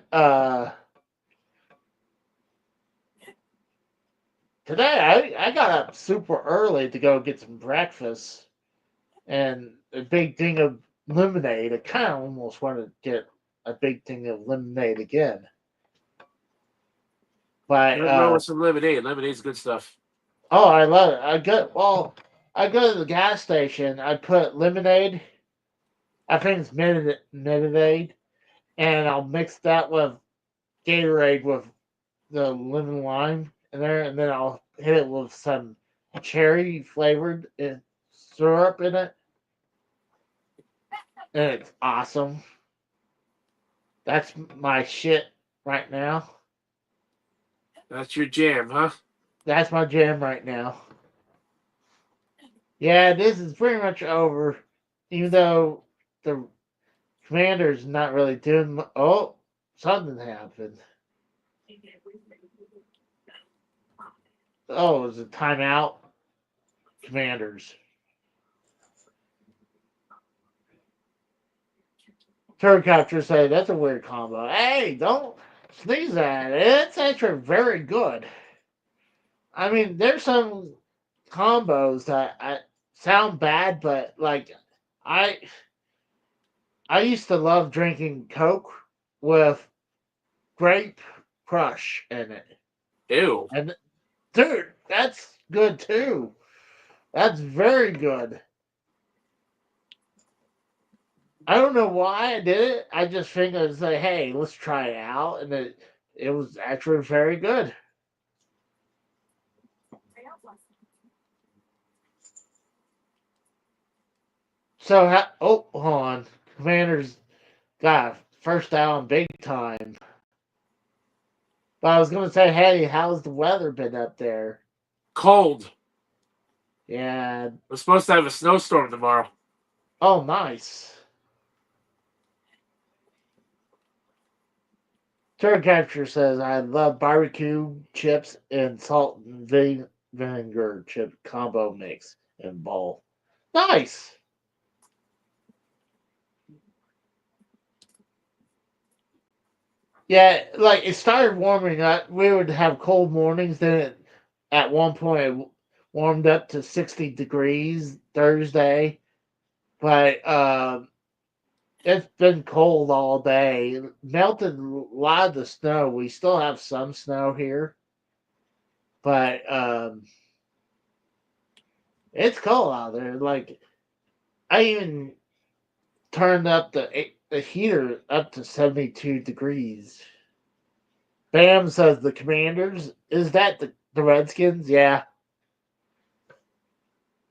Speaker 3: today. I got up super early to go get some breakfast and a big thing of lemonade. I kind of almost want to get a big thing of lemonade again. But
Speaker 6: Nothing wrong with some lemonade. Lemonade's good stuff.
Speaker 3: oh, I love it. I go to the gas station. I put lemonade. I think it's Minute and I'll mix that with Gatorade with the lemon lime in there, and then I'll hit it with some cherry flavored syrup in it, and it's awesome. That's my shit right now.
Speaker 6: That's your jam, huh?
Speaker 3: That's my jam right now. Yeah, this is pretty much over, even though the Commander's not really doing. Oh, something happened. Oh, it was a timeout. Commanders. Turncapture say that's a weird combo. Hey, don't sneeze at it. It's actually very good. I mean, there's some combos that sound bad, but like I I used to love drinking Coke with grape crush in it.
Speaker 6: Ew.
Speaker 3: And dude, that's good too. That's very good. I don't know why I did it. I just figured I'd say, hey, let's try it out. And it was actually very good. So, hold on. Commanders got first down big time. But I was going to say, hey, how's the weather been up there?
Speaker 6: Cold.
Speaker 3: Yeah.
Speaker 6: We're supposed to have a snowstorm tomorrow.
Speaker 3: Oh, nice. Turn Capture says, I love barbecue chips and salt and vinegar chip combo mix and bowl. Nice. Yeah, like it started warming up. We would have cold mornings. Then at one point it warmed up to 60 degrees Thursday. But it's been cold all day. It melted a lot of the snow. We still have some snow here. But it's cold out there. Like I even turned up the heater up to 72 degrees. Bam says the Commanders. Is that the Redskins? Yeah.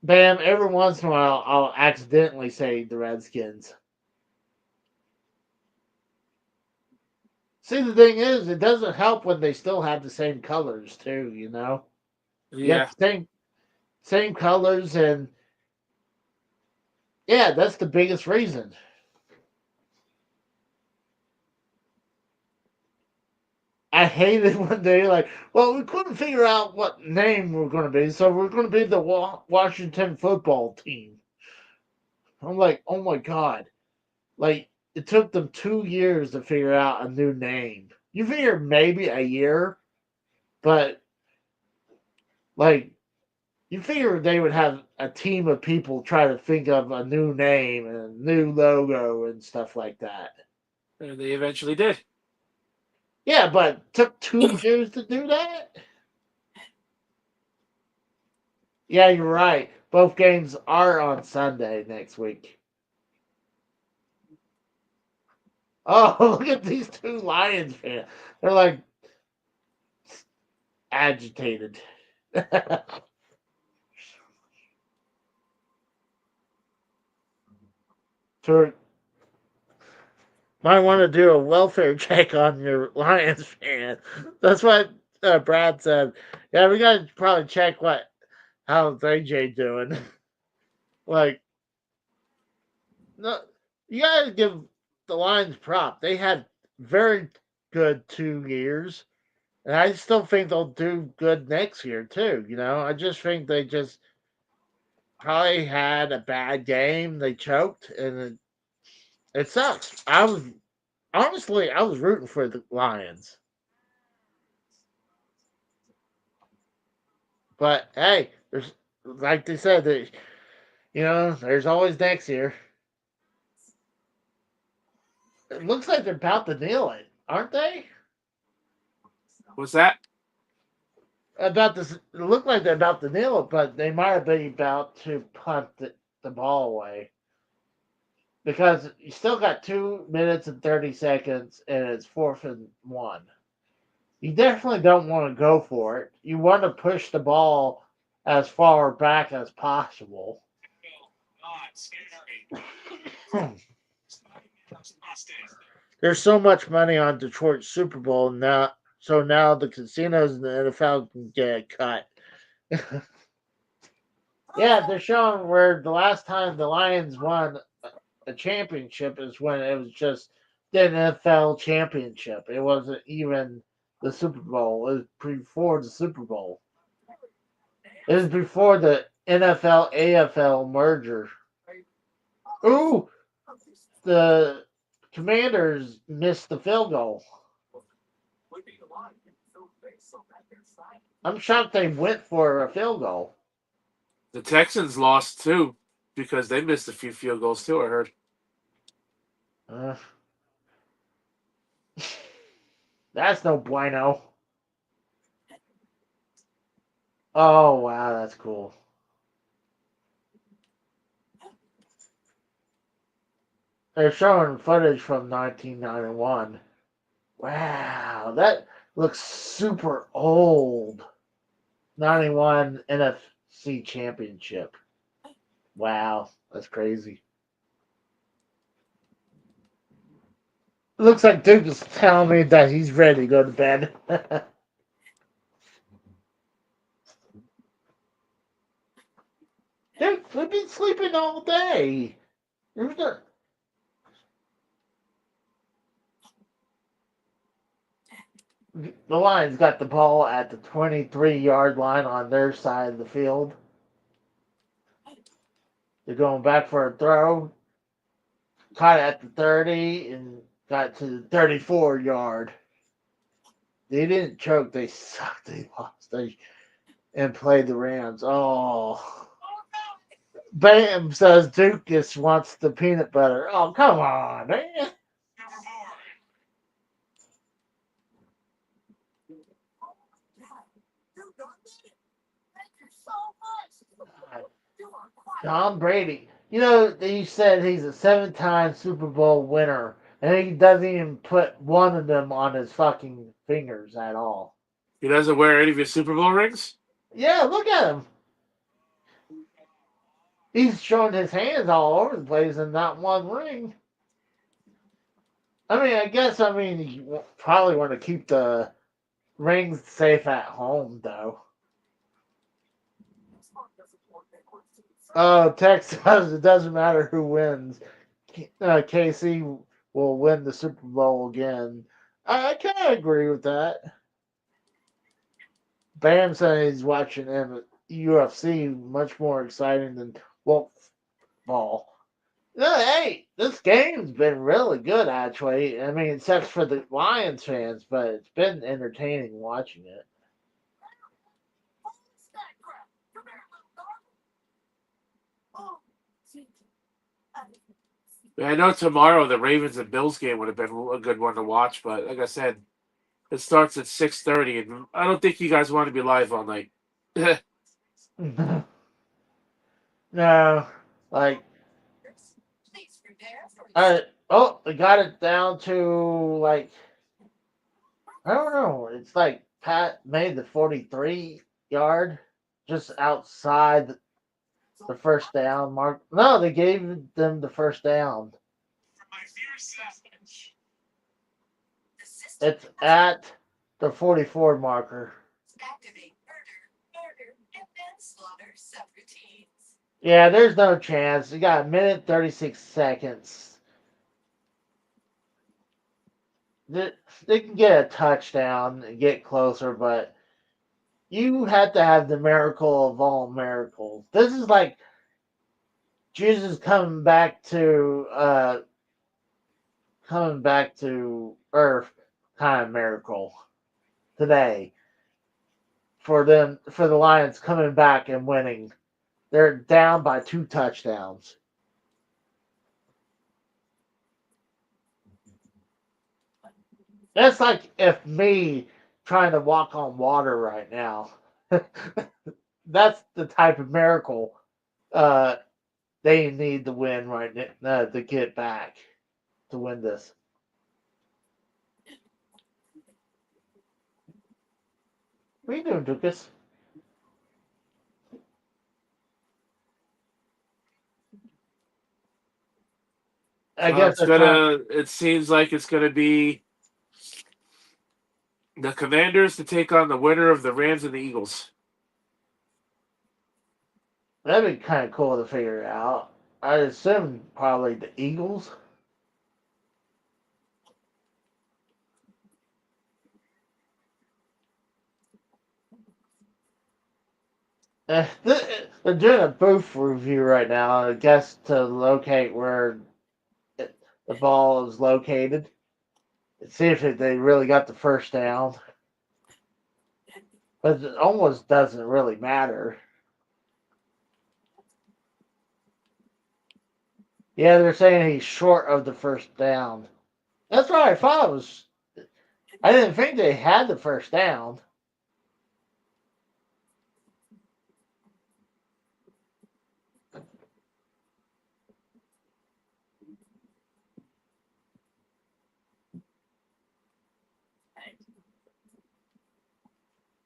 Speaker 3: Bam, every once in a while, I'll accidentally say the Redskins. See, the thing is, it doesn't help when they still have the same colors, too, you know? You
Speaker 6: Yeah.
Speaker 3: have the same colors, and yeah, that's the biggest reason. I hated when they like, well, we couldn't figure out what name we're going to be, so we're going to be the Washington football team. I'm like, oh my god. Like, it took them 2 years to figure out a new name. You figure maybe a year, but like, you figure they would have a team of people try to think of a new name and a new logo and stuff like that.
Speaker 6: And they eventually did.
Speaker 3: Yeah, but it took 2 years to do that? Yeah, you're right. Both games are on Sunday next week. Oh, look at these two Lions fans. They're like agitated. So, might want to do a welfare check on your Lions fan. That's what Brad said. Yeah, we got to probably check how's AJ doing. Like, no, you got to give the Lions prop. They had very good 2 years. And I still think they'll do good next year too. You know, I just think they just probably had a bad game. They choked, and it sucks. I was rooting for the Lions, but hey, there's like they said that there's always next year. It looks like they're about to nail it, aren't they?
Speaker 6: What's that?
Speaker 3: About this, it looked like they're about to nail it, but they might be about to punt the ball away. Because you still got 2 minutes and 30 seconds, and it's 4th and 1. You definitely don't want to go for it. You want to push the ball as far back as possible. There's so much money on Detroit's Super Bowl now, so now the casinos in the NFL can get cut. Yeah, they're showing where the last time the Lions won a championship is when it was just the NFL championship. It wasn't even the Super Bowl. It was before the Super Bowl. It was before the NFL AFL merger. Ooh, the Commanders missed the field goal. I'm shocked they went for a field goal.
Speaker 6: The Texans lost too because they missed a few field goals too, I heard.
Speaker 3: That's no bueno. Oh, wow, that's cool. They're showing footage from 1991. Wow, that looks super old. 91 NFC Championship. Wow, that's crazy. Looks like Duke is telling me that he's ready to go to bed. Duke, we've been sleeping all day. The Lions got the ball at the 23-yard line on their side of the field. They're going back for a throw. Caught at the 30 and got to the 34-yard. They didn't choke. They sucked. They lost. And played the Rams. Oh. Bam says Duke just wants the peanut butter. Oh, come on, man. Tom Brady. You know, he said he's a 7-time Super Bowl winner. And he doesn't even put one of them on his fucking fingers at all.
Speaker 6: He doesn't wear any of his Super Bowl rings?
Speaker 3: Yeah, look at him. He's showing his hands all over the place and not one ring. I mean, you probably want to keep the rings safe at home, though. Oh, Texas, it doesn't matter who wins. KC will win the Super Bowl again. I kind of agree with that. Bam said he's watching UFC much more exciting than football. No, hey, this game's been really good, actually. I mean, except for the Lions fans, but it's been entertaining watching it.
Speaker 6: I know tomorrow the Ravens and Bills game would have been a good one to watch, but like I said, it starts at 6:30, and I don't think you guys want to be live all night.
Speaker 3: No, like I got it down to like I don't know. It's like Pat made the 43-yard just outside the first down mark. No, they gave them the first down. It's at the 44 marker. Yeah, there's no chance. You got a minute 36 seconds. They can get a touchdown and get closer, but you have to have the miracle of all miracles. This is like Jesus coming back to earth kind of miracle today for the Lions coming back and winning. They're down by 2 touchdowns. That's like if me trying to walk on water right now. That's the type of miracle they need to win right now to get back to win this. What are you doing, Lucas? I guess
Speaker 6: it seems like it's gonna be the Commanders to take on the winner of the Rams and the Eagles.
Speaker 3: That'd be kind of cool to figure out. I assume probably the Eagles. They're doing a booth review right now, I guess, to locate where the ball is located. See if they really got the first down. But it almost doesn't really matter. Yeah, they're saying he's short of the first down. That's what I thought it was. I didn't think they had the first down.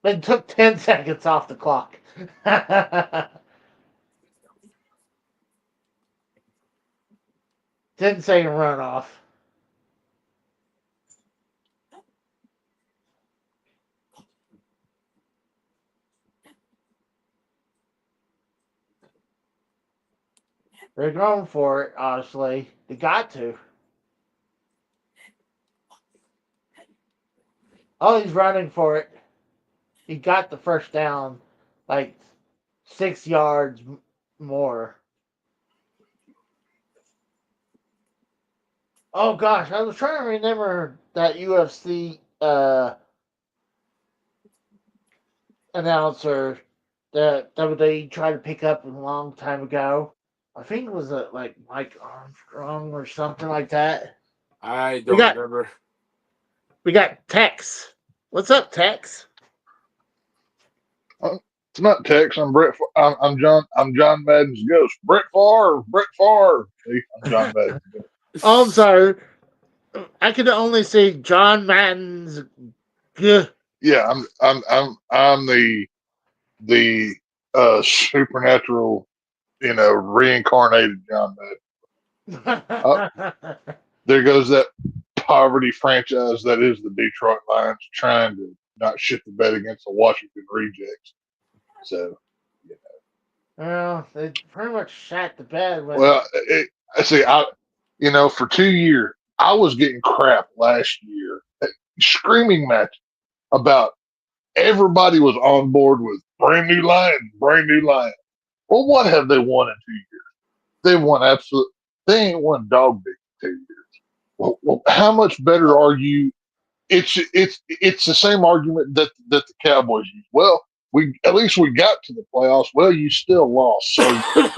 Speaker 3: It took 10 seconds off the clock. 10-second runoff. They're going for it, honestly. They got to. Oh, he's running for it. He got the first down, like 6 yards more. Oh gosh, I was trying to remember that UFC announcer that WWE tried to pick up a long time ago. I think it was like Mike Armstrong or something like that.
Speaker 6: I don't remember.
Speaker 3: We got Tex. What's up, Tex?
Speaker 8: It's not Tex. I'm Brett. I'm John. I'm John Madden's ghost. Brett Favre. See, I'm John Madden's ghost.
Speaker 3: Oh, I'm sorry. I can only say John Madden's. G-
Speaker 8: Yeah, I'm the supernatural, reincarnated John Madden. Oh, there goes that poverty franchise that is the Detroit Lions trying to not shit the bed against the Washington Rejects. So,
Speaker 3: Well, they pretty much shot the bed when.
Speaker 8: well, I see. For 2 years, I was getting crap last year, screaming match about everybody was on board with brand new Lions, brand new Lions. Well, what have they won in 2 years? They won absolute. They ain't won dog dick in 2 years. Well, how much better are you? It's the same argument that the Cowboys use. Well, we at least we got to the playoffs. Well, you still lost. So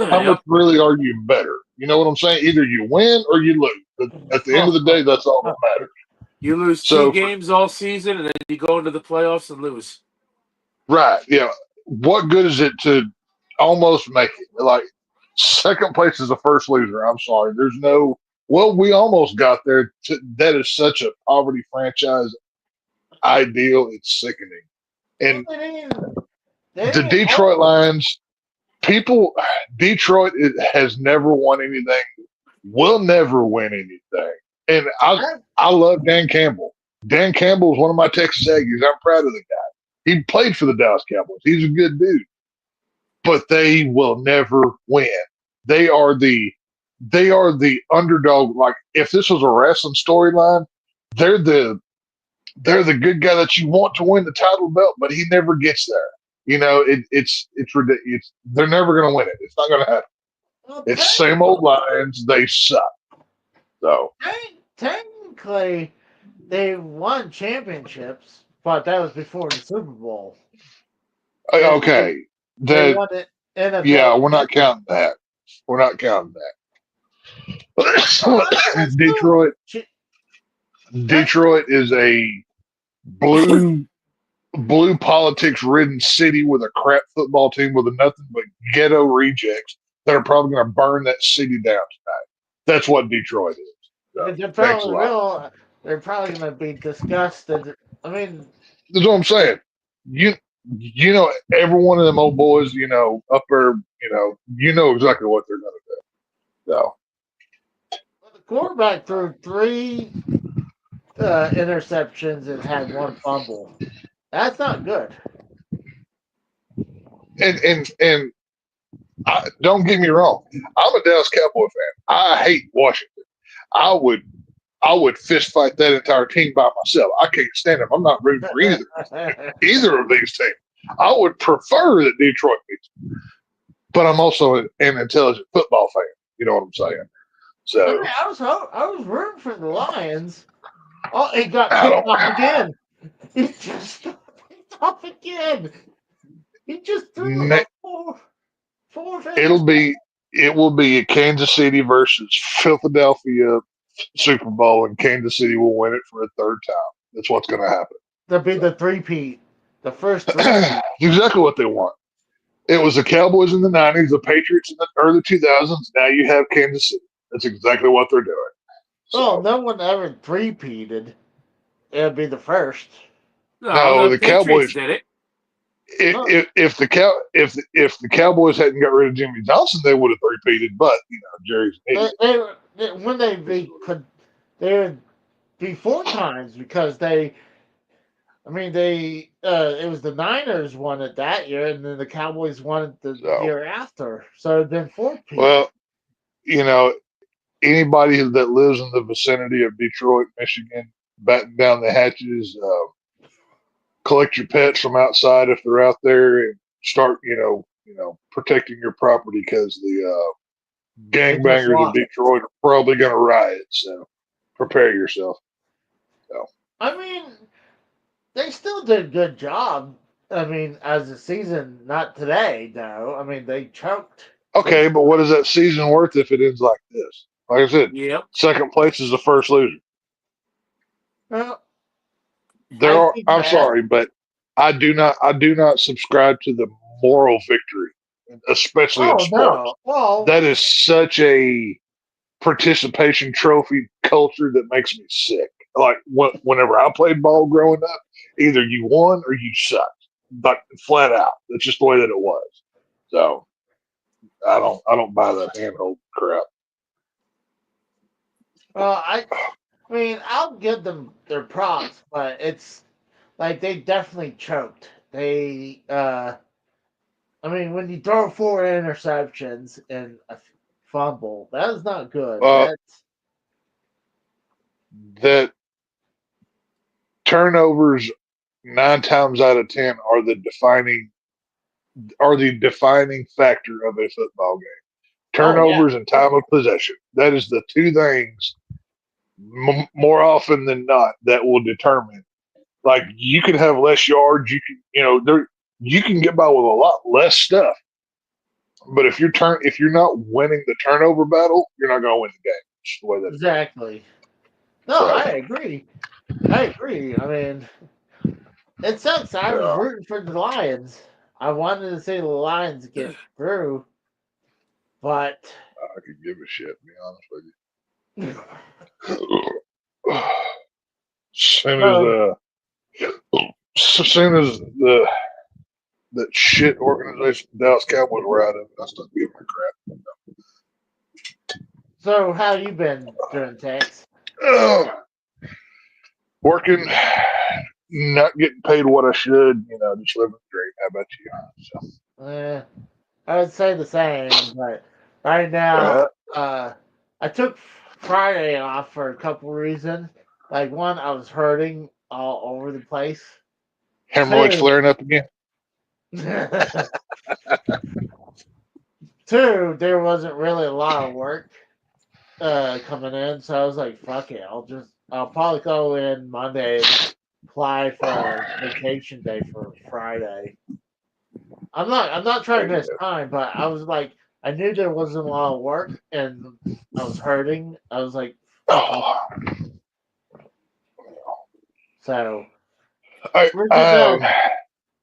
Speaker 8: how much
Speaker 6: Yep.
Speaker 8: really are you better? You know what I'm saying? Either you win or you lose. But at the end of the day, that's all that matters.
Speaker 6: You lose
Speaker 8: So
Speaker 6: two games all season, and then you go into the playoffs and lose.
Speaker 8: right, yeah. What good is it to almost make it? Like second place is the first loser. I'm sorry. There's no. Well, we almost got there. That is such a poverty franchise ideal. It's sickening. And the Detroit Lions, Detroit has never won anything, will never win anything. And I love Dan Campbell. Dan Campbell is one of my Texas Aggies. I'm proud of the guy. He played for the Dallas Cowboys. He's a good dude. But they will never win. They are the underdog. Like if this was a wrestling storyline, they're the good guy that you want to win the title belt, but he never gets there. It's ridiculous. They're never going to win it. It's not going to happen.
Speaker 3: Well,
Speaker 8: It's same old Lions. They suck. So
Speaker 3: technically, they won championships, but that was before the Super Bowl.
Speaker 8: okay,
Speaker 3: They won it.
Speaker 8: yeah, we're not counting that. We're not counting that. Detroit is a blue politics ridden city with a crap football team with nothing but ghetto rejects that are probably going to burn that city down tonight. That's what Detroit is. So,
Speaker 3: they're probably going to be disgusted. I mean,
Speaker 8: that's what I'm saying. Every one of them old boys, up there, exactly what they're going to do. So
Speaker 3: the quarterback threw 3 interceptions and had 1 fumble. That's not good.
Speaker 8: And don't get me wrong. I'm a Dallas Cowboy fan. I hate Washington. I would fist fight that entire team by myself. I can't stand them. I'm not rooting for either of these teams. I would prefer that Detroit beats them. But I'm also an intelligent football fan. You know what I'm saying? So
Speaker 3: I was rooting for the Lions. Oh, it got kicked off again. He just kicked off again. He just threw four.
Speaker 8: It will be a Kansas City versus Philadelphia Super Bowl, and Kansas City will win it for a third time. That's what's going to happen.
Speaker 3: That'll be the three-peat. The first three-peat.
Speaker 8: Exactly what they want. It was the Cowboys in the 90s, the Patriots in the early 2000s. Now you have Kansas City. That's exactly what they're doing.
Speaker 3: So, no one ever three-peated. It'll be the first.
Speaker 8: No, the Cowboys
Speaker 6: did it.
Speaker 8: If the Cowboys hadn't got rid of Jimmy Johnson, they would have three-peated. But Jerry's an idiot.
Speaker 3: When they would be 4 times because it was the Niners won it that year, and then the Cowboys won it the year after. So then 4 people.
Speaker 8: Well, anybody that lives in the vicinity of Detroit, Michigan, batten down the hatches, collect your pets from outside if they're out there, and start, protecting your property because the gangbangers of Detroit are probably going to riot. So prepare yourself. So
Speaker 3: they still did a good job. As a season, not today, though. They choked.
Speaker 8: Okay, but what is that season worth if it ends like this? Like I said, second place is the first loser.
Speaker 3: Well,
Speaker 8: I'm sorry, but I do not subscribe to the moral victory, especially in sports.
Speaker 3: No. Well,
Speaker 8: that is such a participation trophy culture that makes me sick. Like whenever I played ball growing up, either you won or you sucked, like flat out. That's just the way that it was. So I don't buy that handhold crap.
Speaker 3: Well, I mean, I'll give them their props, but it's like they definitely choked. I mean, when you throw 4 interceptions and a fumble, that is not good.
Speaker 8: Uh,
Speaker 3: That's
Speaker 8: that turnovers 9 times out of 10 are the defining factor of a football game.
Speaker 3: oh yeah,
Speaker 8: Turnovers and time of possession. That is the two things more often than not that will determine. Like you can have less yards, you can get by with a lot less stuff. But if you're not winning the turnover battle, you're not going to win the game. It's the way that
Speaker 3: exactly. No,
Speaker 8: so,
Speaker 3: I agree. I agree. I mean, it sucks. I was
Speaker 8: yeah,
Speaker 3: rooting for the Lions. I wanted to see the Lions get through, but
Speaker 8: I could give a shit. To be honest with you.
Speaker 3: so,
Speaker 8: As soon as that shit organization, Dallas Cowboys, were out of it, I started giving a crap.
Speaker 3: so how you been doing, Tex?
Speaker 8: Working, not getting paid what I should, just living the dream. How about you? So,
Speaker 3: I would say the same, but right now, I took Friday off for a couple reasons. Like one, I was hurting all over the place.
Speaker 8: hemorrhoids flaring up again.
Speaker 3: Two, there wasn't really a lot of work coming in, so I was like, "Fuck it, I'll probably go in Monday and apply for a vacation day for Friday." I'm not trying to miss time, but I was like, I knew there wasn't a lot of work, and I was hurting. I was like, "Fuck it." So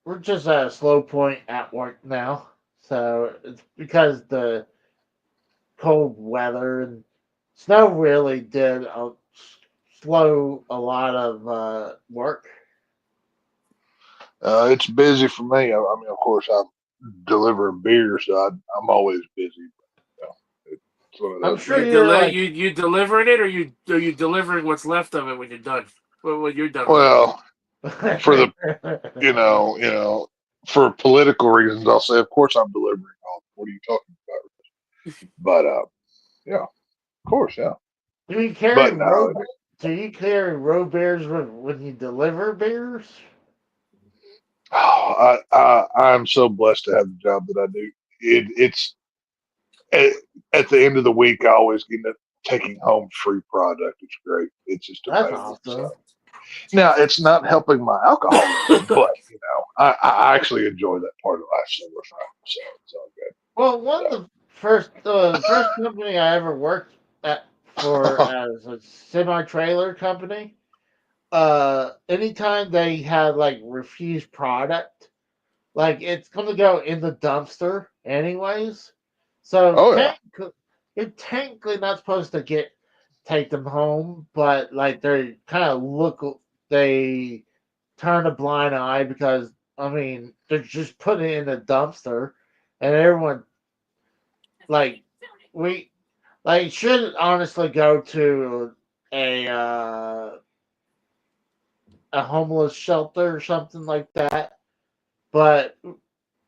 Speaker 3: we're just at a slow point at work now. So it's because the cold weather and snow really did slow a lot of work.
Speaker 8: It's busy for me. I mean, of course, I'm delivering beer, so I'm always busy. It's one of
Speaker 3: I'm
Speaker 8: those
Speaker 3: sure
Speaker 8: things.
Speaker 3: you're like,
Speaker 6: You delivering it, or you delivering what's left of it when you're done? When you're done with it?
Speaker 8: Well, for the for political reasons, I'll say, of course, I'm delivering all. What are you talking about? But yeah, of course, yeah.
Speaker 3: do you carry
Speaker 8: But no,
Speaker 3: road beers when you deliver beers?
Speaker 8: I'm so blessed to have the job that I do. It's at the end of the week, I always end up taking home free product. It's great. It's just
Speaker 3: That's
Speaker 8: amazing.
Speaker 3: awesome.
Speaker 8: So, now it's not helping my alcoholism, but I actually enjoy that part of life so much. So it's all good.
Speaker 3: Well, one of the first company I ever worked at for as a semi trailer company, anytime they had like refused product, like it's gonna go in the dumpster anyways. So
Speaker 8: Oh yeah.
Speaker 3: you're technically not supposed to take them home, but like they turn a blind eye because I mean they're just putting it in the dumpster, and everyone like we should honestly go to a uh, a homeless shelter or something like that, but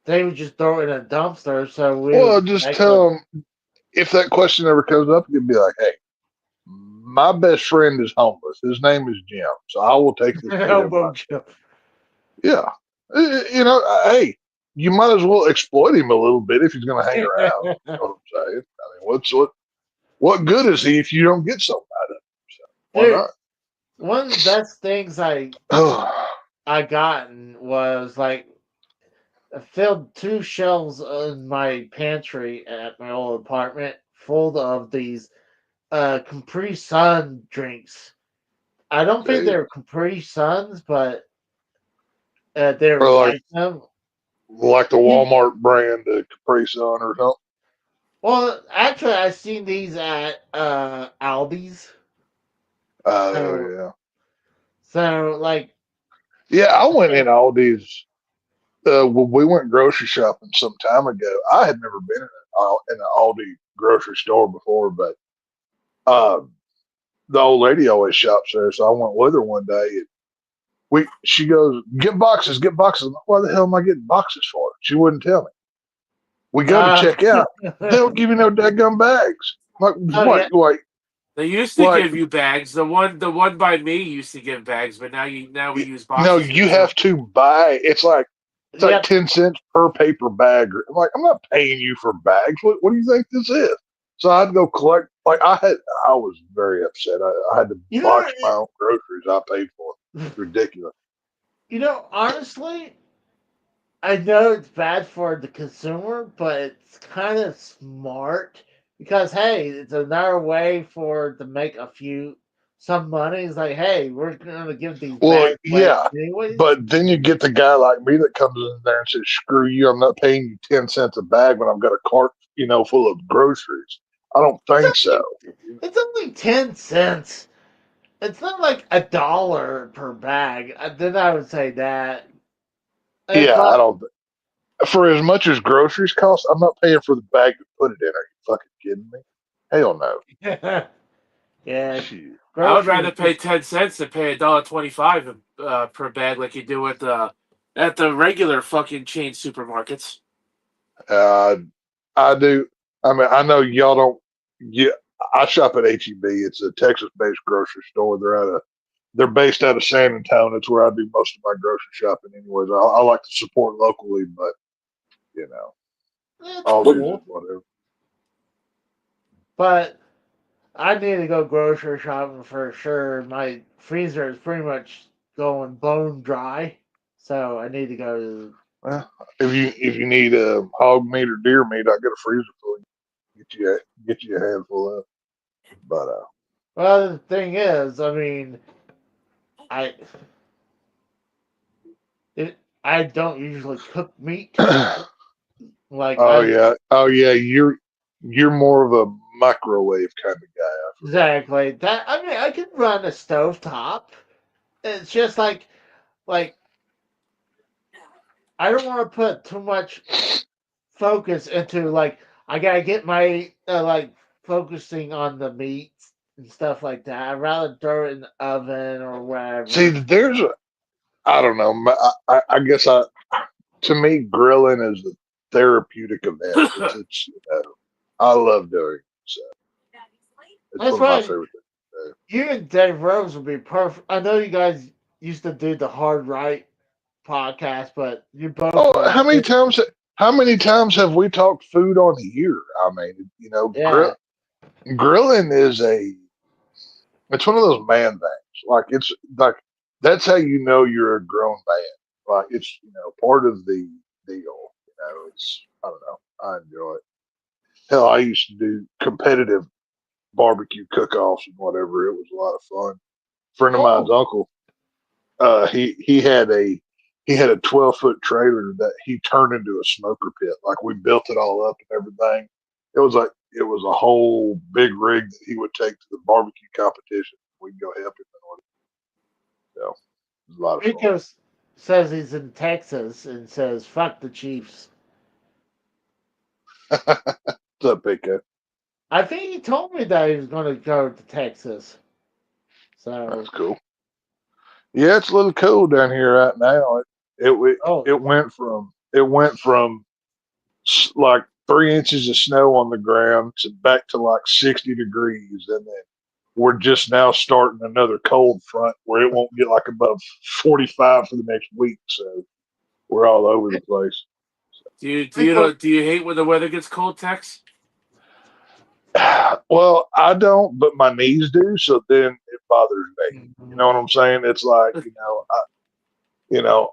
Speaker 3: they would just throw it in a dumpster. So we
Speaker 8: Well,
Speaker 3: would
Speaker 8: just
Speaker 3: make them.
Speaker 8: tell them if that question ever comes up, you'd be like, "Hey, my best friend is homeless. His name is Jim, so I will take this to him
Speaker 3: Elbow
Speaker 8: myself."
Speaker 3: job.
Speaker 8: Yeah, hey, you might as well exploit him a little bit if he's going to hang around. You know what I'm saying? I mean, what good is he if you don't get something out of him? So, why
Speaker 3: Dude,
Speaker 8: not?
Speaker 3: one of the best things I gotten was like I filled 2 shelves in my pantry at my old apartment full of these Capri Sun drinks. I don't think
Speaker 8: Hey,
Speaker 3: they're Capri Suns, but they're
Speaker 8: or
Speaker 3: like them.
Speaker 8: like the Walmart brand, Capri Sun or something.
Speaker 3: Well, actually, I've seen these at Aldi's.
Speaker 8: Oh
Speaker 3: So,
Speaker 8: yeah,
Speaker 3: so like,
Speaker 8: yeah. I went in Aldi's. When we went grocery shopping some time ago. I had never been in an Aldi grocery store before, but um, the old lady always shops there, so I went with her one day. And she goes, get boxes, get boxes. I'm like, why the hell am I getting boxes for? She wouldn't tell me. We go to
Speaker 3: uh,
Speaker 8: check out. They don't give you no daggum bags. I'm like,
Speaker 3: oh yeah,
Speaker 6: They used to
Speaker 8: like,
Speaker 6: give you bags. The one by me used to give bags, but now we use
Speaker 8: no,
Speaker 6: boxes here
Speaker 8: you
Speaker 6: too.
Speaker 8: have to buy. It's like
Speaker 3: yep.
Speaker 8: 10 cents per paper bag. I'm like, I'm not paying you for bags. What do you think this is? So I had to go collect. I was very upset. I had to
Speaker 3: You know,
Speaker 8: box my own groceries. I paid for it. Ridiculous.
Speaker 3: honestly, I know it's bad for the consumer, but it's kind of smart because hey, it's another way for to make some money. It's like, hey, we're gonna give these
Speaker 8: Well,
Speaker 3: bags away
Speaker 8: yeah,
Speaker 3: anyways.
Speaker 8: but then you get the guy like me that comes in there and says, "Screw you! I'm not paying you 10 cents a bag when I've got a cart, full of groceries." I don't
Speaker 3: It's
Speaker 8: think so.
Speaker 3: only, it's only 10 cents. It's not like $1 per bag. Then I would say that.
Speaker 8: Yeah, I
Speaker 3: But
Speaker 8: don't. For as much as groceries cost, I'm not paying for the bag to put it in. Are you fucking kidding me? Hell no.
Speaker 3: yeah,
Speaker 8: Shit.
Speaker 6: I would
Speaker 3: groceries
Speaker 6: rather pay
Speaker 3: just
Speaker 6: 10 cents than pay $1.25 per bag like you do at the regular fucking chain supermarkets.
Speaker 8: Uh, I do. I mean, I know y'all don't. Yeah, I shop at HEB. It's a Texas-based grocery store. They're based out of San Antonio. It's where I do most of my grocery shopping. Anyways, I like to support locally, but you know,
Speaker 3: it's
Speaker 8: all these is
Speaker 3: cool.
Speaker 8: whatever.
Speaker 3: But I need to go grocery shopping for sure. My freezer is pretty much going bone dry, so I need to go to.
Speaker 8: Well, if you need hog meat or deer meat, I got a freezer for you. Get you a handful of. But
Speaker 3: Well, the thing is, I mean, I I don't usually cook meat. Like
Speaker 8: oh
Speaker 3: I
Speaker 8: yeah, you're more of a microwave kind of guy. I forgot.
Speaker 3: exactly that. I mean, I can run a stovetop. It's just like I don't want to put too much focus into I gotta get my focusing on the meats and stuff like that. I'd rather throw it in the oven or
Speaker 8: See,
Speaker 3: whatever.
Speaker 8: I don't know. I guess to me, grilling is a therapeutic event. I love doing it. So it's
Speaker 3: That's
Speaker 8: one of my
Speaker 3: why
Speaker 8: favorite things
Speaker 3: you and Dave Rose would be perfect. I know you guys used to do the Hard Right podcast, but you
Speaker 8: to do.
Speaker 3: both
Speaker 8: Oh,
Speaker 3: are
Speaker 8: how many
Speaker 3: good.
Speaker 8: times? How many times have we talked food on a year? I mean,
Speaker 3: Yeah,
Speaker 8: grilling is it's one of those man things. Like it's like that's how you know you're a grown man. Like it's part of the deal. It's I don't know. I enjoy it. Hell, I used to do competitive barbecue cook-offs and whatever. It was a lot of fun. Friend of mine's
Speaker 3: cool.
Speaker 8: uncle, he had a 12-foot trailer that he turned into a smoker pit. Like we built it all up and everything. It was a whole big rig that he would take to the barbecue competition. We'd go help him in order. So it was a lot of fun.
Speaker 3: Rico says he's in Texas and says fuck the Chiefs.
Speaker 8: What's up, Pico?
Speaker 3: I think he told me that he was going to go to Texas.
Speaker 8: That's
Speaker 3: So,
Speaker 8: cool. Yeah, it's a little cold down here right now. It
Speaker 3: oh,
Speaker 8: it went from like 3 inches of snow on the ground to back to like 60 degrees, and then we're just now starting another cold front where it won't get like above 45 for the next week. So we're all over the place.
Speaker 3: Rico,
Speaker 6: Do you hate when the weather gets cold, Tex?
Speaker 8: Well, I don't, but my knees do. So then it bothers me. You know what I'm saying? It's like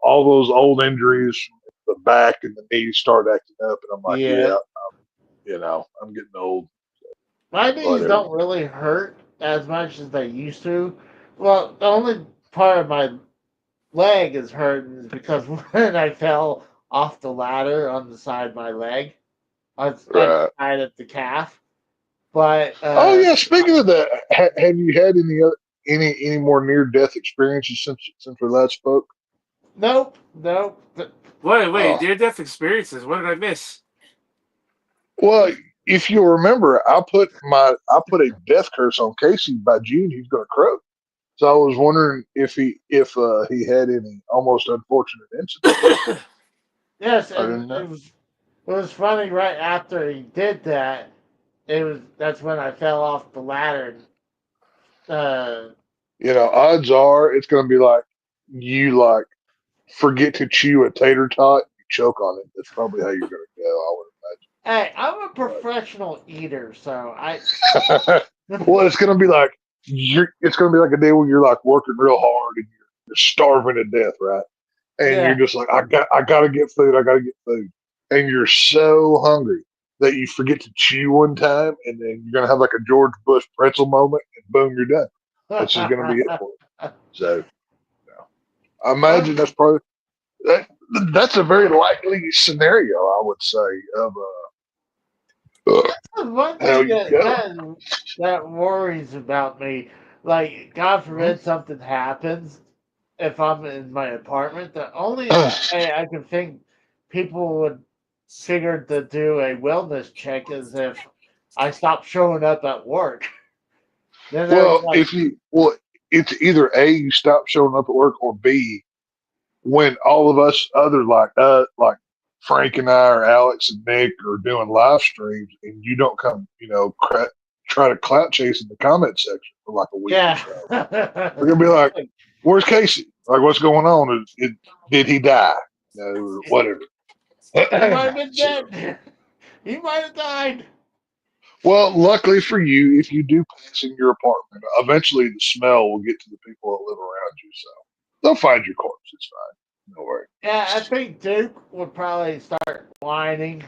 Speaker 8: all those old injuries, the back and the knees start acting up, and I'm like,
Speaker 3: yeah,
Speaker 8: yeah, I'm getting old.
Speaker 3: my knees
Speaker 8: Whatever.
Speaker 3: don't really hurt as much as they used to. Well, the only part of my leg is hurting is because when I fell off the ladder on the side of my leg,
Speaker 8: Right.
Speaker 3: outside of the calf. But
Speaker 8: Oh yeah. Speaking of that, have you had any more near death experiences since we last spoke?
Speaker 3: nope, nope.
Speaker 6: Wait,
Speaker 8: Oh.
Speaker 6: near death experiences. What did I miss?
Speaker 8: Well, if you remember, I put a death curse on Casey by June. He's going to croak. So I was wondering if he had any almost unfortunate incidents.
Speaker 3: Yes,
Speaker 8: I
Speaker 3: and
Speaker 8: didn't know.
Speaker 3: it was funny. Right after he did that, that's when I fell off the ladder. Uh,
Speaker 8: Odds are it's going to be like you forget to chew a tater tot, you choke on it. That's probably how you're going to go. I
Speaker 3: hey, I'm a professional eater, so I.
Speaker 8: would imagine. Well, it's going to be like it's going to be like a day when you're like working real hard and you're starving to death, right? And
Speaker 3: Yeah.
Speaker 8: you're just like, I gotta get food, I gotta get food, and you're so hungry that you forget to chew one time, and then you're gonna have like a George Bush pretzel moment, and boom, you're done. That's just gonna be it for you. So, I imagine that's a very likely scenario, I would say, of
Speaker 3: One
Speaker 8: how
Speaker 3: thing
Speaker 8: you go.
Speaker 3: that worries about me, like God
Speaker 8: Mhm.
Speaker 3: forbid something happens if I'm in my apartment. The only way I can think people would figure to do a wellness check is if I stop showing up at work. Then they're
Speaker 8: Well,
Speaker 3: like,
Speaker 8: it's either A, you stop showing up at work, or B, when all of us other like Frank and I or Alex and Nick are doing live streams and you don't come, try to clout chase in the comment section for like a week or
Speaker 3: yeah.
Speaker 8: so. We're gonna be like, "Where's Casey? Like, what's going on? Did he die? Or whatever."
Speaker 3: He might have been
Speaker 8: So,
Speaker 3: dead. He might have died.
Speaker 8: well, luckily for you, if you do pass in your apartment, eventually the smell will get to the people that live around you. So they'll find your corpse. It's fine. No worry.
Speaker 3: Yeah, I think Duke would probably start whining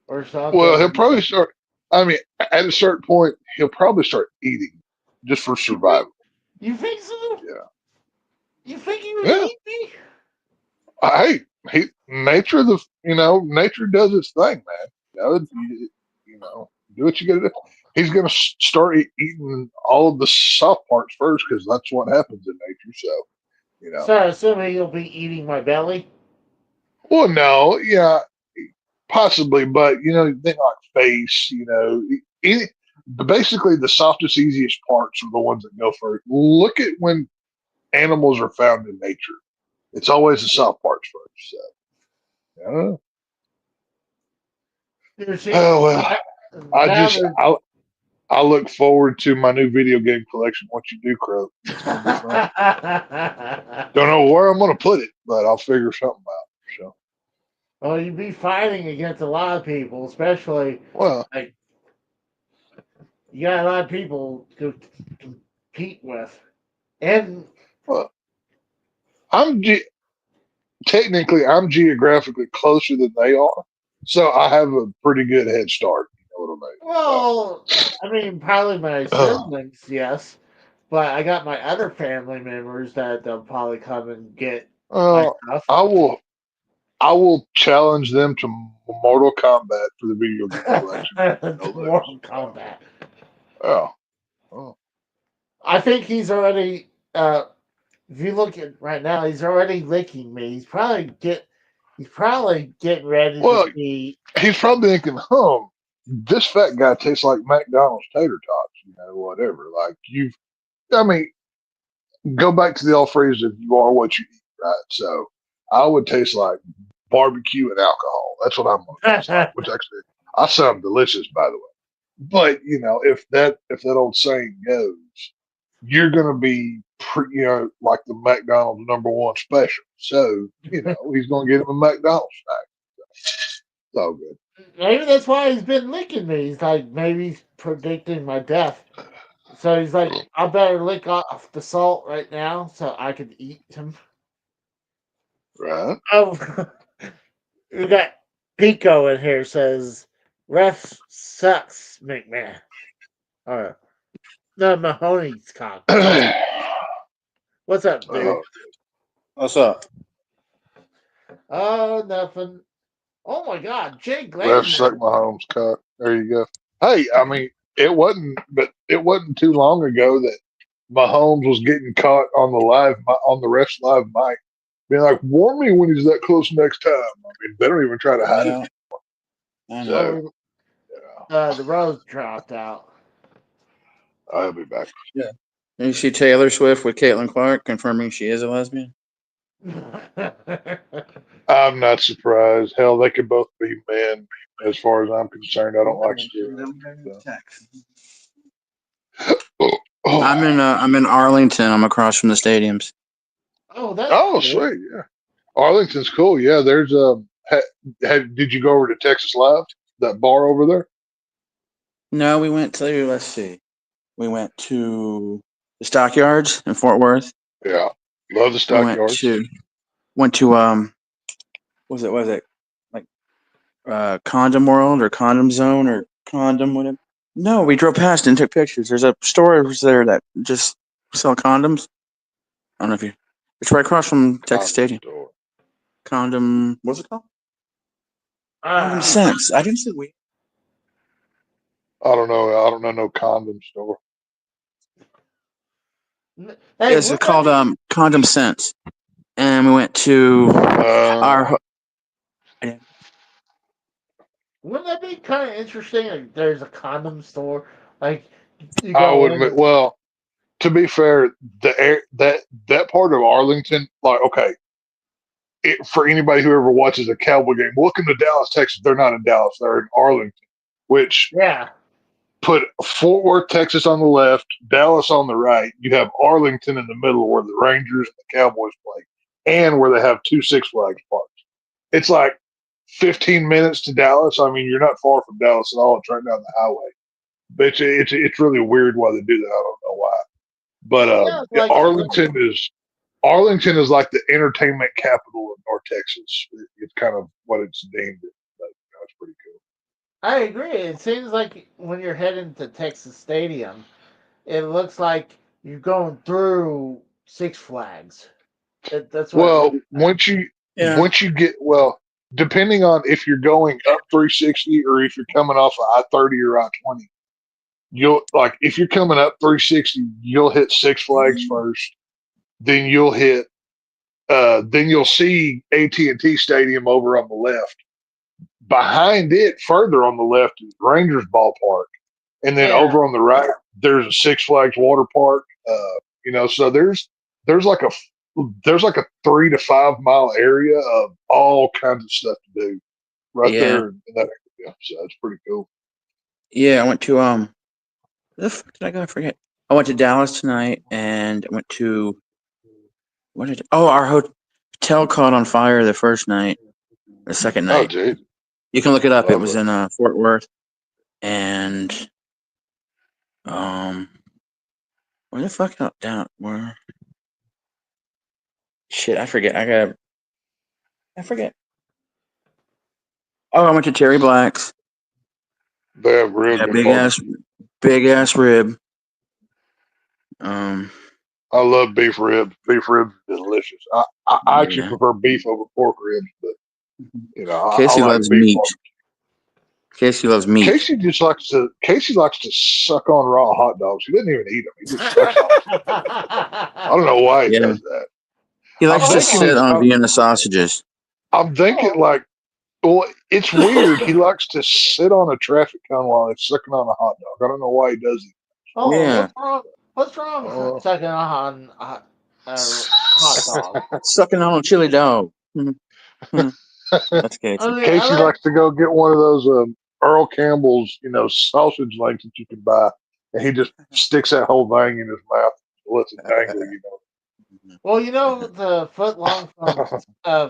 Speaker 3: or
Speaker 8: Well, he'll
Speaker 3: something.
Speaker 8: probably start. I mean, at a certain point, he'll probably start eating just for survival.
Speaker 3: You think so?
Speaker 8: Yeah,
Speaker 3: You think he would
Speaker 8: yeah.
Speaker 3: eat me?
Speaker 8: Hey, nature does its thing, man. Do what you got to do. He's gonna start eating all of the soft parts first because that's what happens in nature. So, you know.
Speaker 3: So assuming he'll be eating my belly.
Speaker 8: Well, no, yeah, possibly, but think like face. Any, basically the softest, easiest parts are the ones that go first. Look at when animals are found in nature. It's always the soft parts first. So, I don't know.
Speaker 3: You see,
Speaker 8: Oh well, I
Speaker 3: now
Speaker 8: just I look forward to my new video game collection. Once you do, Crow, it's gonna be fun. Don't know where I'm gonna put it, but I'll figure something out. So,
Speaker 3: well, you'd be fighting against a lot of people, especially
Speaker 8: well,
Speaker 3: like you got a lot of people to compete with, and
Speaker 8: well, I'm technically I'm geographically closer than they are, so I have a pretty good head start. You know what I mean?
Speaker 3: well, I mean, probably my
Speaker 8: So,
Speaker 3: siblings, yes, but I got my other family members that they'll probably come and get my
Speaker 8: uh,
Speaker 3: stuff.
Speaker 8: I will I will challenge them to Mortal Kombat for the video game collection. They'll lose.
Speaker 3: Mortal Kombat.
Speaker 8: Oh, oh.
Speaker 3: I think he's already. If you look at right now, he's already licking me. He's probably getting ready to
Speaker 8: Well,
Speaker 3: be.
Speaker 8: he's probably thinking, this fat guy tastes like McDonald's tater tots, whatever. Like I mean, go back to the old phrase of you are what you eat, right? So I would taste like barbecue and alcohol. That's what I'm going to taste like, which actually, I sound delicious, by the way. But, if that old saying goes, you're going to be, like the McDonald's #1 special. So, he's going to get him a McDonald's snack. It's all good.
Speaker 3: Maybe that's why he's been licking me. He's like, maybe he's predicting my death. So he's like, I better lick off the salt right now so I can eat him.
Speaker 8: Right?
Speaker 3: Oh, we got Pico in here says, ref sucks, McMahon. All right. No, Mahoney's cock. What's up, dude?
Speaker 9: What's up?
Speaker 3: Oh, nothing. Oh my God, Jake
Speaker 8: Ref suck
Speaker 3: Glanville.
Speaker 8: Mahomes cock. There you go. Hey, I mean, it wasn't too long ago that Mahomes was getting caught on the ref's live mic, being like, "Warn me when he's that close next time." I mean, they don't even try to hide it.
Speaker 9: Yeah, I know.
Speaker 8: So,
Speaker 3: Oh,
Speaker 8: yeah,
Speaker 3: the Rose dropped out.
Speaker 8: I'll be back.
Speaker 9: Yeah. And you see Taylor Swift with Caitlin Clark confirming she is a lesbian.
Speaker 8: I'm not surprised. Hell, they could both be men. As far as I'm concerned, I don't like stereotypes. So.
Speaker 9: I'm in Arlington. I'm across from the stadiums.
Speaker 3: Oh, that's
Speaker 8: Oh,
Speaker 3: cool.
Speaker 8: sweet. Yeah. Arlington's cool. Yeah. There's did you go over to Texas Live? That bar over there?
Speaker 9: No, we went to let's see. We went to the Stockyards in Fort Worth.
Speaker 8: Yeah. Love the
Speaker 9: We
Speaker 8: stockyards.
Speaker 9: went to was it like Condom World or Condom Zone or Condom whatever. No, we drove past and took pictures. There's a store there that just sell condoms. I don't know if you. It's right across from Texas Stadium.
Speaker 8: Store.
Speaker 9: Condom. What's it called? Condom Sense. I didn't say we.
Speaker 8: I don't know. I don't know no condom store.
Speaker 3: Hey,
Speaker 9: It's called Condom Sense, and we went to our.
Speaker 3: wouldn't that be kind of interesting? Like, there's a condom store. Like, you
Speaker 8: I
Speaker 3: go
Speaker 8: would
Speaker 3: in.
Speaker 8: admit. Well, to be fair, that part of Arlington, like, okay, for anybody who ever watches a Cowboy game, look into Dallas, Texas. They're not in Dallas. They're in Arlington, which
Speaker 3: Yeah.
Speaker 8: put Fort Worth, Texas on the left, Dallas on the right. You have Arlington in the middle where the Rangers and the Cowboys play, and where they have two Six Flags parks. It's like 15 minutes to Dallas. I mean, you're not far from Dallas at all. It's right down the highway. But it's really weird why they do that. I don't know why. But
Speaker 3: Yeah, like
Speaker 8: Arlington is like the entertainment capital of North Texas. It's kind of what it's named. But, it's pretty cool.
Speaker 3: I agree. It seems like when you're heading to Texas Stadium, it looks like you're going through Six Flags. That's what.
Speaker 8: Well, once you get depending on if you're going up 360 or if you're coming off of I-30 or I-20, you'll like if you're coming up 360, you'll hit Six Flags first, then you'll see AT&T Stadium over on the left. Behind it, further on the left, is Rangers Ballpark, and then over on the right, there's a Six Flags water park. So there's like a 3 to 5 mile area of all kinds of stuff to do right there in that area. So it's pretty cool.
Speaker 9: Yeah, I went to where the fuck did I go? I forget. I went to Dallas tonight, and I went to our hotel caught on fire the first night. The second night.
Speaker 8: Oh, dude.
Speaker 9: You can look it up.
Speaker 8: Lovely.
Speaker 9: It was in Fort Worth, and where the fuck down where? Shit, I forget. I forget. Oh, I went to Terry Black's.
Speaker 8: They have real good
Speaker 9: big ass rib.
Speaker 8: I love beef ribs. Beef ribs are delicious. I actually prefer beef over pork ribs, but
Speaker 9: Casey loves meat. Casey loves meat.
Speaker 8: Casey likes to suck on raw hot dogs. He doesn't even eat them. He just sucks on them. I don't know why he does that.
Speaker 9: He likes to sit on Vienna sausages.
Speaker 8: I'm thinking it's weird. He likes to sit on a traffic cone while he's sucking on a hot dog. I don't know why he does it.
Speaker 3: Oh, yeah. What's wrong with sucking on a hot dog?
Speaker 9: Sucking on a chili dog. That's Casey.
Speaker 8: Casey likes to go get one of those Earl Campbell's, sausage links that you can buy, and he just sticks that whole thing in his mouth, and lets it dangle.
Speaker 3: Well, the foot long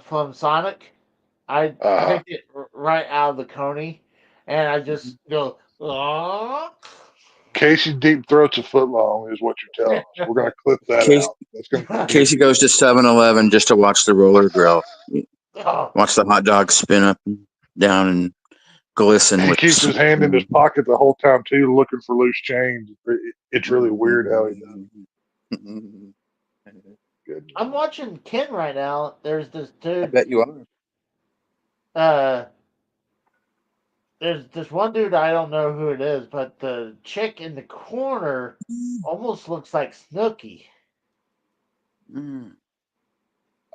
Speaker 3: from Sonic, I picked it right out of the coney, and I just go. Aww.
Speaker 8: Casey deep throats a foot long is what you're telling us. We're going to clip that out.
Speaker 9: Casey goes to 7-Eleven just to watch the roller grill. Watch the hot dog spin up and down and glisten.
Speaker 8: He keeps his hand in his pocket the whole time too, looking for loose change. It's really weird how he does.
Speaker 3: I'm watching Ken right now. There's this dude.
Speaker 9: I bet you are.
Speaker 3: there's this one dude, I don't know who it is, but the chick in the corner almost looks like Snooki.
Speaker 9: Mm.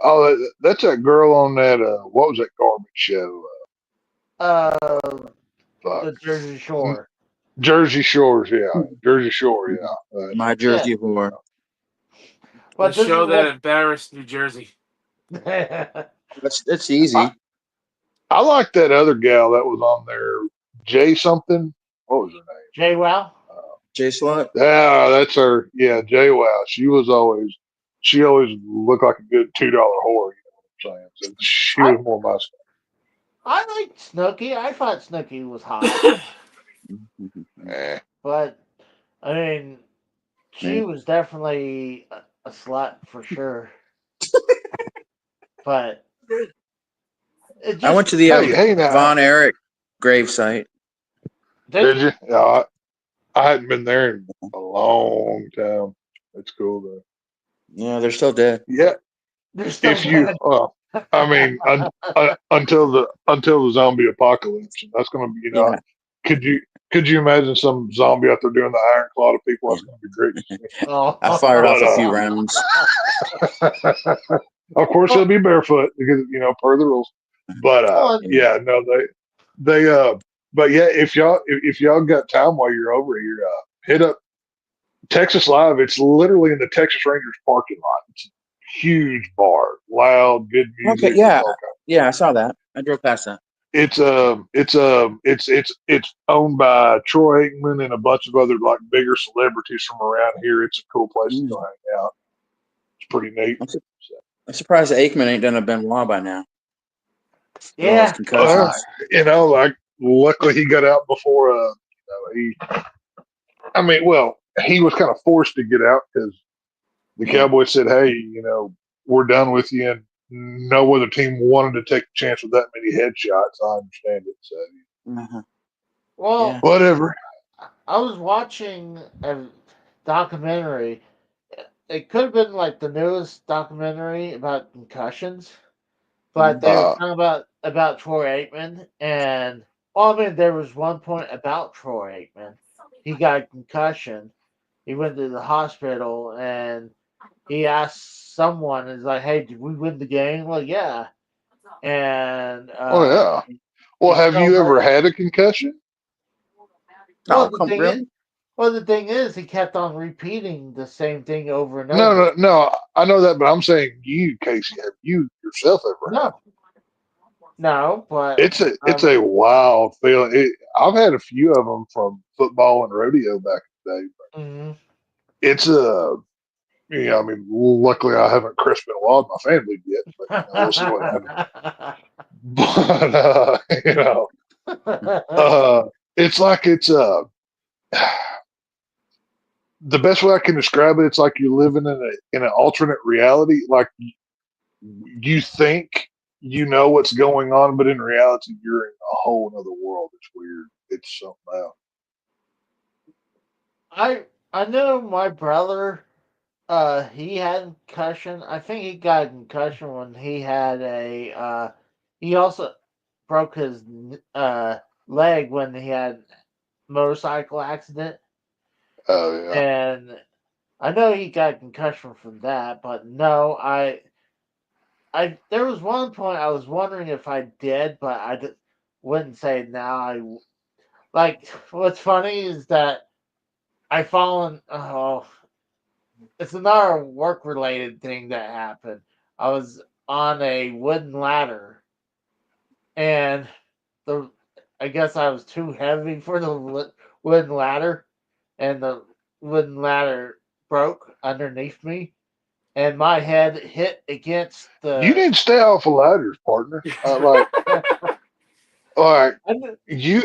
Speaker 8: Oh, that's that girl on that. What was that garbage show?
Speaker 3: Uh,
Speaker 8: Fuck.
Speaker 3: the Jersey Shore.
Speaker 8: Jersey Shores, yeah. Jersey Shore, yeah.
Speaker 9: My Jersey whore.
Speaker 6: The
Speaker 3: But this
Speaker 6: show
Speaker 3: is
Speaker 6: that embarrassed New Jersey.
Speaker 3: what.
Speaker 9: That's easy.
Speaker 8: I like that other gal that was on there, Jay something. What was her name?
Speaker 3: Jay Wow.
Speaker 9: J Slot.
Speaker 8: Yeah, that's her. Yeah, Jay Wow. She always looked like a good $2 whore. You know what I'm saying? So she was more my stuff.
Speaker 3: I liked Snooki. I thought Snooki was hot.
Speaker 8: Eh.
Speaker 3: But, I mean, she
Speaker 9: Man.
Speaker 3: was definitely a slut for sure. But it just,
Speaker 9: I went to the
Speaker 8: Hey now,
Speaker 9: Von Erich gravesite.
Speaker 8: did you? Yeah, I hadn't been there in a long time. It's cool though.
Speaker 9: Yeah, they're still dead.
Speaker 8: Yeah,
Speaker 3: they're still
Speaker 8: if you,
Speaker 3: dead.
Speaker 8: I mean, until the zombie apocalypse, and that's going to be,
Speaker 9: Yeah.
Speaker 8: Could you imagine some zombie out there doing the iron claw to people? That's going to be great. To see.
Speaker 3: Oh.
Speaker 9: I fired off a
Speaker 8: But,
Speaker 9: few rounds.
Speaker 8: Of course, he'll be barefoot because per the rules. But
Speaker 3: Well,
Speaker 8: yeah, no, they but yeah, if y'all got time while you're over here, hit up Texas Live. It's literally in the Texas Rangers parking lot. It's a huge bar, loud, good music.
Speaker 9: Okay, yeah.
Speaker 8: all kinds.
Speaker 9: Yeah, I saw that. I drove past that.
Speaker 8: It's owned by Troy Aikman and a bunch of other like bigger celebrities from around here. It's a cool place to go hang out. It's pretty neat.
Speaker 9: I'm surprised Aikman ain't done a Benoit by now. For all his
Speaker 3: yeah.
Speaker 9: concussions.
Speaker 8: Like luckily he got out before. He was kind of forced to get out because the Cowboys said, "Hey, we're done with you," and no other team wanted to take a chance with that many headshots. I understand it. So
Speaker 9: Uh-huh.
Speaker 3: Well,
Speaker 9: Yeah.
Speaker 8: whatever.
Speaker 3: I was watching a documentary. It could have been like the newest documentary about concussions, but they were talking about Troy Aikman, and there was one point about Troy Aikman. He got a concussion. He went to the hospital, and he asked someone, "Is like, hey, did we win the game?" Well, yeah. And
Speaker 8: Oh yeah. Well, have you ever had a concussion?
Speaker 9: Oh, really?
Speaker 3: The thing is, he kept on repeating the same thing over and over.
Speaker 8: No. I know that, but I'm saying you, Casey. Have you yourself ever had?
Speaker 3: No, but
Speaker 8: It's a wild feeling. I've had a few of them from football and rodeo back in the day. But it's luckily I haven't crisped a lot of my family yet, but we'll see what happens. But it's like the best way I can describe it. It's like you're living in an alternate reality. Like you think you know what's going on, but in reality, you're in a whole other world. It's weird. It's something else.
Speaker 3: I know my brother. He had concussion. I think he got a concussion when he had a. He also broke his leg when he had a motorcycle accident.
Speaker 8: Oh yeah.
Speaker 3: And I know he got a concussion from that, but no, there was one point I was wondering if I did, but wouldn't say now. What's funny is that I fallen. Oh, it's another work related thing that happened. I was on a wooden ladder, and I guess I was too heavy for the wooden ladder, and the wooden ladder broke underneath me, and my head hit against the.
Speaker 8: You need to stay off of ladders, partner. You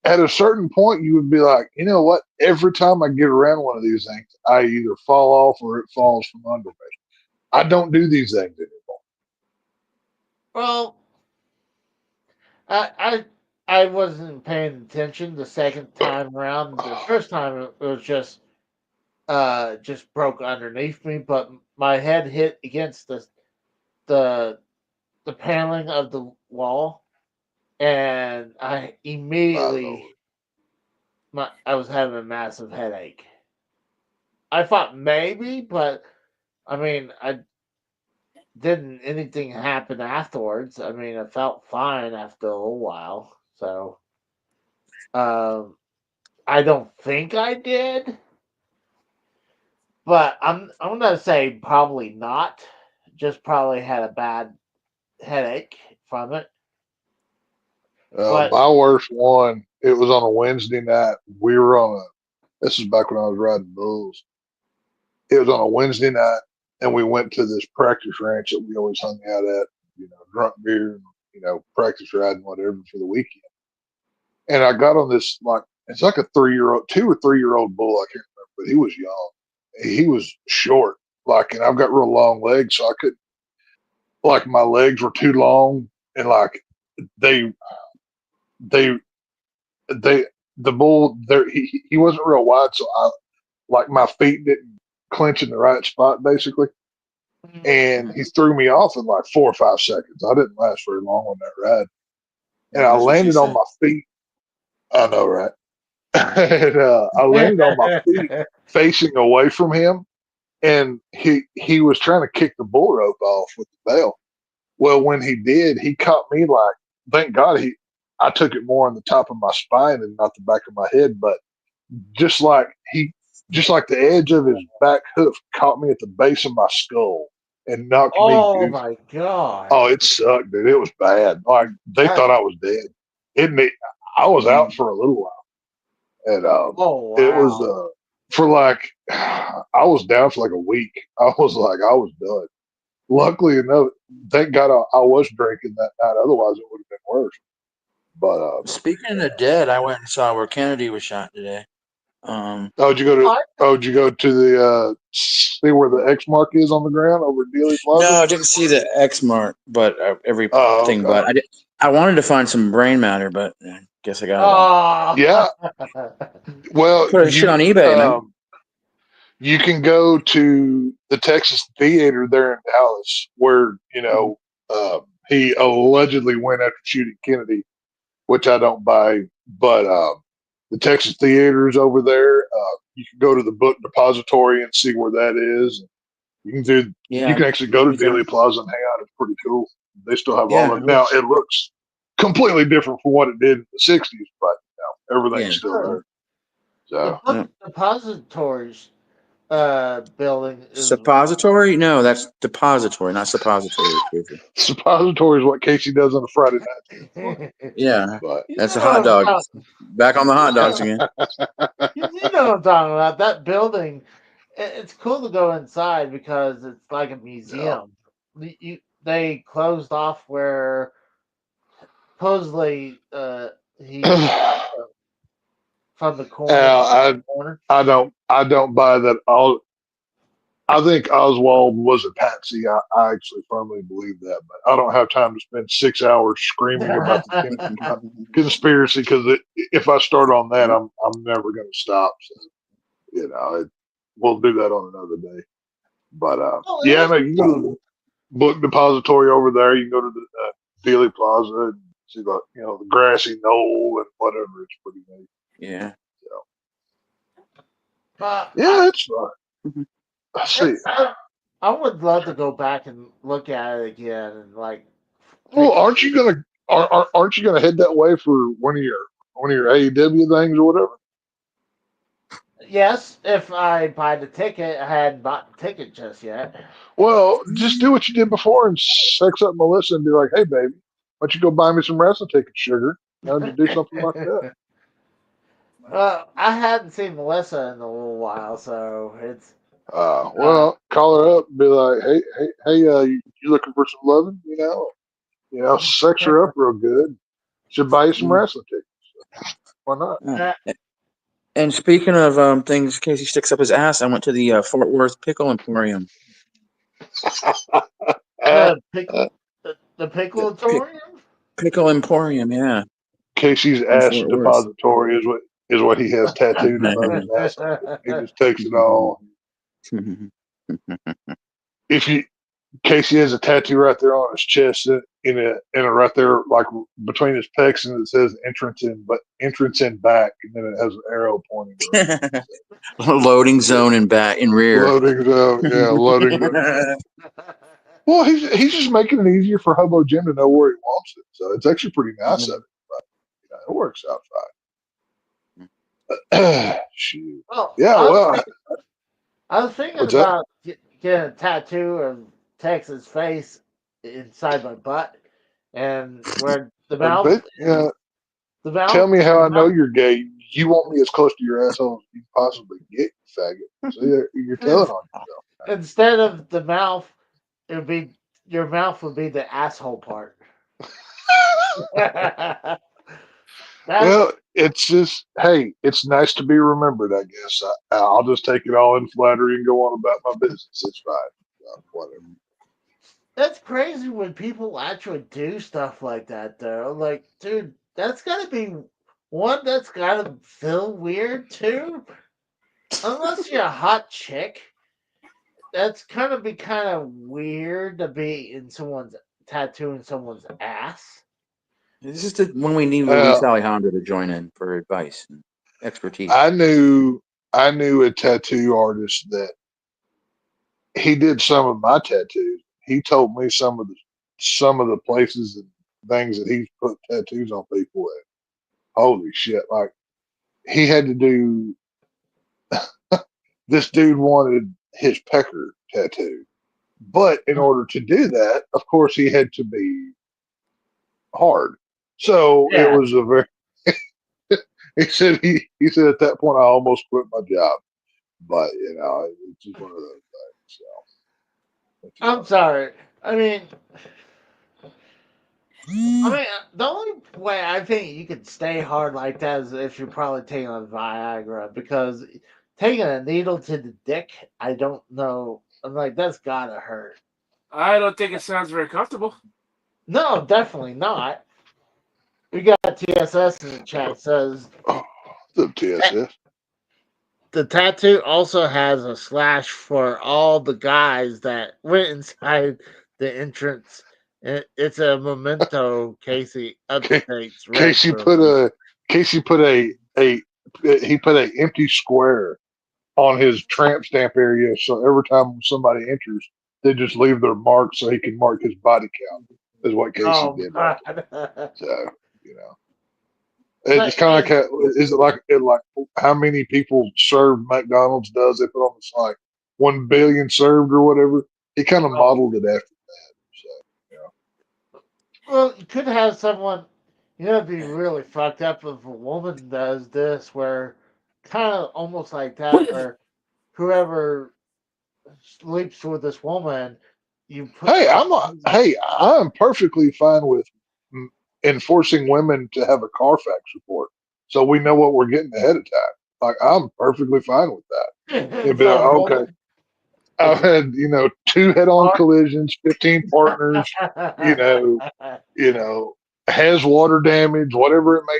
Speaker 8: at a certain point you would be like, you know what? Every time I get around one of these things, I either fall off or it falls from under me. I don't do these things anymore.
Speaker 3: Well, I wasn't paying attention the second time around. The first time it was just broke underneath me, but my head hit against the the paneling of the wall, and I immediately I was having a massive headache. I thought maybe, but I mean, I didn't anything happen afterwards. I mean, I felt fine after a little while. So, um, I don't think I did, but I'm gonna say probably not. Just probably had a bad headache from it. But
Speaker 8: My worst one, it was on a Wednesday night. We were on a, this is back when I was riding bulls. It was on a Wednesday night, and we went to this practice ranch that we always hung out at, drunk beer, practice riding, whatever, for the weekend. And I got on this, like, it's like a 3-year-old, 2 or 3 year old bull, I can't remember, but he was young. He was short, like, and I've got real long legs, so I could, like, my legs were too long, and like, they, they, they, the bull there, he wasn't real wide, so I, like, my feet didn't clench in the right spot, basically. And he threw me off in like 4 or 5 seconds. I didn't last very long on that ride. And I
Speaker 9: That's what she
Speaker 8: landed on
Speaker 9: said.
Speaker 8: my feet. I know, right? And I landed on my feet facing away from him. And he was trying to kick the bull rope off with the bell. Well, when he did, he caught me, like, thank God I took it more on the top of my spine and not the back of my head, but just like just like the edge of his back hoof caught me at the base of my skull and knocked me
Speaker 3: oh
Speaker 8: goose.
Speaker 3: my god!
Speaker 8: Oh, it sucked, dude. It was bad. Like, they thought I was dead. I was out for a little while, and
Speaker 3: Oh
Speaker 8: it was
Speaker 3: wow!
Speaker 8: for like I was down for like a week. I was done. Luckily enough, thank God I was drinking that night. Otherwise, it would have been worse. But
Speaker 9: Speaking of the dead, I went and saw where Kennedy was shot today.
Speaker 8: oh, did you go to?
Speaker 3: What?
Speaker 8: Oh, did you go to the see where the X mark is on the ground over at Dealey
Speaker 9: No,
Speaker 8: Plaza?
Speaker 9: I didn't see the X mark, but everything.
Speaker 8: Oh, okay.
Speaker 9: But I wanted to find some brain matter, but I guess I got it.
Speaker 3: Oh
Speaker 8: Yeah. Well,
Speaker 9: Put a shit on eBay, man.
Speaker 8: you can go to the Texas Theater there in Dallas, where he allegedly went after shooting Kennedy, which I don't buy. But the Texas Theater is over there. You can go to the book depository and see where that is. You can actually go to Dealey Plaza and hang out. It's pretty cool. They still have all of it. Now it looks completely different from what it did in the '60s, but everything's still there. So
Speaker 3: the book depositories building is
Speaker 9: Suppository? No, that's depository, not suppository.
Speaker 8: suppository is what Casey does on a Friday night.
Speaker 9: Yeah,
Speaker 8: But
Speaker 9: that's a hot dog. Back on the hot dogs again.
Speaker 3: You know what I'm talking about? That building, it's cool to go inside because it's like a museum. They closed off where supposedly he from the corner.
Speaker 8: I don't buy that. I think Oswald was a patsy. I actually firmly believe that, but I don't have time to spend 6 hours screaming about the conspiracy, because if I start on that, I'm never going to stop. So, we'll do that on another day. But yeah, no, you can go to the book depository over there. You can go to the Dealey Plaza and see the grassy knoll and whatever. It's pretty neat.
Speaker 9: Yeah.
Speaker 3: But
Speaker 8: yeah, it's fun. See,
Speaker 3: I would love to go back and look at it again and like.
Speaker 8: Well, aren't you gonna head that way for one of your AEW things or whatever?
Speaker 3: Yes, if I buy the ticket. I hadn't bought the ticket just yet.
Speaker 8: Well, just do what you did before and sex up Melissa and be like, "Hey, baby, why don't you go buy me some wrestling tickets, sugar?" Just do something like that.
Speaker 3: Well, I hadn't seen Melissa in a little while, so it's.
Speaker 8: Well, call her up and be like, hey, you looking for some loving? Sex her up real good. Should buy you some wrestling tickets. Why not?
Speaker 9: And speaking of things, Casey sticks up his ass. I went to the Fort Worth Pickle Emporium.
Speaker 3: The Pickleatorium?
Speaker 9: Pickle Emporium, yeah.
Speaker 8: Casey's ass depository is what he has tattooed above his ass. He just takes it all. Casey has a tattoo right there on his chest in a right there, like between his pecs, and it says entrance in, but entrance in back, and then it has an arrow pointing around.
Speaker 9: Loading zone in back in rear.
Speaker 8: Loading zone, yeah, loading zone. Well, he's just making it easier for Hobo Jim to know where he wants it, so it's actually pretty nice of it. But, it works out fine. Shoot.
Speaker 3: Well,
Speaker 8: Yeah, well,
Speaker 3: I was thinking
Speaker 8: what's that?
Speaker 3: about getting a tattoo of Texas face inside my butt, and where the mouth.
Speaker 8: Yeah.
Speaker 3: The mouth.
Speaker 8: Tell me how I know you're gay. You want me as close to your asshole as you possibly get, you faggot. So you're telling on yourself.
Speaker 3: Instead of the mouth, it would be your mouth would be the asshole part.
Speaker 8: Well, it's just, hey, it's nice to be remembered, I guess. I'll just take it all in flattery and go on about my business. It's fine. Whatever.
Speaker 3: That's crazy when people actually do stuff like that, though. Like, dude, that's gotta be one that's gotta feel weird, too. Unless you're a hot chick, that's kind of weird to be in someone's tattooing someone's ass.
Speaker 9: This is when we need Luis Alejandro to join in for advice and expertise.
Speaker 8: I knew a tattoo artist that he did some of my tattoos. He told me some of the places and things that he's put tattoos on people at. Holy shit! Like he had to do. This dude wanted his pecker tattooed, but in order to do that, of course, he had to be hard. So it was a very. he said at that point I almost quit my job, but it's just one of those things. So
Speaker 3: I'm sorry. I mean, the only way I think you could stay hard like that is if you're probably taking a Viagra, because taking a needle to the dick, I don't know. I'm like, that's gotta hurt.
Speaker 6: I don't think it sounds very comfortable.
Speaker 3: No, definitely not. We got TSS in the chat says
Speaker 8: the TSS.
Speaker 3: The tattoo also has a slash for all the guys that went inside the entrance. It's a memento. Casey updates.
Speaker 8: Casey put a empty square on his tramp stamp area, so every time somebody enters, they just leave their mark so he can mark his body count. Is what Casey did. So it's just kind of like, is it like how many people served McDonald's does? They put on the site 1 billion served or whatever. He kind of modeled it after that. So
Speaker 3: Well, you could have someone. It'd be really fucked up if a woman does this, where kind of almost like that, where whoever sleeps with this woman, you put.
Speaker 8: I'm perfectly fine with enforcing women to have a Carfax report, so we know what we're getting ahead of time. Like I'm perfectly fine with that. It'd be like, okay, I've had 2 head-on collisions, 15 partners, has water damage, whatever it may.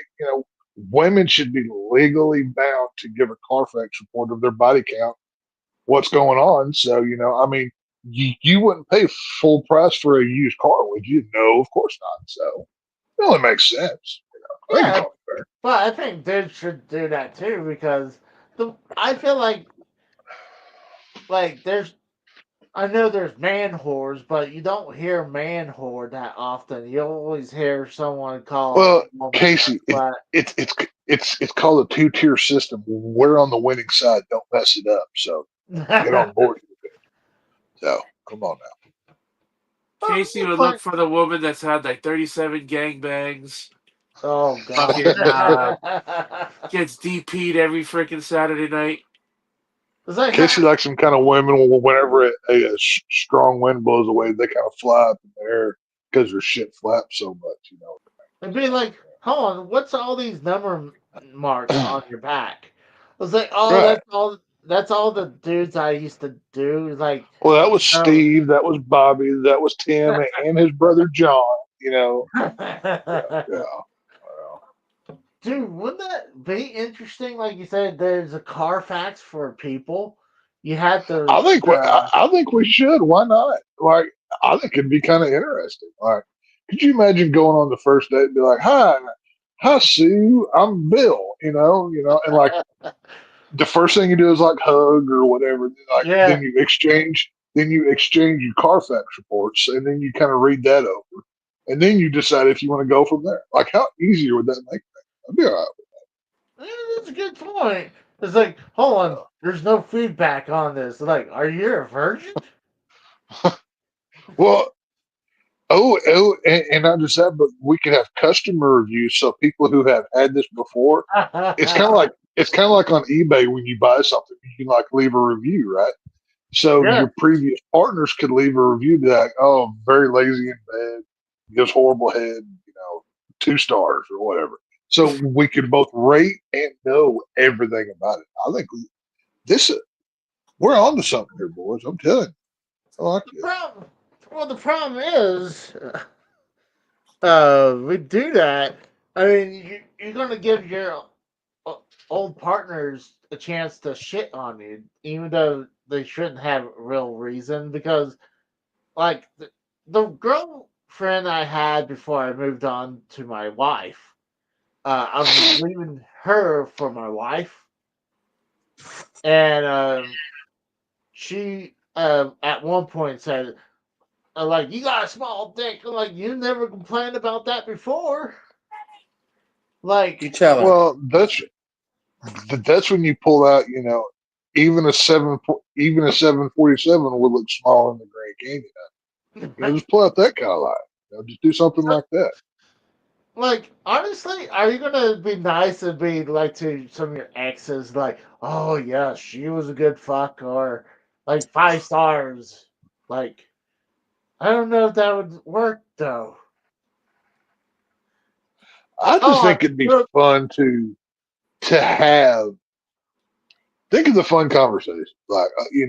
Speaker 8: Women should be legally bound to give a Carfax report of their body count, what's going on. So I mean, you wouldn't pay full price for a used car, would you? No, of course not. So it only makes sense.
Speaker 3: Yeah, but I think dudes should do that too, because I feel like I know there's man whores, but you don't hear man whore that often. You always hear someone call.
Speaker 8: Well, Casey, it's called a 2-tier system. We're on the winning side. Don't mess it up. So get on board with it. So come on now.
Speaker 6: Casey would look for the woman that's had like 37 gangbangs.
Speaker 3: Oh God!
Speaker 6: Fucking gets DP'd every freaking Saturday night.
Speaker 8: Casey likes some kind of women. Whenever a strong wind blows away, they kind of fly up in the air because their shit flaps so much.
Speaker 3: It'd be like, hold on, what's all these number marks on your back? I was like, oh, right. That's all the dudes I used to do. Like,
Speaker 8: well, that was Steve, that was Bobby, that was Tim, and his brother John. Yeah.
Speaker 3: Dude, wouldn't that be interesting? Like you said, there's a Carfax for people. You had to.
Speaker 8: I think we should. Why not? Like, I think it'd be kind of interesting. Like, Could you imagine going on the first date and be like, hi, Sue, I'm Bill, and like the first thing you do is like hug or whatever. Like
Speaker 3: Yeah.
Speaker 8: then you exchange your Carfax reports, and then you kind of read that over, and then you decide if you want to go from there. Like, how easier would that make things? I'd be all right.
Speaker 3: Yeah, that's a good point. It's like, hold on, there's no feedback on this. Like, are you a virgin?
Speaker 8: Well, and not just that, but we could have customer reviews, so people who have had this before. It's kind of like on eBay when you buy something, you can like leave a review, right? So
Speaker 3: Yeah.
Speaker 8: your previous partners could leave a review, be like, "Oh, very lazy in bed, gives horrible head, 2 stars or whatever." So we could both rate and know everything about it. I think this we're on to something here, boys. I'm telling you, I like
Speaker 3: The
Speaker 8: it.
Speaker 3: problem, well, the problem is, we do that. I mean, you're going to give your old partners a chance to shit on you, even though they shouldn't have real reason. Because, like, the girlfriend I had before I moved on to my wife, I was leaving her for my wife, and she at one point said, like, you got a small dick. I'm like, you never complained about that before. Like,
Speaker 9: You tell her.
Speaker 8: Well, that's when you pull out, even even a 747 would look small in the Grand Canyon. Just pull out that kind of line. Just do something like that.
Speaker 3: like, honestly, are you gonna be nice and be like to some of your exes, like, oh yeah, she was a good fuck, or like 5 stars? Like, I don't know if that would work though.
Speaker 8: I just
Speaker 3: Oh,
Speaker 8: think it'd be
Speaker 3: look,
Speaker 8: fun to have. Think of the fun conversation, like you,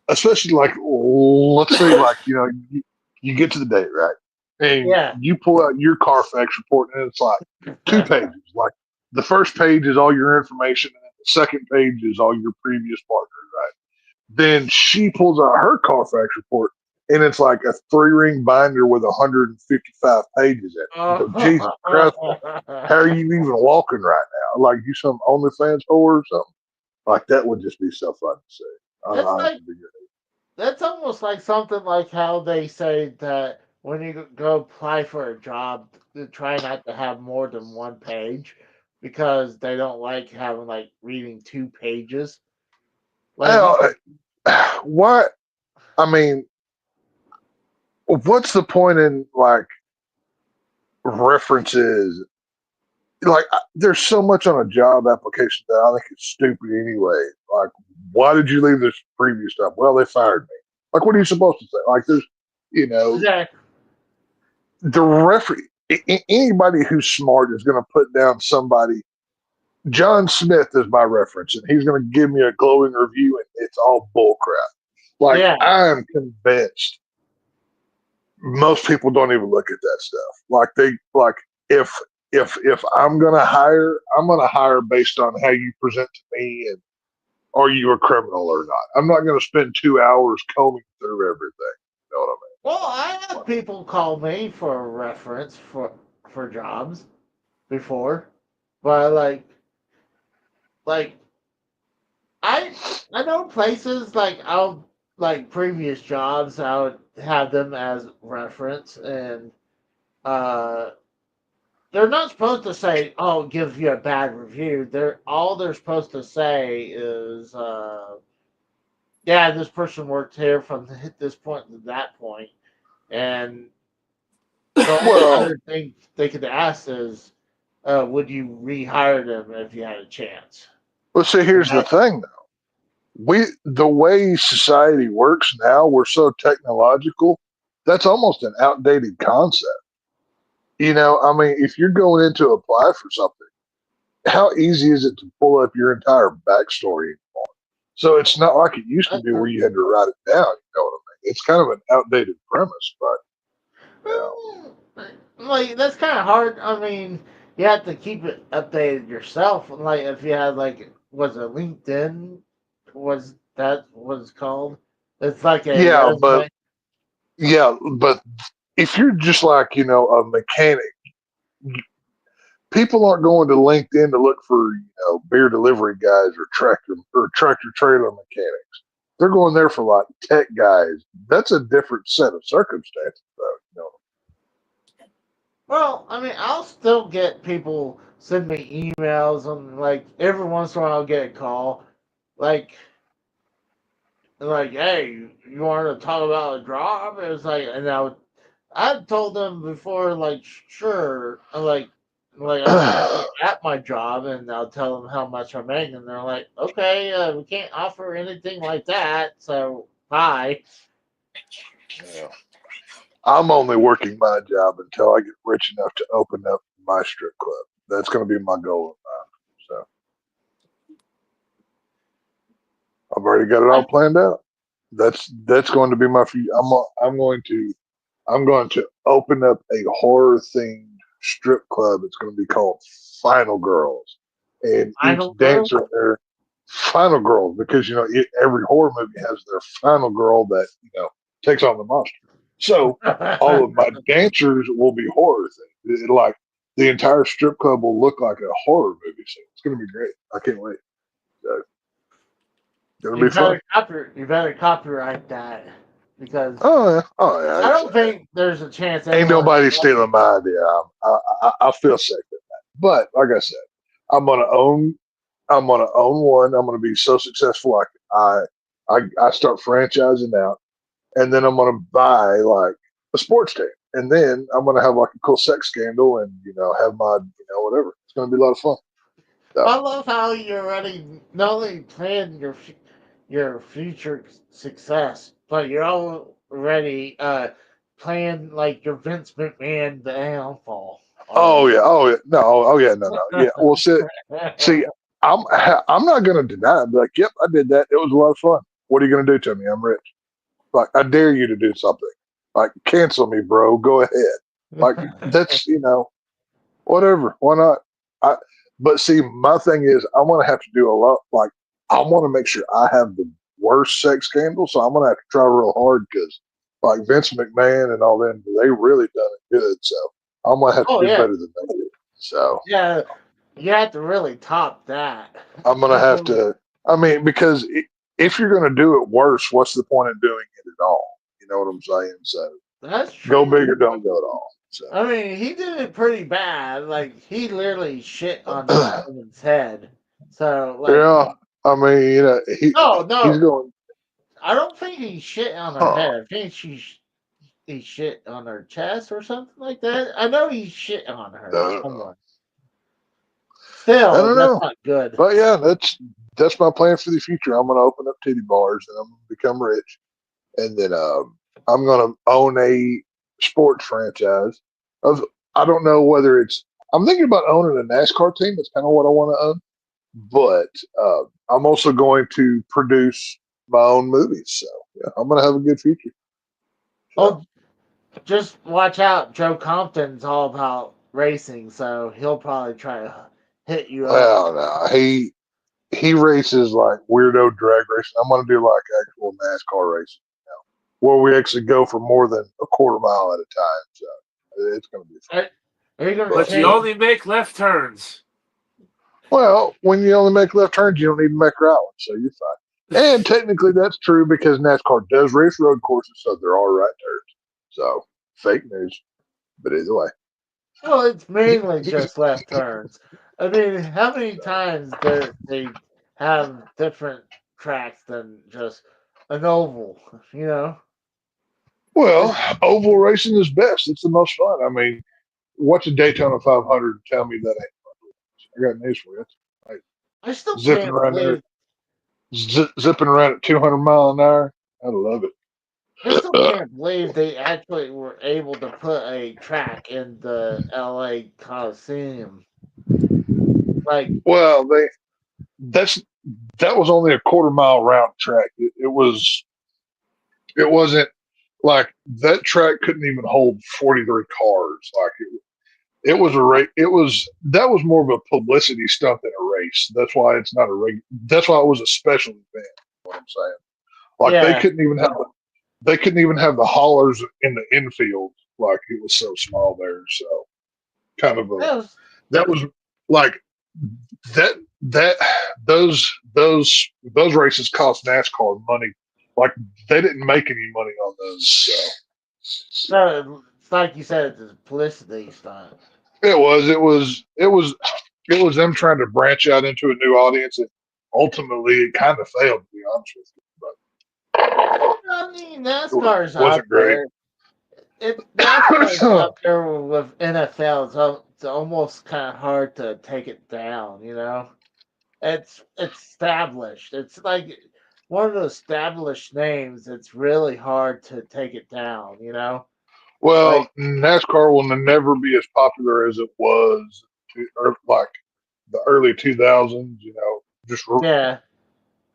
Speaker 8: especially like let's say like you get to the date, right, and
Speaker 3: yeah.
Speaker 8: you pull out your Carfax report, and it's like 2 pages. Like the first page is all your information, and then the second page is all your previous partners, right? Then she pulls out her Carfax report, and it's like a 3-ring binder with 155 pages in it. You go, Jesus Christ, how are you even walking right now? Like you some OnlyFans whore or something? Like that would just be so fun to see.
Speaker 3: That's
Speaker 8: I think
Speaker 3: like
Speaker 8: it'd be good.
Speaker 3: that's almost like something like how they say that when you go apply for a job, to try not to have more than one page because they don't like having like reading 2 pages. Like,
Speaker 8: Well, what? I mean, what's the point in like references? Like, there's so much on a job application that I think it's stupid anyway. Like, why did you leave this previous job? Well, they fired me. Like, what are you supposed to say? Like, there's, you know,
Speaker 3: exactly.
Speaker 8: the referee. Anybody who's smart is going to put down somebody. John Smith is my reference, and he's going to give me a glowing review, and it's all bullcrap. Like,
Speaker 3: Yeah.
Speaker 8: I am convinced most people don't even look at that stuff. Like if I'm gonna hire, I'm gonna hire based on how you present to me and are you a criminal or not. I'm not gonna spend 2 hours combing through everything. You know what I
Speaker 3: Well, I have people call me for a reference for jobs before, but like I know places like I'll like previous jobs I would have them as reference, and uh they're not supposed to say, "Oh, give you a bad review." They're supposed to say is, "Yeah, this person worked here from this point to that point," and the
Speaker 8: mean?
Speaker 3: only
Speaker 8: Well,
Speaker 3: other thing they could ask is, "Would you rehire them if you had a chance?"
Speaker 8: let's see.
Speaker 3: And
Speaker 8: Here's the thing, though. The way society works now, we're so technological. That's almost an outdated concept. I mean, if you're going in to apply for something, how easy is it to pull up your entire backstory? So it's not like it used to be where you had to write it down. You know what I mean? It's kind of an outdated premise, but you know,
Speaker 3: like that's kind of hard. I mean, you have to keep it updated yourself. Like if you had like was it LinkedIn? Was that what it's called? It's like a
Speaker 8: yeah, but
Speaker 3: resume.
Speaker 8: yeah, but if you're just like, a mechanic, people aren't going to LinkedIn to look for, beer delivery guys or tractor trailer mechanics. They're going there for like tech guys. That's a different set of circumstances, though.
Speaker 3: Well, I mean, I'll still get people send me emails, and like every once in a while I'll get a call, like, hey, you want to talk about a job? It's like, and I told them before, like, sure, I'm at my job, and I'll tell them how much I make, and they're like, okay, we can't offer anything like that, so bye.
Speaker 8: Yeah. I'm only working my job until I get rich enough to open up my strip club. That's going to be my goal in life. So I've already got it all planned out. That's going to be my future. I'm going to open up a horror themed strip club. It's going to be called Final Girls, and
Speaker 3: Final
Speaker 8: each dancer there, Final Girls, because every horror movie has their final girl that takes on the monster. So all of my dancers will be horror themed. Like the entire strip club will look like a horror movie scene. It's going to be great. I can't wait. So, it'll be fun.
Speaker 3: You better copyright that, because
Speaker 8: Oh yeah.
Speaker 3: I don't think there's a chance.
Speaker 8: Ain't nobody stealing my idea. I feel safe in that. But like I said, I'm gonna own one. I'm gonna be so successful. I start franchising out, and then I'm gonna buy like a sports team, and then I'm gonna have like a cool sex scandal, and have my whatever. It's gonna be a lot of fun. So,
Speaker 3: I love how you're already not only planning your future success, but you're already planning like your Vince McMahon downfall.
Speaker 8: oh yeah, no, yeah. Well, see, I'm not gonna deny it. Be like, yep, I did that. It was a lot of fun. What are you gonna do to me? I'm rich. Like, I dare you to do something. Like, cancel me, bro. Go ahead. Like, that's whatever. Why not? But see, my thing is, I'm gonna have to do a lot. Like, I want to make sure I have the worst sex scandal, so I'm gonna have to try real hard because, like Vince McMahon and all them, they really done it good. So I'm gonna have to do better than they did. So
Speaker 3: yeah, you have to really top that.
Speaker 8: I'm gonna have to. I mean, because if you're gonna do it worse, what's the point of doing it at all? You know what I'm saying? So
Speaker 3: That's true.
Speaker 8: go big or don't go at all. So.
Speaker 3: I mean, he did it pretty bad. Like, he literally shit on that woman's head. So, like,
Speaker 8: yeah, I mean, he's going.
Speaker 3: I don't think he shit on her head. I think he shit on her chest or something like that. I know he shit on her. Still,
Speaker 8: I don't
Speaker 3: that's
Speaker 8: know.
Speaker 3: not good.
Speaker 8: But yeah, that's my plan for the future. I'm going to open up titty bars and I'm going to become rich, and then I'm going to own a sports franchise. I don't know whether I'm thinking about owning a NASCAR team. That's kind of what I want to own. But I'm also going to produce my own movies. So yeah, I'm going to have a good future.
Speaker 3: Oh, just watch out. Joe Compton's all about racing, so he'll probably try to hit you up.
Speaker 8: Well, no, he races like weirdo drag racing. I'm going to do like actual NASCAR racing, where we actually go for more than a quarter mile at a time. So it's going to be fun.
Speaker 6: But you only make left turns.
Speaker 8: Well, when you only make left turns, you don't need to make right ones, so you're fine. And technically, that's true because NASCAR does race road courses, so there are right turns. So fake news, but either way.
Speaker 3: Well, it's mainly just left turns. I mean, how many times they have different tracks than just an oval,
Speaker 8: Well, oval racing is best. It's the most fun. I mean, watch a Daytona 500 and tell me that ain't fun. I got news for you. Like,
Speaker 3: I still
Speaker 8: zipping around there, zipping around at 200 miles an hour. I love it.
Speaker 3: I still can't believe they actually were able to put a track in the LA Coliseum. Like,
Speaker 8: well, that was only a quarter mile round track. It wasn't like that track couldn't even hold 43 cars. Like it was a race. That was more of a publicity stunt than a race. That's why it's not a regular. That's why it was a special event. You know what I'm saying? Like they couldn't even have the haulers in the infield like it was so small there. So kind of
Speaker 3: That was,
Speaker 8: that was like that those races cost NASCAR money. Like they didn't make any money on those. So
Speaker 3: no, it's like you said, it's a publicity stunt.
Speaker 8: it was them trying to branch out into a new audience, and ultimately it kind of failed. To be honest with you,
Speaker 3: I mean,
Speaker 8: but
Speaker 3: NASCAR's
Speaker 8: it wasn't
Speaker 3: out
Speaker 8: great.
Speaker 3: there. NASCAR's out there with NFL. So it's almost kind of hard to take it down. You know, it's established. It's like one of those established names. It's really hard to take it down. You know,
Speaker 8: Well,
Speaker 3: like
Speaker 8: NASCAR will never be as popular as it was, or like the early 2000s. Just
Speaker 3: yeah.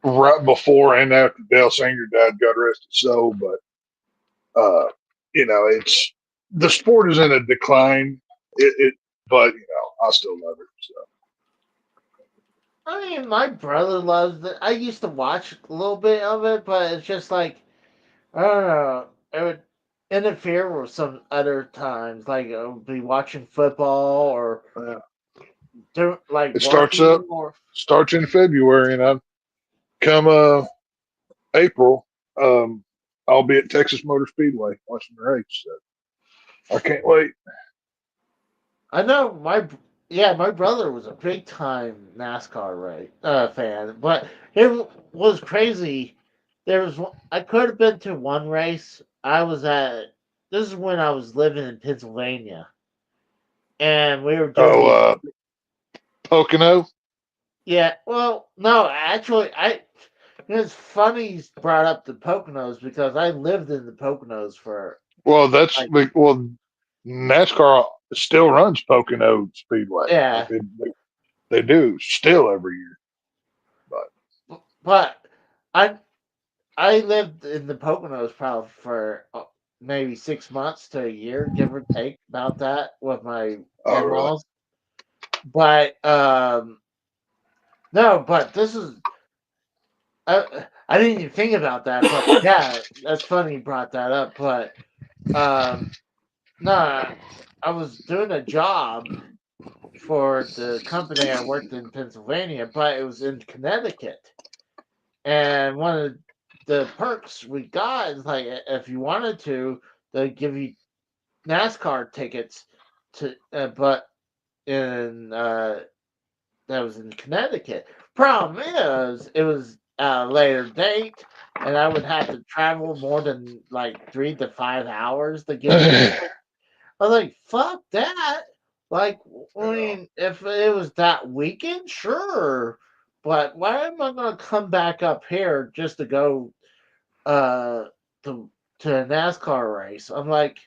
Speaker 8: right before and after Dale Senior died, God rest his soul. But it's the sport is in a decline. But I still love it. So.
Speaker 3: I mean, my brother loves it. I used to watch a little bit of it, but it's just like I don't know. It would interfere with some other times, like I would be watching football or
Speaker 8: Yeah.
Speaker 3: like
Speaker 8: It starts
Speaker 3: working or
Speaker 8: in February, and I come April, I'll be at Texas Motor Speedway watching the race. So I can't wait.
Speaker 3: I know my brother was a big time NASCAR fan, but it was crazy. I could have been to one race. This is when I was living in Pennsylvania, and we were doing
Speaker 8: Oh,
Speaker 3: these.
Speaker 8: Pocono.
Speaker 3: Yeah, well, no, actually, it's funny you brought up the Poconos because I lived in the Poconos for
Speaker 8: Well, that's
Speaker 3: like
Speaker 8: well, NASCAR still runs Pocono Speedway. Like
Speaker 3: yeah,
Speaker 8: they do still every year. But
Speaker 3: but I I lived in the Poconos probably for maybe 6 months to a year, give or take, about that with my
Speaker 8: oh, really?
Speaker 3: in-laws. But no, but this is I didn't even think about that. But yeah, that's funny you brought that up. But no, I was doing a job for the company I worked in Pennsylvania, but it was in Connecticut. And one of the perks we got is like if you wanted to, they give you NASCAR tickets but in that was in Connecticut. Problem is, it was a later date, and I would have to travel more than like 3 to 5 hours to get there. I was like, fuck that. Like, I mean, if it was that weekend, sure. But why am I going to come back up here just to go uh, to a NASCAR race? I'm like,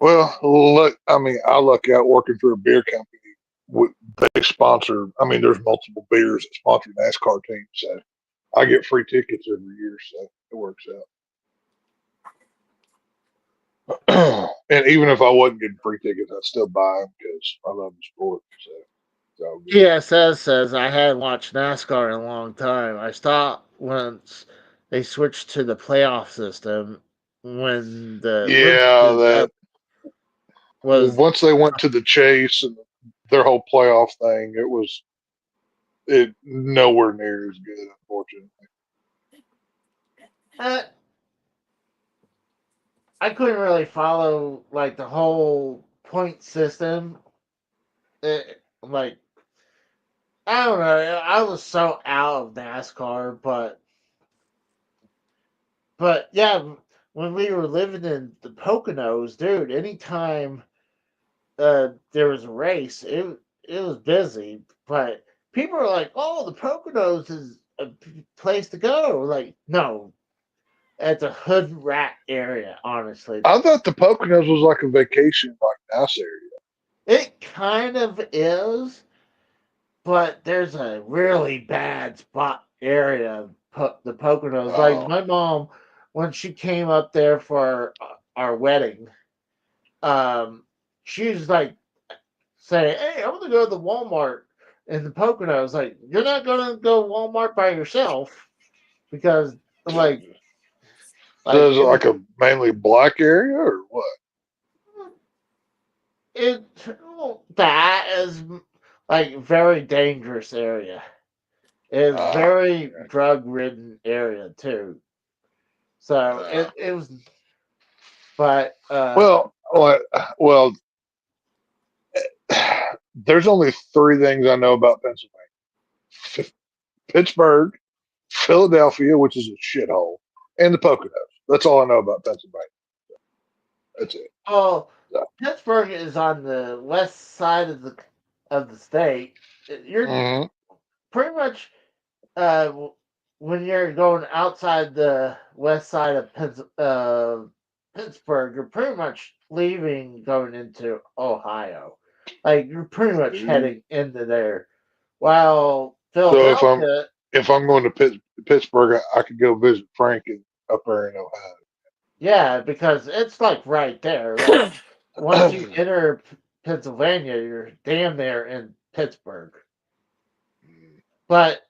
Speaker 8: Well, look, I mean, I luck out working for a beer company. They sponsor. I mean, there's multiple beers that sponsor NASCAR teams, so I get free tickets every year, so it works out. And even if I wasn't getting free tickets, I'd still buy them because I love the sport. So it's all good.
Speaker 3: PSS says I hadn't watched NASCAR in a long time. I stopped once they switched to the playoff system when the
Speaker 8: Yeah, that
Speaker 3: was
Speaker 8: once they went to the chase and their whole playoff thing, it nowhere near as good, unfortunately.
Speaker 3: uh, I couldn't really follow like the whole point system. Like I don't know, I was so out of NASCAR, but yeah, when we were living in the Poconos, dude, anytime there was a race, it was busy, but people are like, "Oh, the Poconos is a place to go." Like, no, it's a hood rat area. Honestly,
Speaker 8: I thought the Poconos was like a vacation, like nice area.
Speaker 3: it kind of is, but there's a really bad spot area. The Poconos, like
Speaker 8: Oh,
Speaker 3: my mom, when she came up there for our wedding, um, she was like say, "Hey, I'm gonna go to the Walmart in the Poconos." Like, you're not gonna go Walmart by yourself because, like,
Speaker 8: So is it like a mainly black area or what?
Speaker 3: it that is like very dangerous area. It's
Speaker 8: Ah,
Speaker 3: very drug ridden area too. So
Speaker 8: ah.
Speaker 3: it was, but
Speaker 8: Well, there's only three things I know about Pennsylvania: Pittsburgh, Philadelphia, which is a shithole, and the Poconos. That's all I know about Pennsylvania. That's it.
Speaker 3: oh,
Speaker 8: So,
Speaker 3: Pittsburgh is on the west side of the state. You're
Speaker 8: mhm.
Speaker 3: pretty much when you're going outside the west side of Pittsburgh, you're pretty much leaving going into Ohio. Like you're pretty much heading into there. While
Speaker 8: So
Speaker 3: Philadelphia,
Speaker 8: if I'm going to Pittsburgh, I could go visit Frank up there in Ohio.
Speaker 3: yeah, because it's like right there. Like once you enter Pennsylvania, you're damn near in Pittsburgh. But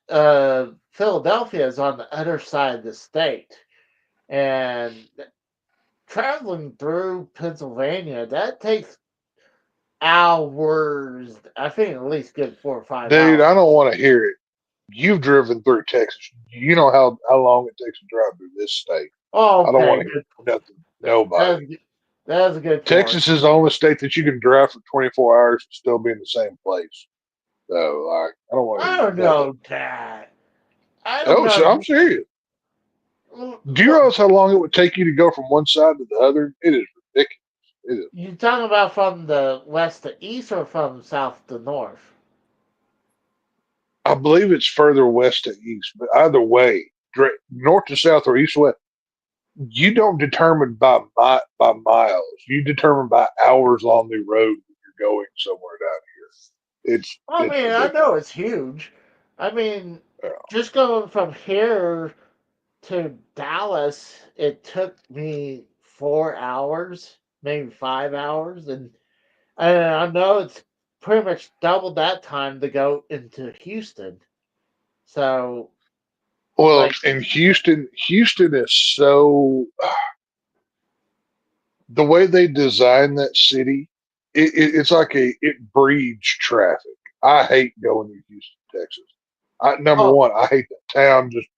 Speaker 3: Philadelphia is on the other side of the state, and traveling through Pennsylvania that takes hours. I think at least good 4 or 5 hours.
Speaker 8: Dude, I don't want to hear it. You've driven through Texas. You know how long it takes to drive through this state.
Speaker 3: Oh,
Speaker 8: I don't
Speaker 3: okay,
Speaker 8: want to hear nothing. Nobody.
Speaker 3: That's a good point.
Speaker 8: Texas is the only state that you can drive for 24 hours and still be in the same place. So, like, I don't want to
Speaker 3: I
Speaker 8: hear
Speaker 3: don't know that. I don't
Speaker 8: Oh, so
Speaker 3: know.
Speaker 8: I'm serious. Do you realize how long it would take you to go from one side to the other? It is ridiculous. It is.
Speaker 3: You talking about from the west to east or from south to north?
Speaker 8: I believe it's further west to east, but either way, north to south or east to west, you don't determine by miles. You determine by hours along the road that you're going somewhere down here. It's
Speaker 3: I mean, I
Speaker 8: ridiculous.
Speaker 3: know it's huge. I mean,
Speaker 8: Yeah.
Speaker 3: just going from here to Dallas, it took me 4 hours, maybe 5 hours, and I know it's pretty much double that time to go into Houston. So,
Speaker 8: Well,
Speaker 3: like,
Speaker 8: in Houston is so the way they design that city. It's like it breeds traffic. I hate going to Houston, Texas. Number
Speaker 3: oh,
Speaker 8: one, I hate that town just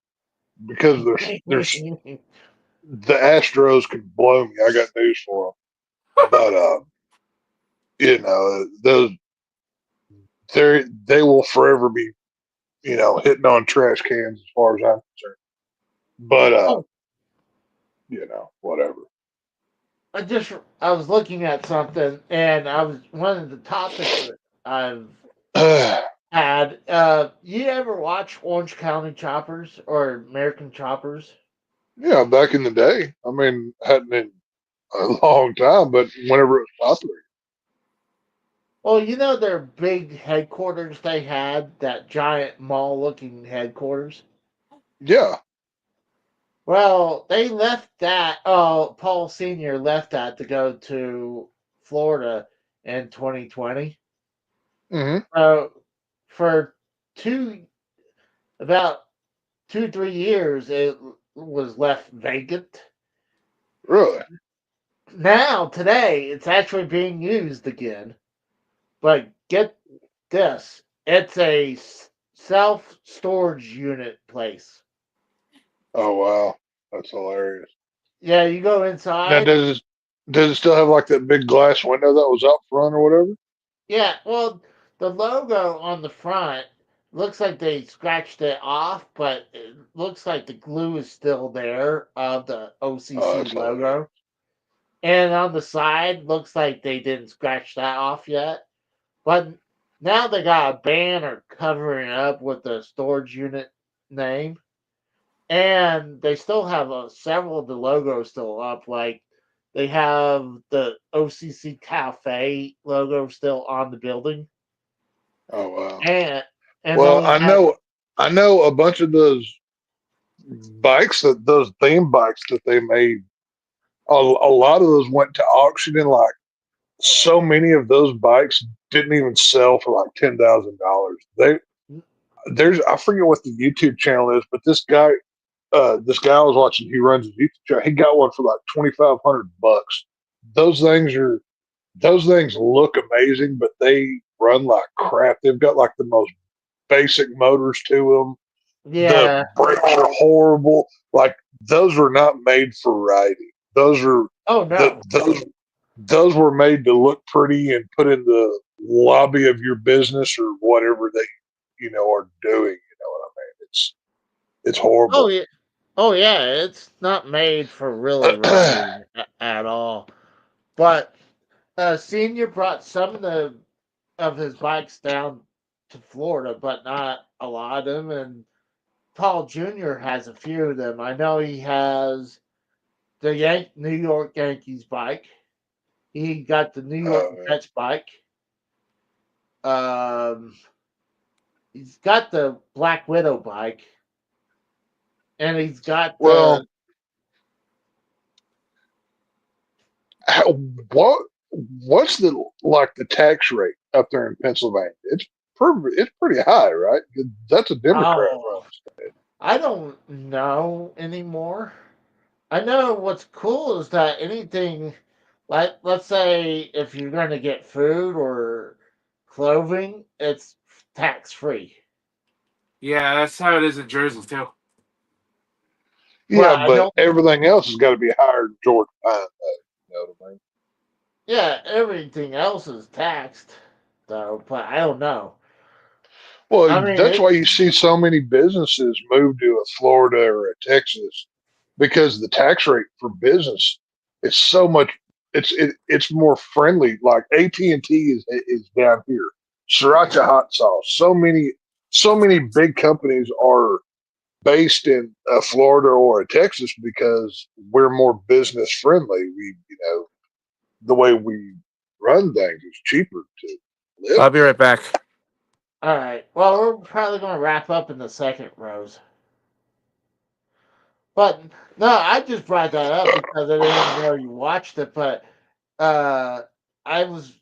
Speaker 8: because there's the Astros can blow me. I got news for them, but those they will forever be hitting on trash cans as far as I'm concerned. But
Speaker 3: oh,
Speaker 8: whatever.
Speaker 3: I was looking at something, and I was one of the topics that I've had. You ever watch Orange County Choppers or American Choppers?
Speaker 8: Yeah, back in the day. I mean, hadn't been a long time, but whenever it was popular.
Speaker 3: Well, you know their big headquarters they had, that giant mall-looking headquarters.
Speaker 8: Yeah.
Speaker 3: Well, they left that. Oh, Paul Senior left that to go to Florida in 2020.
Speaker 8: Hmm.
Speaker 3: So for about 2 3 years, it was left vacant.
Speaker 8: Really?
Speaker 3: Now today, it's actually being used again. But get this, it's a self storage unit place.
Speaker 8: Oh wow, that's hilarious.
Speaker 3: Yeah, you go
Speaker 8: Now,
Speaker 3: inside.
Speaker 8: does it still have like that big glass window that was up front or whatever?
Speaker 3: Yeah, well, the logo on the front looks like they scratched it off, but it looks like the glue is still there of the
Speaker 8: Oh,
Speaker 3: OCC
Speaker 8: that's hilarious.
Speaker 3: logo. And on the side, looks like they didn't scratch that off yet. But now they got a banner covering it up with the storage unit name. And they still have several of the logos still up. Like they have the OCC Cafe logo still on the building.
Speaker 8: Oh wow.
Speaker 3: And
Speaker 8: Well,
Speaker 3: they have,
Speaker 8: I know a bunch of those those theme bikes that they made. A lot of those went to auction, and like so many of those bikes didn't even sell for like $10,000. I forget what the YouTube channel is, but this guy this guy I was watching, he runs his YouTube channel. He got one for like $2,500. Those things are those things look amazing, but they run like crap. They've got like the most basic motors to them.
Speaker 3: Yeah.
Speaker 8: The brakes are horrible. Like those were not made for riding. Those are
Speaker 3: Oh no.
Speaker 8: those were made to look pretty and put in the lobby of your business or whatever they are doing. You know what I mean? It's horrible.
Speaker 3: Oh yeah. Oh yeah. It's not made for really riding at all. But Senior brought some of his bikes down to Florida, but not a lot of them. And Paul Jr. has a few of them. I know he has the New York Yankees bike. He got the New York Mets bike. He's got the Black Widow bike, and he's got
Speaker 8: Well, what's the tax rate up there in Pennsylvania? It's pretty high, right? That's a Democrat run state.
Speaker 3: I don't know anymore. I know what's cool is that anything, like let's say if you're going to get food or clothing, it's tax free.
Speaker 6: Yeah, that's how it is in Jersey too.
Speaker 8: Yeah, but everything else has got to be higher than Georgia Pine. You know what I mean?
Speaker 3: Yeah, everything else is taxed, though. But I don't know.
Speaker 8: Well, that's why you see so many businesses move to a Florida or a Texas, because the tax rate for business is so much. It's more friendly. Like AT&T is down here. Sriracha hot sauce. So many big companies are based in Florida or a Texas because we're more business friendly. The way we run things is cheaper to live.
Speaker 6: I'll be right back.
Speaker 3: All right. Well, we're probably going to wrap up in the second, Rose. But no, I just brought that up because I didn't know you watched it. But I was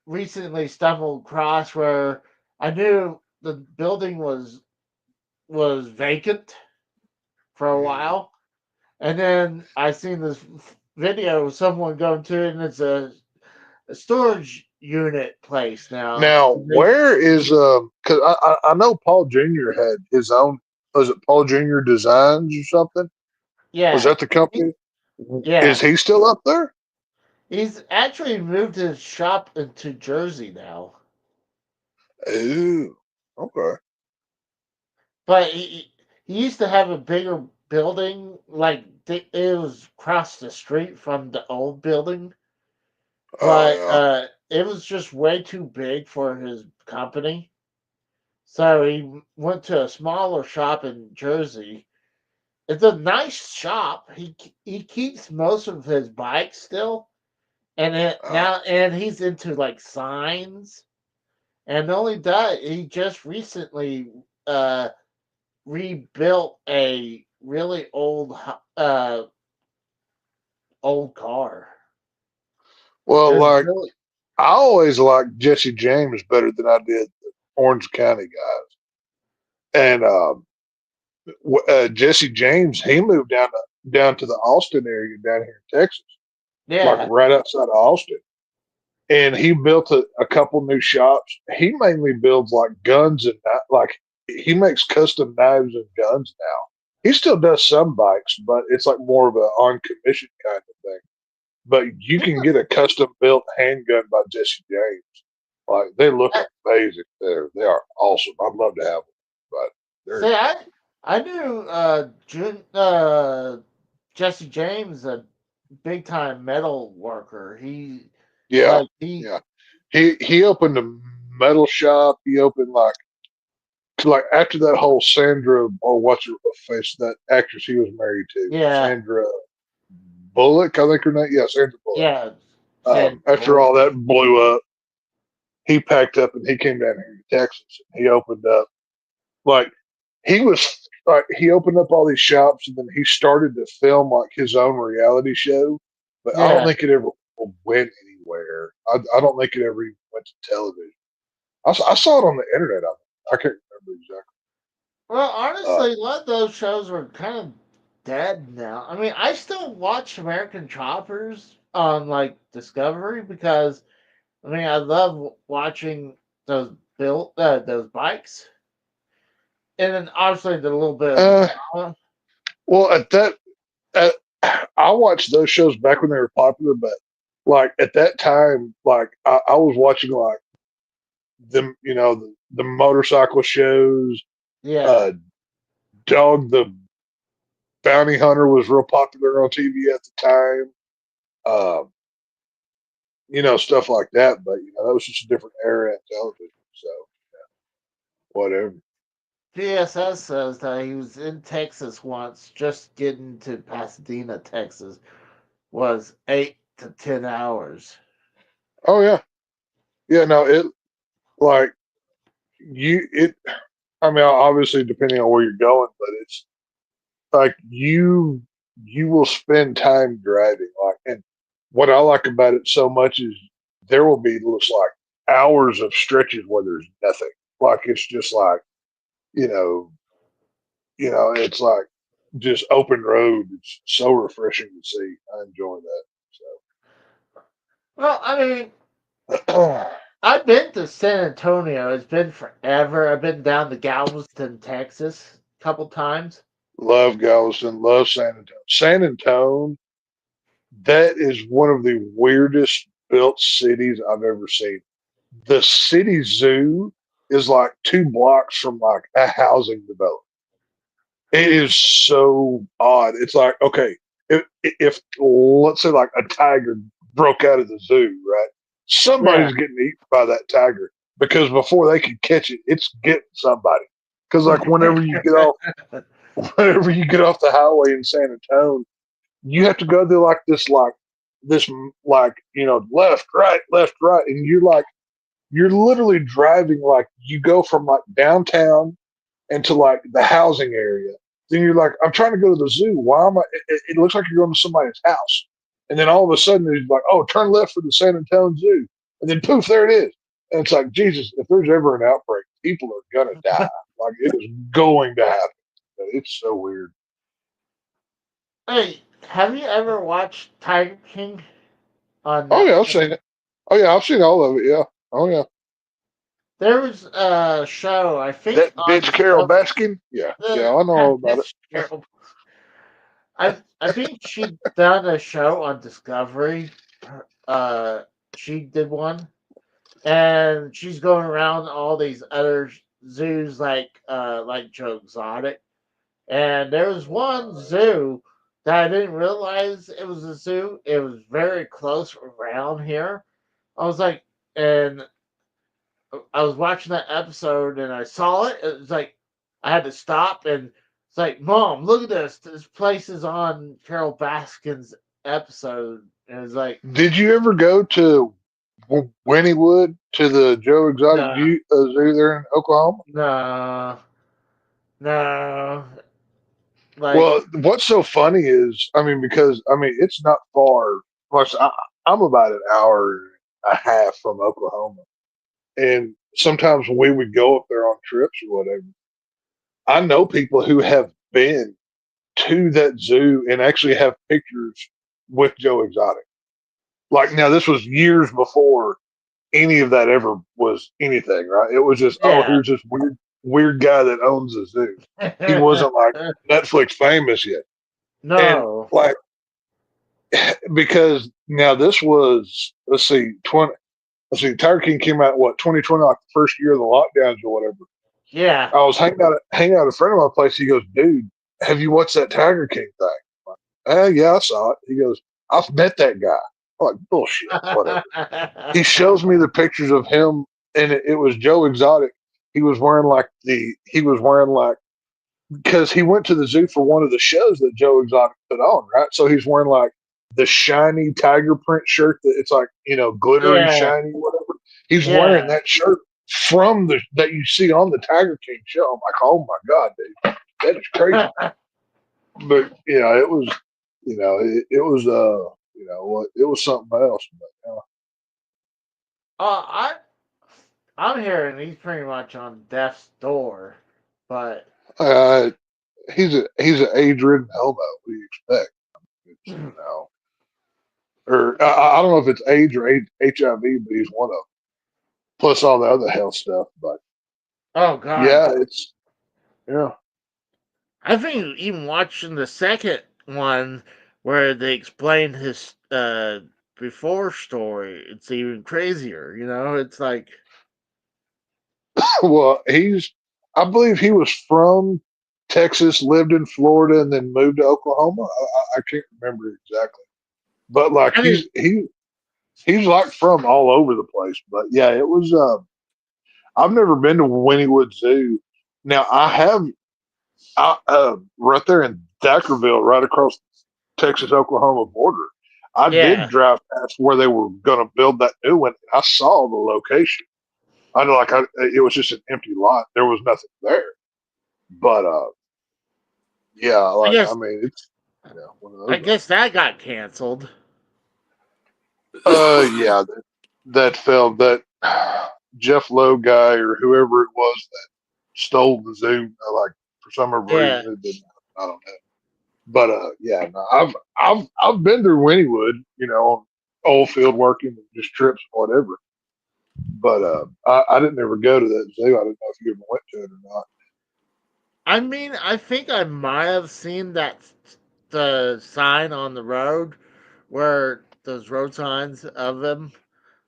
Speaker 3: recently stumbled across where I knew the building was vacant for a while, and then I seen this video of someone going to it, and it's a storage unit place now.
Speaker 8: Now, where is because I know Paul Jr. had his own. Was it Paul Jr. Designs or something?
Speaker 3: Yeah.
Speaker 8: Was that the company?
Speaker 3: Yeah.
Speaker 8: Is he still up there?
Speaker 3: He's actually moved his shop into Jersey now.
Speaker 8: Ooh, okay.
Speaker 3: But he used to have a bigger building, like it was across the street from the old building. But it was just way too big for his company. So he went to a smaller shop in Jersey. It's a nice shop. He keeps most of his bikes still, and and he's into like signs, and not only that, he just recently rebuilt a really old car.
Speaker 8: Well, like I always liked Jesse James better than I did the Orange County guys, and Jesse James, he moved down to the Austin area down here in Texas, like right outside of Austin, and he built a couple new shops. He mainly builds like guns and like he makes custom knives and guns now. He still does some bikes, but it's like more of a on commission kind of thing. But you can get a custom built handgun by Jesse James. Like they look amazing. They are awesome. I'd love to have them, but
Speaker 3: see, I knew Jesse James, a big time metal worker. He
Speaker 8: opened a metal shop. He opened like after that whole Sandra or what's her face, that actress he was married to, Sandra Bullock, I think her name. Yeah, Sandra Bullock.
Speaker 3: Yeah.
Speaker 8: After all that blew up, he packed up and he came down here to Texas. And he opened up he opened up all these shops, and then he started to film like his own reality show. But I don't think it ever went anywhere. I don't think it ever even went to television. I saw it on the internet. I can't remember exactly.
Speaker 3: Well, honestly, a lot of those shows are kind of dead now. I mean, I still watch American Choppers on like Discovery because I mean I love watching those bikes, and then obviously the little bit of
Speaker 8: Uh,
Speaker 3: drama.
Speaker 8: well, at, I watched those shows back when they were popular, but like at that time, like I was watching like them, the motorcycle shows.
Speaker 3: Yeah,
Speaker 8: Uh, Dog the Bounty Hunter was real popular on TV at the time. Um, stuff like that. But that was just a different era in television. So whatever.
Speaker 3: DSS says that he was in Texas once, just getting to Pasadena, Texas, was 8 to 10 hours.
Speaker 8: Oh yeah, yeah. No, it like you it. I mean, obviously depending on where you're going, but it's like you will spend time driving. Like, and what I like about it so much is there will be looks like hours of stretches where there's nothing. Like it's just like you know, it's like just open road. It's so refreshing to see. I enjoy
Speaker 3: Well, I mean,
Speaker 8: that. So
Speaker 3: I've been to San Antonio. It's been forever. I've been down to Galveston, Texas, a couple times.
Speaker 8: love Galveston, love San Antonio. San Antonio, that is one of the weirdest built cities I've ever seen. The city zoo is like 2 blocks from like a housing development. It is so odd. It's like, okay, if let's say like a tiger broke out of the zoo, right?
Speaker 3: Yeah.
Speaker 8: Somebody's getting eaten by that tiger because before they can catch it, it's getting somebody. Because like whenever you get off the highway in San Antonio, you have to go through like this left, right, and you're literally driving like you go from like downtown into like the housing area. Then you're like, I'm trying to go to the zoo. Why am I? It looks like you're going to somebody's house. And then all of a sudden, it's like, oh, turn left for the San Antonio Zoo. And then poof, there it is. And it's like, Jesus, if there's ever an outbreak, people are going to die. Like, it is going to happen. It's so weird.
Speaker 3: Hey, have you ever watched Tiger King on
Speaker 8: Oh, yeah, I've
Speaker 3: Netflix?
Speaker 8: seen it. Oh, yeah, I've seen all of it. Yeah. Oh, yeah.
Speaker 3: There was a show, I think,
Speaker 8: That
Speaker 3: on
Speaker 8: bitch Carol
Speaker 3: Discovery.
Speaker 8: Baskin? Yeah. Yeah, I know all about it.
Speaker 3: That's terrible. I think she done a show on Discovery. Uh, she did one, and she's going around all these other zoos like Joe Exotic. And there was one zoo that I didn't realize it was a zoo. It was very close around here. I was like, and I was watching that episode and I saw it. It was like I had to stop and it's like, Mom, look at this. This place is on Carol Baskin's episode. And it's like,
Speaker 8: Did you ever go to Wynniewood to the Joe Exotic
Speaker 3: no,
Speaker 8: Zoo there in Oklahoma?
Speaker 3: no, no. Like,
Speaker 8: Well, what's so funny is, I mean, because I mean, it's not far. Plus, I'm about an hour and a half from Oklahoma, and sometimes we would go up there on trips or whatever. I know people who have been to that zoo and actually have pictures with Joe Exotic. Like now, this was years before any of that ever was anything, right? It was just, oh,
Speaker 3: yeah.
Speaker 8: here's this weird guy that owns a zoo. He wasn't like Netflix famous yet. And
Speaker 3: No.
Speaker 8: like because now this was Tiger King came out what 2020, like the first year of the lockdowns or whatever.
Speaker 3: Yeah.
Speaker 8: I was hanging out at a friend of my place. He goes, dude, have you watched that Tiger King thing? Yeah, I saw it. He goes, I've met that guy. I'm like, bullshit, whatever. He shows me the pictures of him, and it was Joe Exotic. He was wearing like because he went to the zoo for one of the shows that Joe Exotic put on, right? So he's wearing like the shiny tiger print shirt that it's like glittery
Speaker 3: Yeah.
Speaker 8: shiny whatever. He's wearing
Speaker 3: Yeah.
Speaker 8: that shirt from the that you see on the Tiger King show. I'm like, oh my god, dude, that is crazy. But it was it was it was something else. But,
Speaker 3: I I'm hearing he's pretty much on death's door, but
Speaker 8: He's an age-ridden homo. What do you expect? It's, or I don't know if it's AIDS or HIV, but he's one of them. Plus all the other health stuff. But
Speaker 3: Oh God.
Speaker 8: yeah, yeah.
Speaker 3: I think even watching the second one where they explain his before story, it's even crazier. It's like
Speaker 8: Well, I believe he was from Texas, lived in Florida, and then moved to Oklahoma. I can't remember exactly, but like
Speaker 3: I didn't.
Speaker 8: he's like from all over the place. But yeah, it was. I've never been to Wynnewood Zoo. Now right there in Dackerville, right across Texas Oklahoma border. I did
Speaker 3: Yeah,
Speaker 8: drive past where they were going to build that new one. I saw the location. I know, it was just an empty lot. There was nothing there. But yeah,
Speaker 3: I
Speaker 8: I
Speaker 3: guess
Speaker 8: mean, it's one of
Speaker 3: I
Speaker 8: those.
Speaker 3: guess that got canceled.
Speaker 8: Yeah, that fell. That Jeff Lowe guy or whoever it was that stole the zoo, like for some
Speaker 3: Yeah,
Speaker 8: reason, it didn't. I don't know. But yeah, no, I've been through Wynnewood, on oil field working and just trips or whatever. But I didn't ever go to that zoo. I didn't know if you ever went to it or not.
Speaker 3: I mean, I think I might have seen the sign on the road where those road signs of them.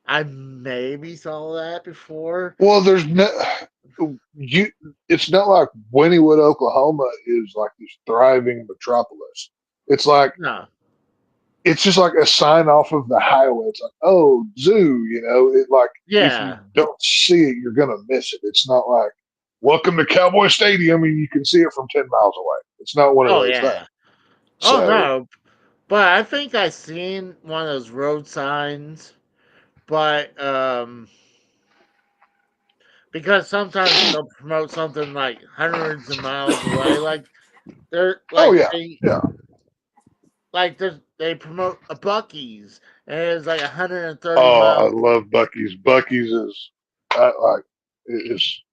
Speaker 3: I maybe saw that before.
Speaker 8: Well, there's no you. It's not like Wynnewood, Oklahoma, is like this thriving metropolis. It's like
Speaker 3: No,
Speaker 8: it's just like a sign off of the highway. It's like, oh, zoo. It like if you
Speaker 3: yeah.
Speaker 8: don't see it, you're gonna miss it. It's not like welcome to Cowboy Stadium and you can see it from 10 miles away. It's not one of
Speaker 3: Oh
Speaker 8: those things.
Speaker 3: yeah. Oh
Speaker 8: So,
Speaker 3: no. But I think I seen one of those road signs. But because sometimes they'll promote something like hundreds of miles away, like they're
Speaker 8: oh
Speaker 3: like
Speaker 8: yeah, yeah.
Speaker 3: they promote a Bucky's and it's like 130
Speaker 8: Oh, I
Speaker 3: miles.
Speaker 8: love Bucky's. Bucky's is like it is.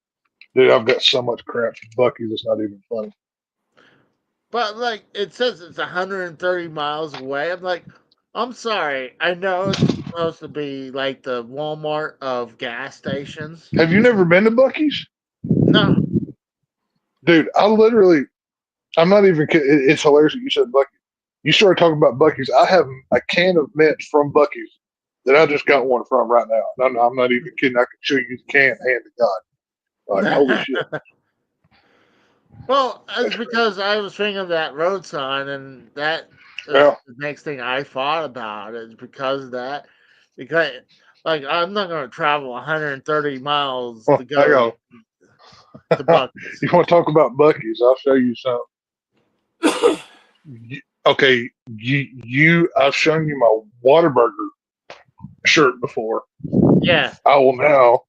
Speaker 8: Dude, I've got so much crap from Bucky's. It's not even funny.
Speaker 3: But like it says it's 130 miles away. I'm like, I'm sorry. I know it's supposed to be like the Walmart of gas stations.
Speaker 8: Have you never been to Bucky's?
Speaker 3: No.
Speaker 8: Dude, I'm not even kidding. It's hilarious that you said Bucky's. You started talking about Bucky's. I have a can of mints from Bucky's that I just got one from right now. I'm not even kidding. I can show you the can, hand to God. Like, holy shit.
Speaker 3: Well, it's
Speaker 8: That's crazy.
Speaker 3: because I was thinking of that road sign, and that is
Speaker 8: Yeah.
Speaker 3: the next thing I thought about is because of that. Because, like, I'm not going to travel 130 miles
Speaker 8: Well,
Speaker 3: to
Speaker 8: hang
Speaker 3: go
Speaker 8: on.
Speaker 3: to Bucky's.
Speaker 8: You want to talk about Bucky's? I'll show you something. Okay, I've shown you my Whataburger shirt before.
Speaker 3: Yeah.
Speaker 8: I will now.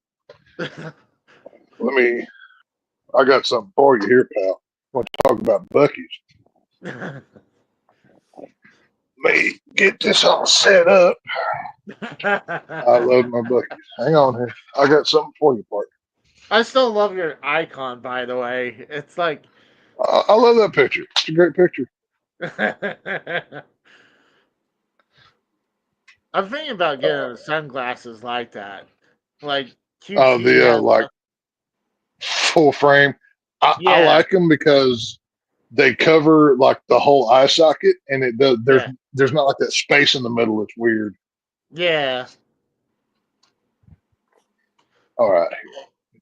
Speaker 8: I got something for you here, pal. I want to talk about Bucky's. Let me get this all set up. I love my Bucky's. Hang on here. I got something for you, partner.
Speaker 3: I still love your icon, by the way. It's like.
Speaker 8: I love that picture. It's a great picture.
Speaker 3: I'm thinking about
Speaker 8: Uh,
Speaker 3: getting sunglasses like that. Like, QT
Speaker 8: the
Speaker 3: has.
Speaker 8: like full frame. I
Speaker 3: Yeah.
Speaker 8: like them because they cover like the whole eye socket, and it does.
Speaker 3: Yeah.
Speaker 8: There's not like that space in the middle. It's weird.
Speaker 3: Yeah.
Speaker 8: All right,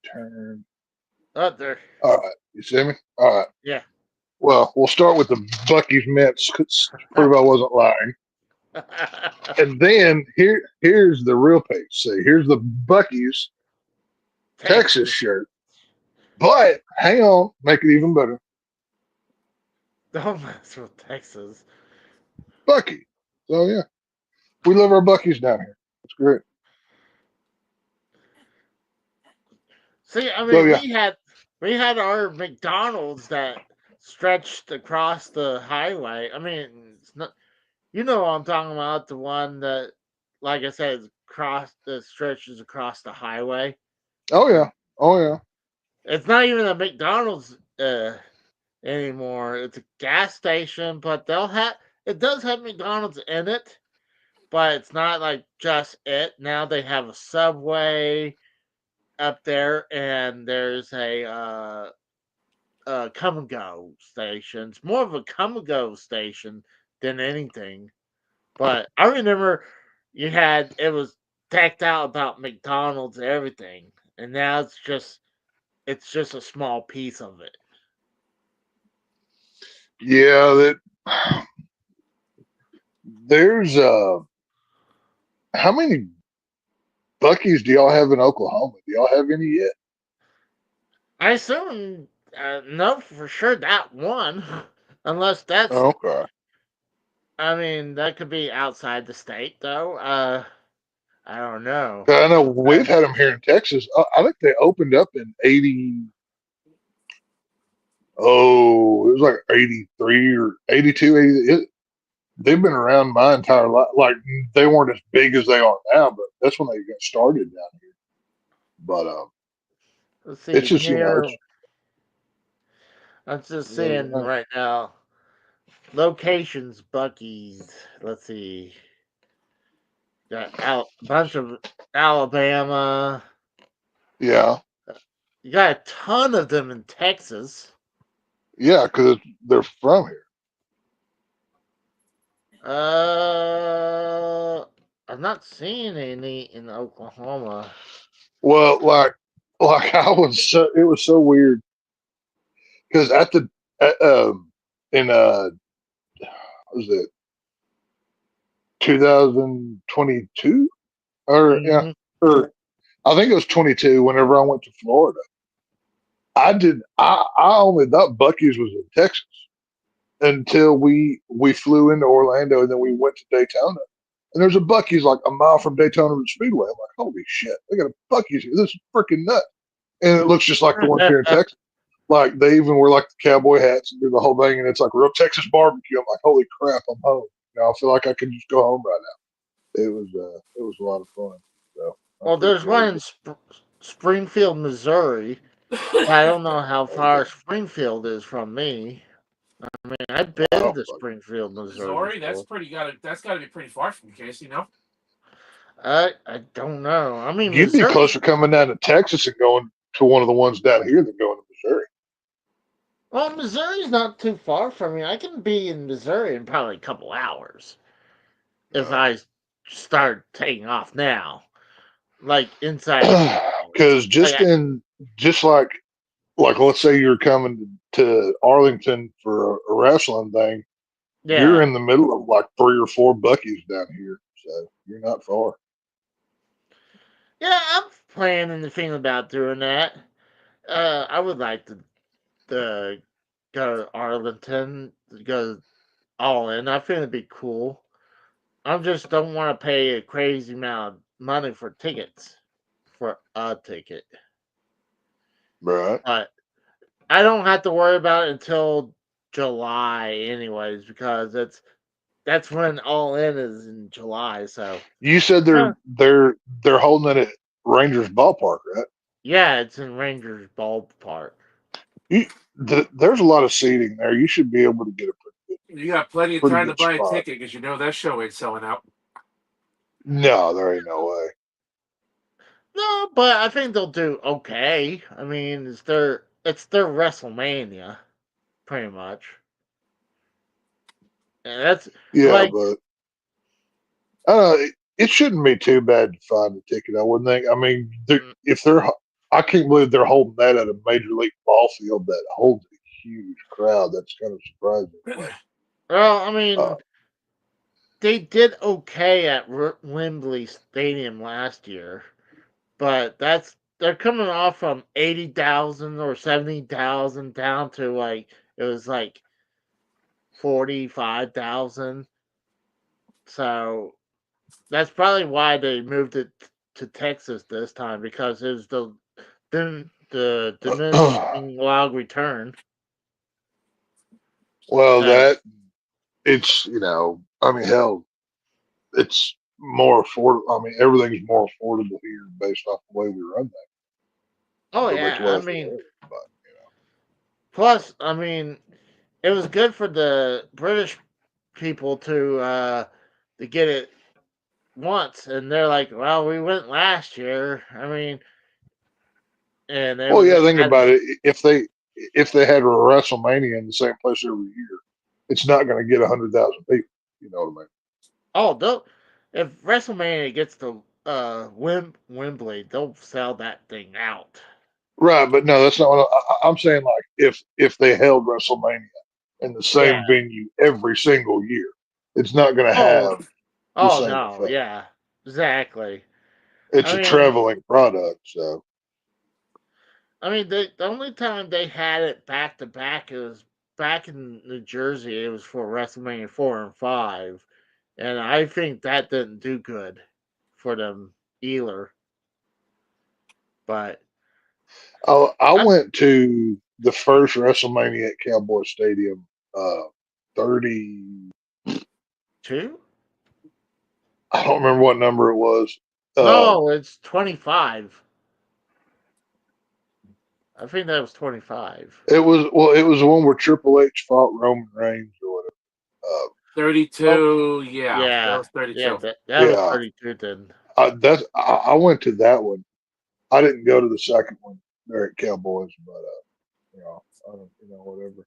Speaker 8: turn.
Speaker 3: Up there.
Speaker 8: All right, you see me? All right.
Speaker 3: Yeah.
Speaker 8: Well, we'll start with the Bucky's mints. Prove I wasn't lying. And then here's the real page. See, here's the Bucky's Texas shirt. But hang on, make it even better.
Speaker 3: Don't mess with Texas.
Speaker 8: Bucky. So yeah, we love our Bucky's down here. It's great.
Speaker 3: See, I
Speaker 8: So
Speaker 3: mean,
Speaker 8: yeah,
Speaker 3: we had our McDonald's that stretched across the highway. I mean, it's not. You know what I'm talking about? The one that, like I said, is that stretches across the highway.
Speaker 8: oh yeah, oh yeah.
Speaker 3: It's not even a McDonald's anymore. It's a gas station, but it does have McDonald's in it, but it's not like just it. Now they have a Subway up there, and there's a come and go station. It's more of a come and go station than anything. But I remember it was decked out about McDonald's and everything, and now it's just a small piece of it.
Speaker 8: Yeah, that there's how many Bucky's do y'all have in Oklahoma? Do y'all have any yet?
Speaker 3: I assume no for sure that one, unless that's.
Speaker 8: Okay.
Speaker 3: I mean, that could be outside the state though. I don't know.
Speaker 8: 'Cause I know we've had them here in Texas. I think they opened up in 80. Oh, it was like 83 or 82, 80. They've been around my entire life. Like, they weren't as big as they are now, but that's when they got started down here. But
Speaker 3: Let's see
Speaker 8: it's just,
Speaker 3: here.
Speaker 8: it's,
Speaker 3: I'm just seeing right now. Locations, Bucky's. Let's see. Got a bunch of Alabama.
Speaker 8: yeah,
Speaker 3: You got a ton of them in Texas.
Speaker 8: yeah, because they're from here.
Speaker 3: I'm not seeing any in Oklahoma.
Speaker 8: Well, like it was so weird because in what was it 2022 or yeah
Speaker 3: Mhm.
Speaker 8: or I think it was 22 whenever I went to Florida. I only thought Bucky's was in Texas until we flew into Orlando and then we went to Daytona. And there's a Bucky's like a mile from Daytona Speedway. I'm like, holy shit, they got a Bucky's here. This is freaking nuts. And it looks just like the ones here in Texas. Like they even wear like the cowboy hats and do the whole thing, and it's like real Texas barbecue. I'm like, holy crap, I'm home. I feel like I could just go home right now. It was a lot of fun. So
Speaker 3: Well, there's one in Springfield, Missouri. I don't know how far Springfield is from me. I mean, I've been to Springfield, Missouri.
Speaker 6: That's got to be pretty far from you, Casey. No.
Speaker 3: I don't know. I mean,
Speaker 8: you'd be
Speaker 3: Missouri.
Speaker 8: closer coming down to Texas and going to one of the ones down here than going to Missouri.
Speaker 3: Well, Missouri's not too far from me. I can be in Missouri in probably a couple hours if I start taking off now, like inside.
Speaker 8: Because just like let's say you're coming to Arlington for a wrestling thing, you're in the middle of like 3 or 4 Bucky's down here, so you're not far.
Speaker 3: Yeah, I'm planning to think about doing that. I would like to go to Arlington, to go all in. I think it'd be cool. I just don't want to pay a crazy amount of money for tickets, for a ticket.
Speaker 8: Right.
Speaker 3: But I don't have to worry about it until July, anyways, because that's when All In is in July. So
Speaker 8: you said they're holding it at Rangers Ballpark, right?
Speaker 3: Yeah, it's in Rangers Ballpark.
Speaker 8: There's a lot of seating there. You should be able to get a pretty good.
Speaker 6: You got plenty of time to buy a ticket because you know that show ain't selling out.
Speaker 8: No, there ain't no way.
Speaker 3: No, but I think they'll do okay. I mean, it's their WrestleMania, pretty much. And that's
Speaker 8: but I don't know. It shouldn't be too bad to find a ticket. I wouldn't think. I mean, I can't believe they're holding that at a major league ball field that holds a huge crowd. That's kind of surprising.
Speaker 3: Well, I mean, they did okay at Wembley Stadium last year, but they're coming off from 80,000 or 70,000 down to it was like 45,000. So that's probably why they moved it to Texas this time, because it was the diminishing log return.
Speaker 8: Well, it's I mean, hell, it's more affordable. I mean, everything's more affordable here based off the way we run that.
Speaker 3: Oh yeah, I mean, Plus, I mean, it was good for the British people to get it once, and they're like, "Well, we went last year." I mean, and it
Speaker 8: Well,
Speaker 3: was
Speaker 8: yeah, think
Speaker 3: had,
Speaker 8: about it. If they had a WrestleMania in the same place every year, it's not going to get 100,000 people. You know what I mean?
Speaker 3: oh, if WrestleMania gets to Wembley, they'll sell that thing out.
Speaker 8: Right, but no, that's not what I'm saying. Like if they held WrestleMania in the
Speaker 3: Yeah.
Speaker 8: same venue every single year, it's not going to
Speaker 3: Oh,
Speaker 8: have the
Speaker 3: oh
Speaker 8: same
Speaker 3: no,
Speaker 8: effect.
Speaker 3: yeah, exactly.
Speaker 8: It's
Speaker 3: I
Speaker 8: a
Speaker 3: mean,
Speaker 8: traveling product, so
Speaker 3: the only time they had it back to back, it was back in New Jersey. It was for WrestleMania 4 and 5, and I think that didn't do good for them either. But
Speaker 8: I
Speaker 3: I
Speaker 8: went to the first WrestleMania at Cowboy Stadium, 30.
Speaker 3: two?
Speaker 8: I don't remember what number it was.
Speaker 3: No, it's 25. I think that was 25.
Speaker 8: It was the one where Triple H fought Roman Reigns or whatever.
Speaker 6: 32. Yeah, that
Speaker 3: Yeah,
Speaker 6: was
Speaker 3: yeah,
Speaker 6: 32.
Speaker 3: that was
Speaker 8: Yeah,
Speaker 3: 32 then.
Speaker 8: I went to that one. I didn't go to the second one there at Cowboys, but I don't, whatever.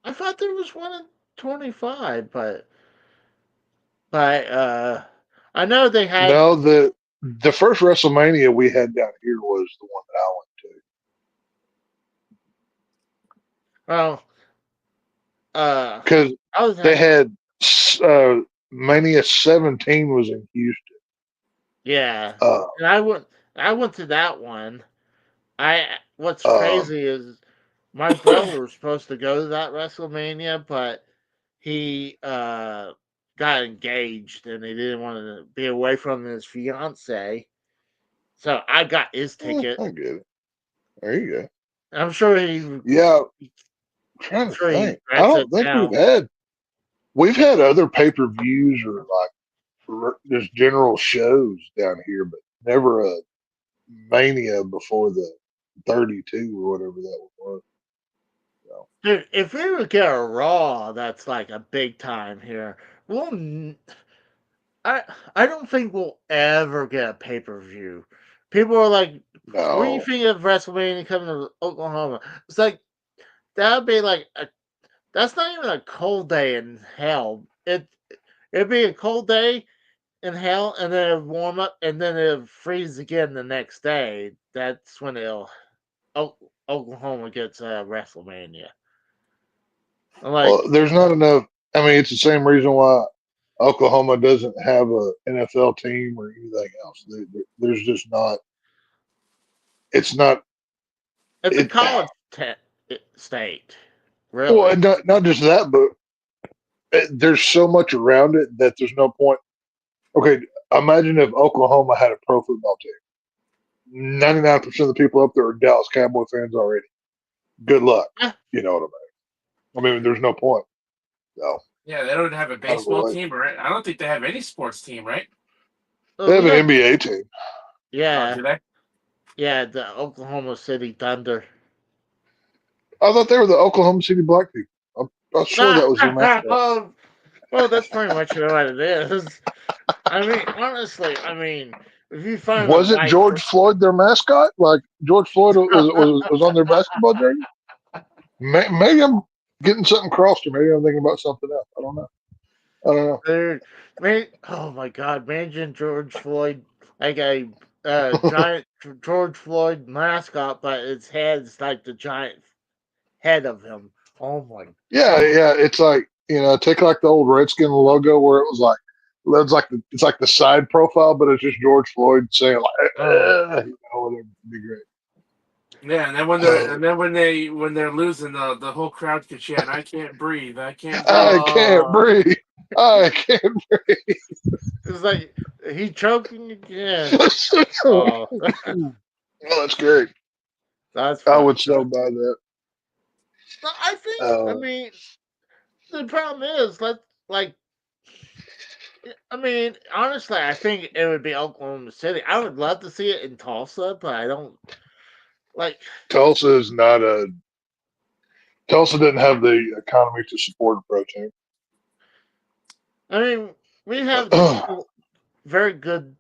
Speaker 3: I thought there was one in 25, but I know they had,
Speaker 8: No, the first WrestleMania we had down here was the one that I went
Speaker 3: well,
Speaker 8: to because
Speaker 3: I was
Speaker 8: they
Speaker 3: at,
Speaker 8: had uh, Mania 17 was in Houston.
Speaker 3: yeah,
Speaker 8: Uh,
Speaker 3: and I went to that one. What's
Speaker 8: um,
Speaker 3: crazy is my brother was supposed to go to that WrestleMania, but he got engaged and he didn't want to be away from his fiance. So I got his ticket.
Speaker 8: I get it. There you go.
Speaker 3: I'm sure he
Speaker 8: Yeah, I'm trying to think. I
Speaker 3: regrets it
Speaker 8: don't think
Speaker 3: now.
Speaker 8: we've had other pay-per-views or like just general shows down here, but never a Mania before the 32 or whatever that was. So,
Speaker 3: Dude, if we would get a Raw that's like a big time here, we'll. I I don't think we'll ever get a pay per view. People are like, "What do you
Speaker 8: no,
Speaker 3: think of WrestleMania coming to Oklahoma?" It's like that'd be like a. That's not even a cold day in hell. It'd be a cold day in hell, and then it'd warm up, and then it'd freeze again the next day. That's when Oklahoma gets WrestleMania. I'm like,
Speaker 8: well, there's not enough. I mean, it's the same reason why Oklahoma doesn't have a NFL team or anything else. There's just not. It's not.
Speaker 3: it's a
Speaker 8: It.
Speaker 3: college state,
Speaker 8: Well,
Speaker 3: really.
Speaker 8: and not just that, but there's so much around it that there's no point. Okay, imagine if Oklahoma had a pro football team. 99% of the people up there are Dallas Cowboy fans already. Good luck.
Speaker 3: Yeah,
Speaker 8: You know what I mean? There's no point. No,
Speaker 6: Yeah, they don't have a
Speaker 8: out of the
Speaker 6: baseball
Speaker 8: way.
Speaker 6: team, right? I don't think they have any sports team, right?
Speaker 8: They have
Speaker 3: we
Speaker 8: an
Speaker 3: got
Speaker 8: NBA team.
Speaker 6: Oh,
Speaker 3: yeah,
Speaker 6: do they?
Speaker 3: yeah, the Oklahoma City Thunder.
Speaker 8: I thought they were the Oklahoma City Black people. I swear that was their mascot.
Speaker 3: Well, that's pretty much what it is. I mean, honestly, if you find a
Speaker 8: Was it
Speaker 3: white
Speaker 8: George Floyd their mascot? Like George Floyd was on their basketball jersey? Maybe I'm getting something crossed, or maybe I'm thinking about something else. I don't know. I don't know.
Speaker 3: dude, man, oh my God, imagine George Floyd like a giant George Floyd mascot, but its head's like the giant head of him. Oh my
Speaker 8: Yeah,
Speaker 3: God.
Speaker 8: yeah. It's like take like the old Redskin logo where it was like it's like the side profile, but it's just George Floyd saying like,
Speaker 3: Oh,
Speaker 8: whatever. It'd be great.
Speaker 6: Yeah, and then when they're losing, the whole crowd could chant, "I can't breathe! I can't breathe!"
Speaker 8: I can't
Speaker 3: oh,
Speaker 8: breathe. I can't
Speaker 3: it's like he choking again.
Speaker 8: breathe.
Speaker 3: Oh,
Speaker 8: Well, that's great.
Speaker 3: that's
Speaker 8: I
Speaker 3: fun.
Speaker 8: would so buy that.
Speaker 3: No, I think. I
Speaker 8: Uh,
Speaker 3: mean, the problem is, like. Honestly, I think it would be Oklahoma City. I would love to see it in Tulsa, but I don't like.
Speaker 8: Tulsa is not a. Tulsa didn't have the economy to support a pro team.
Speaker 3: I mean, we have the very good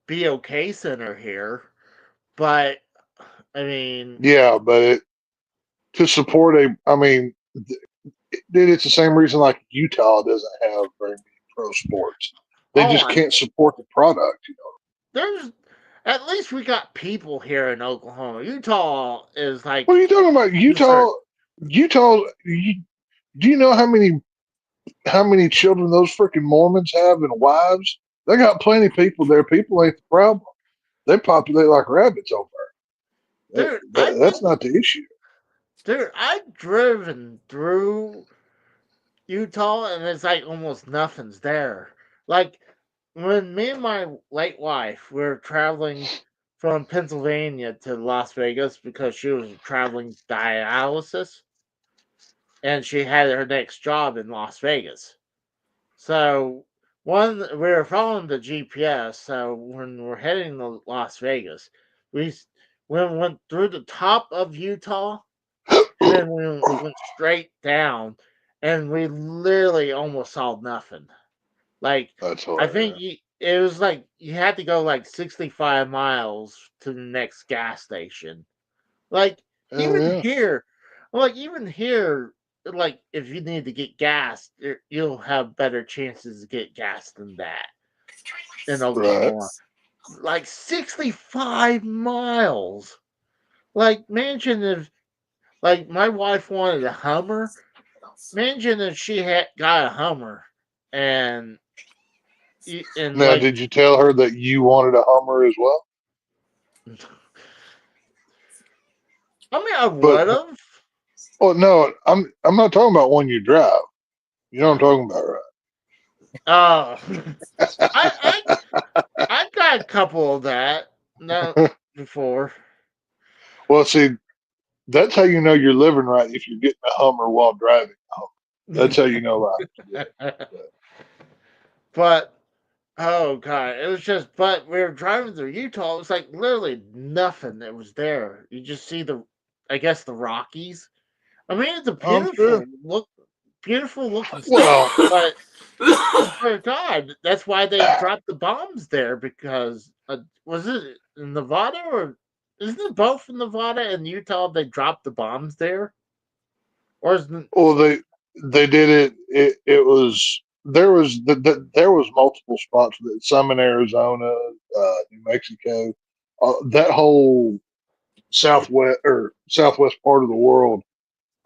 Speaker 3: BOK Center here, but I mean,
Speaker 8: Yeah, but to support dude, it's the same reason like Utah doesn't have very many pro sports. They just can't support the product.
Speaker 3: there's at least we got people here in Oklahoma. Utah is like,
Speaker 8: What are you talking about? Utah. Do you know how many children those freaking Mormons have and wives? They got plenty of people there. People ain't the problem. They populate like rabbits over there.
Speaker 3: dude,
Speaker 8: That's not the issue.
Speaker 3: Dude, I've driven through Utah and it's like almost nothing's there. Like when me and my late wife were traveling from Pennsylvania to Las Vegas because she was traveling dialysis and she had her next job in Las Vegas. So we were following the GPS. So when we're heading to Las Vegas, we went through the top of Utah and then we went straight down, and we literally almost saw nothing. Like
Speaker 8: That's
Speaker 3: I think it was like you had to go like 65 miles to the next gas station. Like even here, like if you need to get gas, you'll have better chances to get gas than that in Oklahoma. Like 65 miles. Like imagine if like my wife wanted a Hummer. Imagine if she had got a Hummer, and
Speaker 8: Now,
Speaker 3: like
Speaker 8: did you tell her that you wanted a Hummer as well?
Speaker 3: I mean, I would have.
Speaker 8: Oh no, I'm not talking about one you drive. You know what I'm talking about, right?
Speaker 3: I got a couple of that before.
Speaker 8: Well, see, that's how you know you're living right if you're getting a Hummer while driving a Hummer. That's how you know right.
Speaker 3: But oh god, it was just. But we were driving through Utah. It was like literally nothing that was there. You just see I guess the Rockies. I mean, it's a beautiful looking
Speaker 8: Well,
Speaker 3: but oh God, that's why they dropped the bombs there because was it in Nevada or isn't it both in Nevada and Utah? They dropped the bombs there, or is it,
Speaker 8: well, they did it. It was there was there was multiple spots. Some in Arizona, New Mexico, that whole southwest part of the world.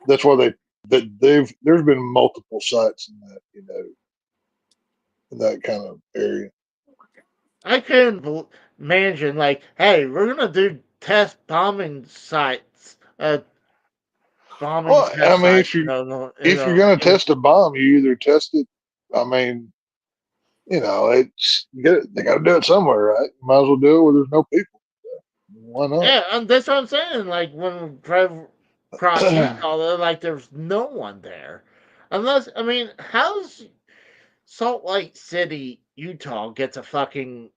Speaker 8: That's why there's been multiple sites in that in that kind of area.
Speaker 3: I couldn't imagine like, hey, we're gonna do test bombing sites, bombing
Speaker 8: Well,
Speaker 3: test
Speaker 8: I mean,
Speaker 3: sites.
Speaker 8: if you're gonna test a bomb, you either test it. I mean, they got to do it somewhere, right? You might as well do it where there's no people. Why not?
Speaker 3: Yeah, and that's what I'm saying. Like when we drive across Utah, like there's no one there, unless I mean, how's Salt Lake City, Utah gets a fucking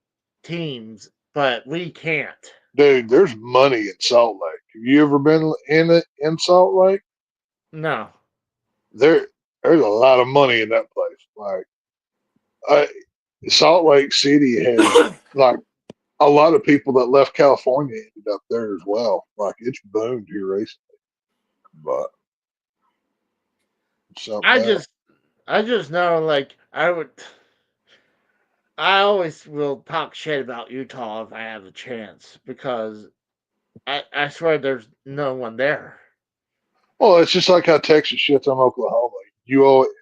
Speaker 3: teams, but we can't.
Speaker 8: Dude, there's money in Salt Lake. Have you ever been in Salt Lake?
Speaker 3: No.
Speaker 8: There's a lot of money in that place. Like, Salt Lake City has like a lot of people that left California ended up there as well. Like, it's boomed here recently, but
Speaker 3: I just know like I always will talk shit about Utah if I have the chance because I swear there's no one there.
Speaker 8: Well, it's just like how Texas shits on Oklahoma.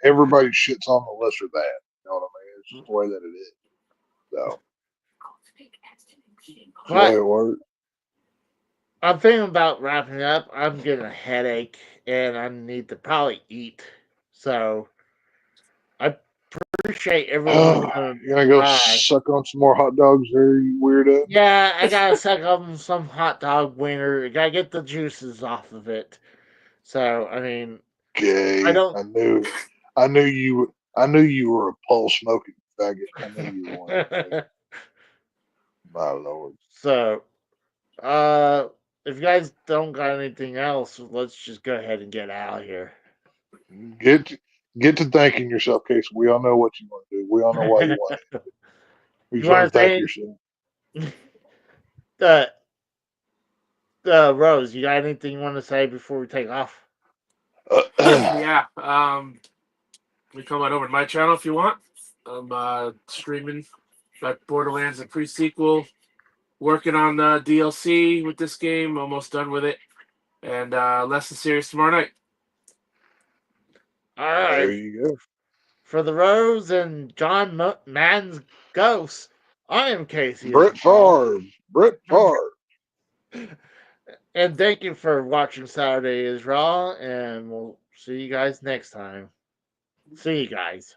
Speaker 8: Everybody shits on the lesser bad. You know what I mean? It's just the way that it is. So that's the way it works.
Speaker 3: I'm thinking about wrapping up. I'm getting a headache and I need to probably eat. So I appreciate everyone.
Speaker 8: You're gonna go suck on some more hot dogs there, you weirdo?
Speaker 3: Yeah, I gotta suck on some hot dog wiener. Gotta get the juices off of it. So I mean,
Speaker 8: okay. I knew you were a pole smoking faggot. I knew you were. My lord.
Speaker 3: So, if you guys don't got anything else, let's just go ahead and get out of here.
Speaker 8: Get to thanking yourself, Casey. We all know what you want to do. We all know why you want it. You
Speaker 3: You
Speaker 8: just want
Speaker 3: want
Speaker 8: to
Speaker 3: to
Speaker 8: thank
Speaker 3: say
Speaker 8: yourself.
Speaker 3: Rose? You got anything you want to say before we take off?
Speaker 6: Yeah. You come on over to my channel if you want. I'm streaming like Borderlands and pre-sequel. Working on the DLC with this game. Almost done with it. And Less than Serious tomorrow night.
Speaker 3: All
Speaker 8: There
Speaker 3: right.
Speaker 8: you go.
Speaker 3: For the Rose and John Madden's Ghost, I am Casey.
Speaker 8: Brett Favre. Brett Favre.
Speaker 3: And thank you for watching Saturday is Raw, and we'll see you guys next time. See you guys.